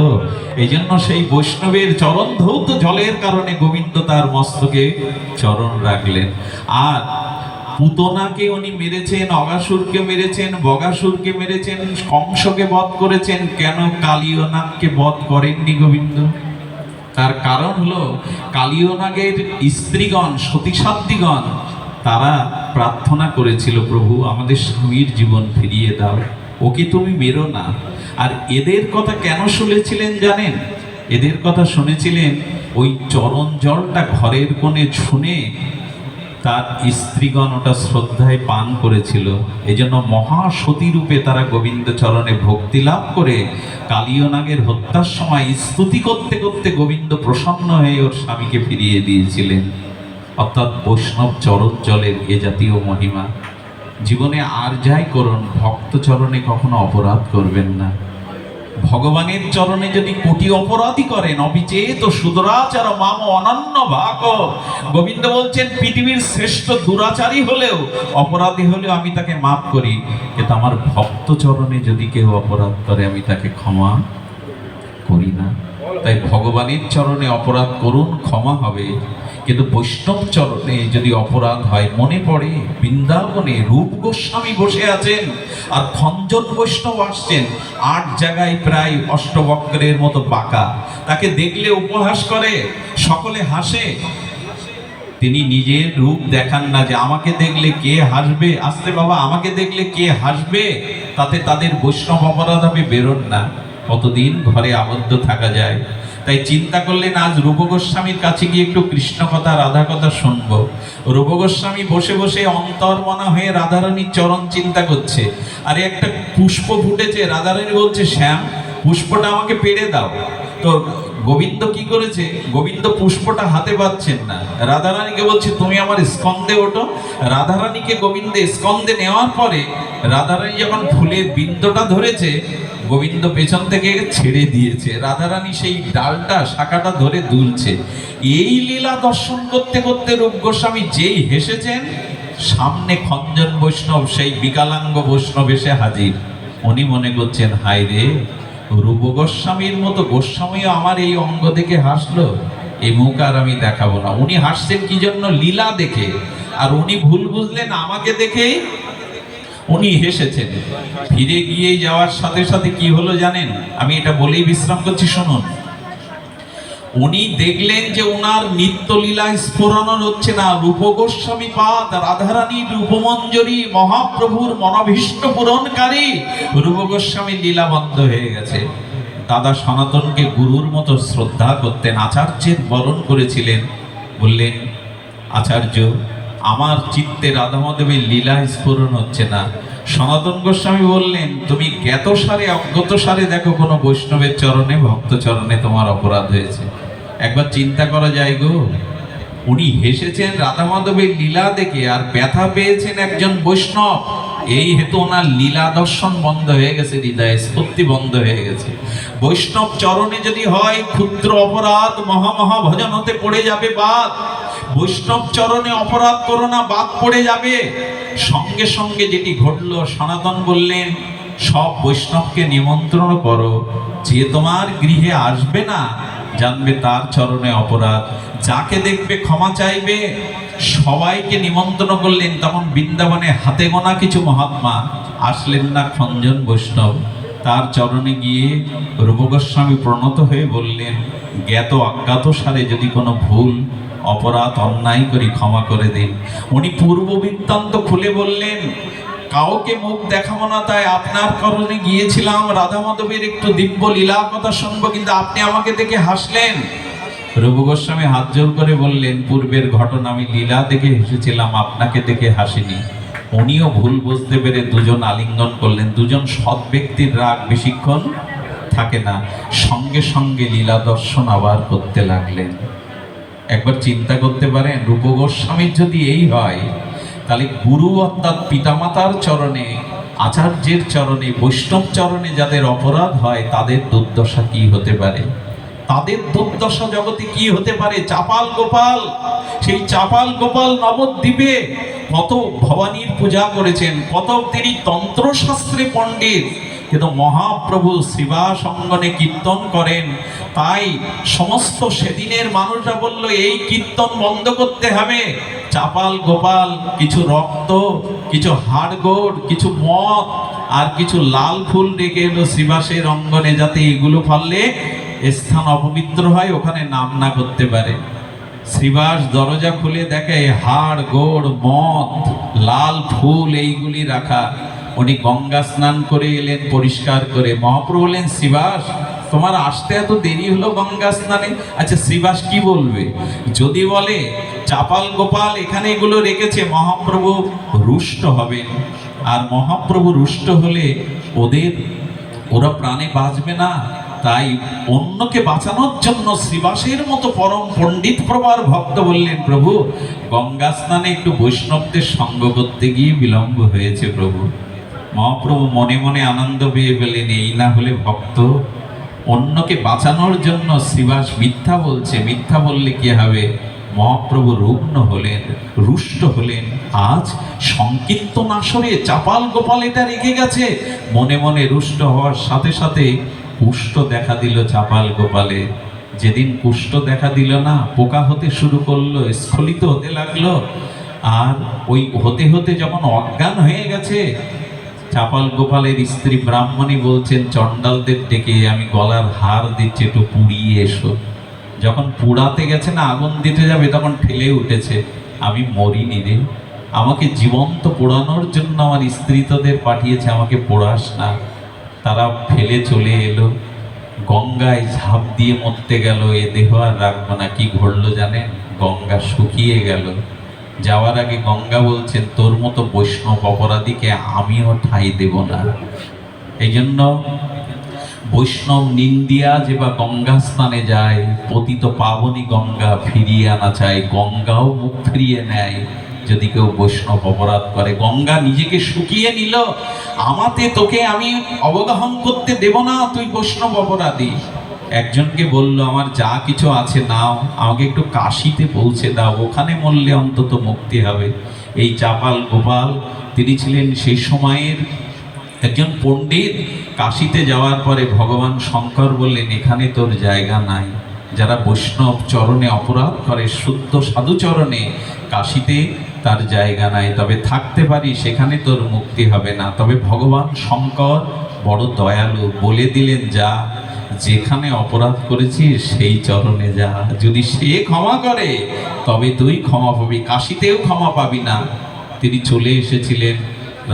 এই জন্য সেই বৈষ্ণবের চরণ ধৌত জলের কারণে গোবিন্দ তার মস্তকে চরণ রাখলেন। আর পুতনাকে উনি মেরেছেন, অগাসুরকে মেরেছেন, বগাসুরকে মেরেছেন, কংসকে বধ করেছেন, কেন কালীয় নাগকে বধ করেননি গোবিন্দ? তার কারণ হলো কালীয় নাগের স্ত্রীগণ, সতীসাধ্যীগণ, তারা প্রার্থনা করেছিল, প্রভু আমাদের স্বামীর জীবন ফিরিয়ে দাও, ওকে তুমি মেরো না। আর এদের কথা কেন শুনেছিলেন জানেন? এদের কথা শুনেছিলেন ওই চরণ জলটা ঘরের কোণে শুনে তার স্ত্রীগণ ওটা শ্রদ্ধায় পান করেছিল। এই জন্য মহাসতী রূপে তারা গোবিন্দ চরণে ভক্তি লাভ করে কালীয় নাগের হত্যার সময় স্তুতি করতে করতে গোবিন্দ প্রসন্ন হয়ে ওর স্বামীকে ফিরিয়ে দিয়েছিলেন। অর্থাৎ বৈষ্ণব চরণ জলের এ জাতীয় মহিমা। জীবনে আর যাই করুন, ভক্ত চরণে কখনো অপরাধ করবেন না। ভগবানের চরণে যদি কোটি অপরাধী করেন, অবিচেত সুদরাচার মাম অনন্য ভাগ, গোবিন্দ বলছেন পৃথিবীর শ্রেষ্ঠ দুরাচারী হলেও, অপরাধী হলেও আমি তাকে মাফ করি, কিন্তু আমার ভক্ত চরণে যদি কেউ অপরাধ করে আমি তাকে ক্ষমা করি না। তাই ভগবানের চরণে অপরাধ করুন, ক্ষমা হবে, কিন্তু বৈষ্ণব চরণে যদি অপরাধ হয়, মনে পড়ে বৃন্দাবনে রূপ গোস্বামী বসে আছেন আর খঞ্জন বৈষ্ণব আসছেন, 8 জায়গায় প্রায় অষ্টবক্রের মতো বাঁকা, তাকে দেখলে উপহাস করে, সকলে হাসে, তিনি নিজের রূপ দেখান না যে আমাকে দেখলে কে হাসবে, আসতে বাবা আমাকে দেখলে কে হাসবে, তাতে তাদের বৈষ্ণব অপরাধ হবে, বেরোন না, কতদিন ঘরে আবদ্ধ থাকা যায়। তাই চিন্তা করলেন আজ রূপ গোস্বামীর কাছে গিয়ে একটু কৃষ্ণ কথা রাধা কথা শুনবো। রূপ গোস্বামী বসে বসে অন্তর্মনা হয়ে রাধারানীর চরণ চিন্তা করছে, আরে একটা পুষ্প ফুটেছে, রাধারানী বলছে শ্যাম পুষ্পটা আমাকে পেড়ে দাও। তো গোবিন্দ কি করেছে, গোবিন্দ পুষ্পটা হাতে পাচ্ছেন না, রাধারানীকে বলছে তুমি আমার স্কন্ধে ওঠো। রাধারানীকে গোবিন্দ স্কন্ধে নেওয়ার পরে রাধারানী যখন ফুলের বিন্দুটা ধরেছে, গোবিন্দ পেছন থেকে ছেড়ে দিয়েছে, রাধারানী সেই ডালটা শাখাটা ধরে দুলছে। এই লীলা দর্শন করতে করতে রূপ গোস্বামী যেই হেসেছেন, সামনে খঞ্জন বৈষ্ণব সেই বিকালাঙ্গ বৈষ্ণব এসে হাজির। উনি মনে করছেন হায় রে, রূপ গোস্বামীর মতো গোস্বামীও আমার এই অঙ্গ দেখে হাসলো, এই মুখ আর আমি দেখাবো না। উনি হাসছেন কি জন্য, লীলা দেখে, আর উনি ভুল বুঝলেন আমাকে দেখেই উনি হেসেছেন। ফিরে গিয়ে যাওয়ার সাথে সাথে কি হলো জানেন, আমি এটা বলেই বিশ্রাম করছি শুনুন। উনি দেখলেন যে ওনার নিত্যলীলা স্ফুরণ হচ্ছে না, রূপ গোস্বামী পাদ রাধারানীর রূপমঞ্জরি মহাপ্রভুর মনোভীষ্ট পূরণকারী রূপ গোস্বামী লীলা বন্ধ হয়ে গেছে। দাদা সনাতনকে গুরুর মতো শ্রদ্ধা করতেন, আচার্যের বরণ করেছিলেন, বললেন আচার্য আমার চিত্তে রাধা মাধবের লীলা স্ফুরণ হচ্ছে না। সনাতন গোস্বামী বললেন তুমি জ্ঞাত সারে অজ্ঞত সারে দেখো কোনো বৈষ্ণবের চরণে ভক্ত চরণে তোমার অপরাধ হয়েছে, একবার চিন্তা করা যায় গো। উনি হেসেছেন রাধা মাধবের লীলা দেখে, আর ব্যথা পেয়েছেন একজন বৈষ্ণব, এই হেতু ওনার লীলা দর্শন বন্ধ হয়ে গেছে, হৃদয় স্ফূর্তি বন্ধ হয়ে গেছে। বৈষ্ণব চরণে যদি হয় ক্ষুদ্র অপরাধ মহা ভজন হতে পড়ে যাবে বাদ। বৈষ্ণব চরণে অপরাধ করো না, বাদ পড়ে যাবে। সঙ্গে সঙ্গে যেটি ঘটলো, সনাতন বললেন সব বৈষ্ণবকে নিমন্ত্রণ করো, যে তোমার গৃহে আসবে না জানবে তার চরণে অপরাধ, যাকে দেখবে ক্ষমা চাইবে। সবাইকে নিমন্ত্রণ করলেন। তখন বৃন্দাবনে হাতে গোনা কিছু মহাত্মা আসলেন না খঞ্জন বৈষ্ণব, তার চরণে গিয়ে রূপ গোস্বামী প্রণত হয়ে বললেন জ্ঞাত অজ্ঞাত সারে যদি কোনো ভুল অপরাধ অন্যায় করি ক্ষমা করে দিন। উনি পূর্ব বৃত্তান্ত খুলে বললেন কাউকে মুখ দেখাবো না, তাই আপনার কারণে গিয়েছিলাম রাধা মাধবের একটু দিব্য লীলা কথা শুনবো, কিন্তু আপনি আমাকে দেখে হাসলেন। রূপ গোস্বামী হাত জোর করে বললেন পূর্বের ঘটনা, আমি লীলা দেখে হেসেছিলাম, আপনাকে দেখে হাসিনি। উনিও ভুল বুঝতে পেরে দুজন আলিঙ্গন করলেন। দুজন সৎ ব্যক্তির রাগ বেশিক্ষণ থাকে না, সঙ্গে সঙ্গে লীলা দর্শন আবার করতে লাগলেন। একবার চিন্তা করতে পারেন, রূপ গোস্বামীর যদি এই হয়, তাহলে গুরু অর্থাৎ পিতামাতার চরণে, আচার্যের চরণে, বৈষ্ণব চরণে যাদের অপরাধ হয় তাদের দুর্দশা কি হতে পারে, তাদের দুর্দশা জগতে কি হতে পারে। চাপাল গোপাল, সেই চাপাল গোপাল নবদ্বীপে কত ভবানীর পূজা করেছেন, কত তিনি তন্ত্রশাস্ত্রে পণ্ডিত, কিন্তু মহাপ্রভু শ্রীবাস অঙ্গনে কীর্তন করেন। তাই সমস্ত সেদিনের মানুষরা বলল এই কীর্তন বন্ধ করতে হবে। চাপাল গোপাল কিছু রক্ত, কিছু হাড়গোড়, কিছু মদ আর কিছু লাল ফুল রেখে এলো শ্রীবাসের অঙ্গনে, যাতে এগুলো ফললে স্থান অপবিত্র হয়, ওখানে নাম না করতে পারে। শ্রীবাস দরজা খুলে দেখে হাড় গোড় মদ লাল ফুল এইগুলি রাখা। উনি গঙ্গা স্নান করে এলেন পরিষ্কার করে। মহাপ্রভু বললেন শ্রীবাস তোমার আসতে এত দেরি হলো গঙ্গা স্নানে? আচ্ছা শ্রীবাস কি বলবে? যদি বলে চাপাল গোপাল এখানে এগুলো রেখেছে, মহাপ্রভু রুষ্ট হবেন। আর মহাপ্রভু রুষ্ট হলে ওরা প্রাণে বাঁচবে না। তাই অন্যকে বাঁচানোর জন্য শ্রীবাসের মতো পরম পণ্ডিত প্রবার ভক্ত বললেন প্রভু গঙ্গা স্নানে একটু বৈষ্ণবদের সঙ্গ করতে গিয়ে বিলম্ব হয়েছে প্রভু। মহাপ্রভু মনে মনে আনন্দ পেয়ে বললেন, এই না হলে ভক্ত। অন্যকে বাঁচানোর জন্য শ্রীবাস মিথ্যা বলছে, মিথ্যা বললে কি হবে? মহাপ্রভু রুগ্ন হলেন, রুষ্ট হলেন। আজ সংকীর্তন আসরে চাপাল গোপাল এটা রেখে গেছে। মনে মনে রুষ্ট হওয়ার সাথে সাথে কুষ্ঠ দেখা দিল চাপাল গোপালে। যেদিন কুষ্ঠ দেখা দিল না, পোকা হতে শুরু করলো, স্খলিত হতে লাগলো। আর ওই হতে হতে যখন অজ্ঞান হয়ে গেছে, চাপাল গোপালের স্ত্রী ব্রাহ্মণী বলছেন চণ্ডালদের ডেকে, আমি গলার হার দিচ্ছি, একটু পুড়িয়ে এসো। যখন পুড়াতে গেছে না, আগুন দিতে যাবে, তখন ঠেলে উঠেছে, আমি মরিনি রে, আমাকে জীবন্ত পোড়ানোর জন্য আমার স্ত্রী তোদের পাঠিয়েছে, আমাকে পোড়াস না। তারা ফেলে চলে এলো, গঙ্গায় ঝাঁপ দিয়ে মরতে গেল। এ দেহ আর রাখবো না। কি ঘটলো জানেন? গঙ্গা শুকিয়ে গেল। যাওয়ার আগে গঙ্গা বলছেন, তোর মতো বৈষ্ণব অপরাধীকে আমিও ঠাঁই দেব না। এই জন্য বৈষ্ণব নিন্দিয়া যে বা গঙ্গা স্নানে যায়, পতিত পাবনী গঙ্গা ফিরিয়ে আনা চায়। গঙ্গাও মুখ ফিরিয়ে নেয় যদি কেউ বৈষ্ণব অপরাধ করে। গঙ্গা নিজেকে শুকিয়ে নিল, আমাতে তোকে আমি অবগাহন করতে দেব না, তুই বৈষ্ণব অপরাধী। একজনকে বলল, আমার যা কিছু আছে নাও, আমাকে একটু কাশিতে পৌঁছে দাও, ওখানে মরলে অন্তত মুক্তি হবে। এই চাপাল গোপাল তিনি ছিলেন সেই সময়ের একজন পণ্ডিত। কাশিতে যাওয়ার পরে ভগবান শঙ্কর বললেন, এখানে তোর জায়গা নাই। যারা বৈষ্ণব চরণে অপরাধ করে, শুদ্ধ সাধুচরণে, কাশিতে তার জায়গা নাই। তবে থাকতে পারি, সেখানে তোর মুক্তি হবে না। তবে ভগবান শঙ্কর বড় দয়ালু, বলে দিলেন, যা, যেখানে অপরাধ করেছিস সেই চরণে যা, যদি সে ক্ষমা করে তবে তুই ক্ষমা পাবি, কাশিতেও ক্ষমা পাবি না। তিনি চলে এসেছিলেন,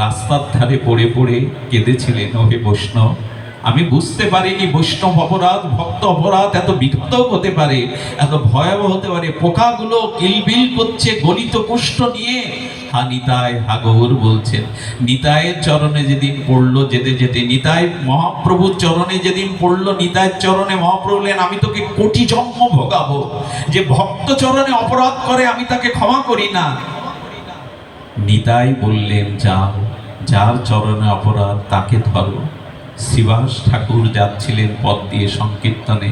রাস্তার ধারে পড়ে পড়ে কেঁদেছিলেন, ওহে বৈষ্ণব, আমি বুঝতে পারিনি বৈষ্ণব অপরাধ, ভক্ত অপরাধ এত বিঘত হতে পারে, এত ভয়াবহ হতে পারে। পোকাগুলো কিলবিল করছে গলিত কুষ্ঠ নিয়ে। হা নিতাই, হা গৌর বলছেন। নিতাইয়ের চরণে যেদিন পড়লো, যেতে যেতে নিতাই মহাপ্রভুর চরণে যেদিন পড়লো, নিতাইয়ের চরণে মহাপ্রভু বললেন, আমি তোকে কোটি জন্ম ভোগাবো। যে ভক্ত চরণে অপরাধ করে আমি তাকে ক্ষমা করি না। নিতাই বললেন, যাও, যার চরণে অপরাধ তাকে ধরো। শ্রীবাস ঠাকুর যাচ্ছিলেন পথ দিয়ে সংকীর্তনে,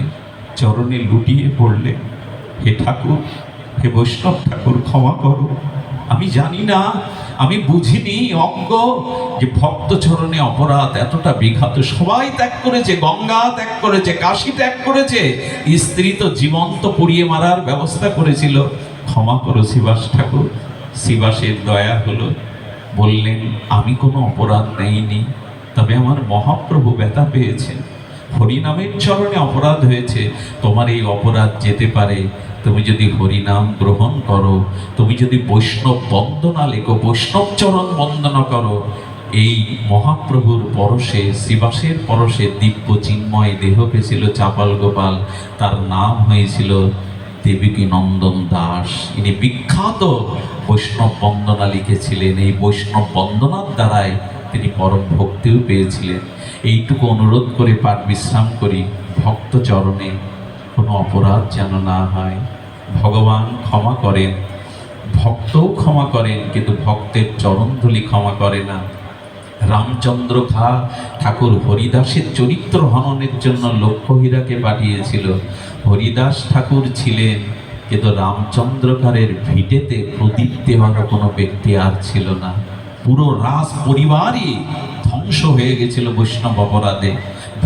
চরণে লুটিয়ে পড়লেন, হে ঠাকুর, হে বৈষ্ণব ঠাকুর, ক্ষমা করো, আমি জানি না, আমি বুঝিনি, অজ্ঞ, যে ভক্ত চরণে অপরাধ এতটা বিঘাত। সবাই ত্যাগ করেছে, গঙ্গা ত্যাগ করেছে, কাশী ত্যাগ করেছে, স্ত্রী তো জীবন্ত পুড়িয়ে মারার ব্যবস্থা করেছিল, ক্ষমা করো শ্রীবাস ঠাকুর। শ্রীবাসের দয়া হলো, বললেন, আমি কোনো অপরাধ নেইনি, তবে আমার মহাপ্রভু ব্যথা পেয়েছেন, হরিনামের চরণে অপরাধ হয়েছে, তোমার এই অপরাধ যেতে পারে তুমি যদি হরিনাম গ্রহণ করো, তুমি যদি বৈষ্ণব বন্দনা লেখো, বৈষ্ণব চরণ বন্দনা করো। এই মহাপ্রভুর পরশে, শ্রীবাসের পরশে দিব্য চিন্ময় দেহ পেয়েছিল চাপাল গোপাল, তার নাম হয়েছিল দেবকী নন্দন দাস। ইনি বিখ্যাত বৈষ্ণব বন্দনা লিখেছিলেন। এই বৈষ্ণব বন্দনার দ্বারাই তিনি পরম ভক্তিও পেয়েছিলেন। এইটুকু অনুরোধ করে পাঠ বিশ্রাম করি, ভক্ত চরণে কোনো অপরাধ যেন না হয়। ভগবান ক্ষমা করেন, ভক্তও ক্ষমা করেন, কিন্তু ভক্তের চরণধুলি ক্ষমা করে না। রামচন্দ্র খা ঠাকুর হরিদাসের চরিত্র হননের জন্য লক্ষ্মহীরাকে পাঠিয়েছিল। হরিদাস ঠাকুর ছিলেন, কিন্তু রামচন্দ্রকারের ভিটেতে প্রদীপ দেওয়ারও কোনো ব্যক্তি আর ছিল না। পুরো রাজ পরিবারই ধ্বংস হয়ে গেছিল বৈষ্ণব অপরাধে।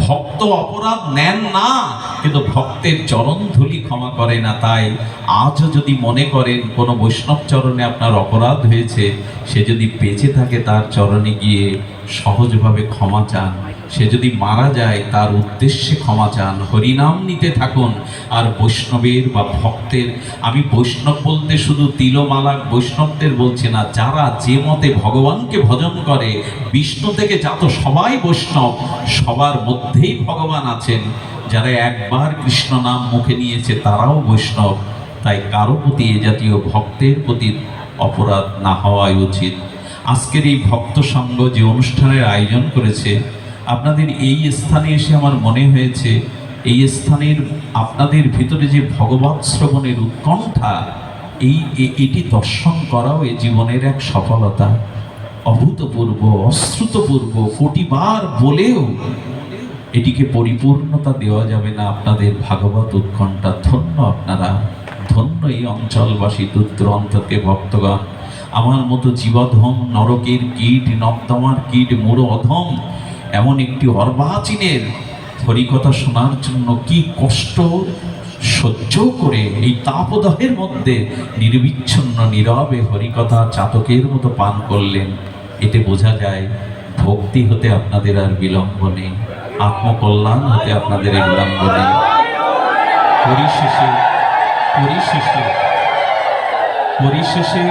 ভক্ত অপরাধ নেন না, কিন্তু ভক্তের চরণ ধুলি ক্ষমা করে না। তাই আজও যদি মনে করেন কোনো বৈষ্ণব চরণে আপনার অপরাধ হয়েছে, সে যদি বেঁচে থাকে তার চরণে গিয়ে সহজভাবে ক্ষমা চান। সে যদি মারা যায় তার উদ্দেশ্যে ক্ষমা চান, হরিনাম নিতে থাকুন। আর বৈষ্ণবের বা ভক্তের, আমি বৈষ্ণব বলতে শুধু তিলমালা বৈষ্ণবদের বলছি না, যারা যে মতে ভগবানকে ভজন করে, বিষ্ণু থেকে যত সবাই বৈষ্ণব, সবার মধ্যেই ভগবান আছেন। যারা একবার কৃষ্ণ নাম মুখে নিয়েছে তারাও বৈষ্ণব। তাই কারো প্রতি এ জাতীয় ভক্তের প্রতি অপরাধ না হওয়াই উচিত। আজকের এই ভক্ত সঙ্গ যে অনুষ্ঠানের আয়োজন করেছে, আপনাদের এই স্থানে এসে আমার মনে হয়েছে, এই স্থানের আপনাদের ভিতরে যে ভগবৎ শ্রবণের উৎকণ্ঠা, এটি দর্শন করাও এই জীবনের এক সফলতা। অভূতপূর্ব, অশ্রুতপূর্ব, কোটিবার বলেও এটিকে পরিপূর্ণতা দেওয়া যাবে না। আপনাদের ভাগবত উৎকণ্ঠা, ধন্য আপনারা, ধন্য এই অঞ্চলবাসী, দূর অন্তকে ভক্তগণ। আমার মতো জীবধম, নরকের কীট, নর্দমার কীট, মূঢ় অধম এমন একটি অর্বাচীনের হরিকথা শোনার জন্য কি কষ্ট সহ্য করে এই তাপদাহের মধ্যে নির্বিচ্ছিন্ন নীরবে হরিকথা চাতকের মতো পান করলেন। এতে বোঝা যায় ভক্তি হতে আপনাদের আর বিলম্ব নেই, আত্মকল্যাণ হতে আপনাদের এই বিলম্ব নেই। পরিশেষে পরিশেষে পরিশেষে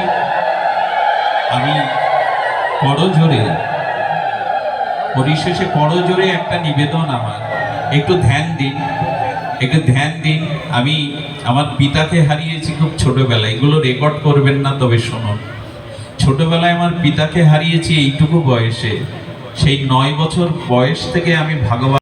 আমি করজোরে একটা নিবেদন, আমার একটু ধ্যান দিন, একটু ধ্যান দিন। আমি আমার পিতাকে হারিয়েছি খুব ছোটবেলায়, এগুলো রেকর্ড করবেন না, তবে শুনুন। ছোটবেলায় আমার পিতাকে হারিয়েছি এইটুকু বয়সে। সেই 9 বছর বয়স থেকে আমি ভাগবত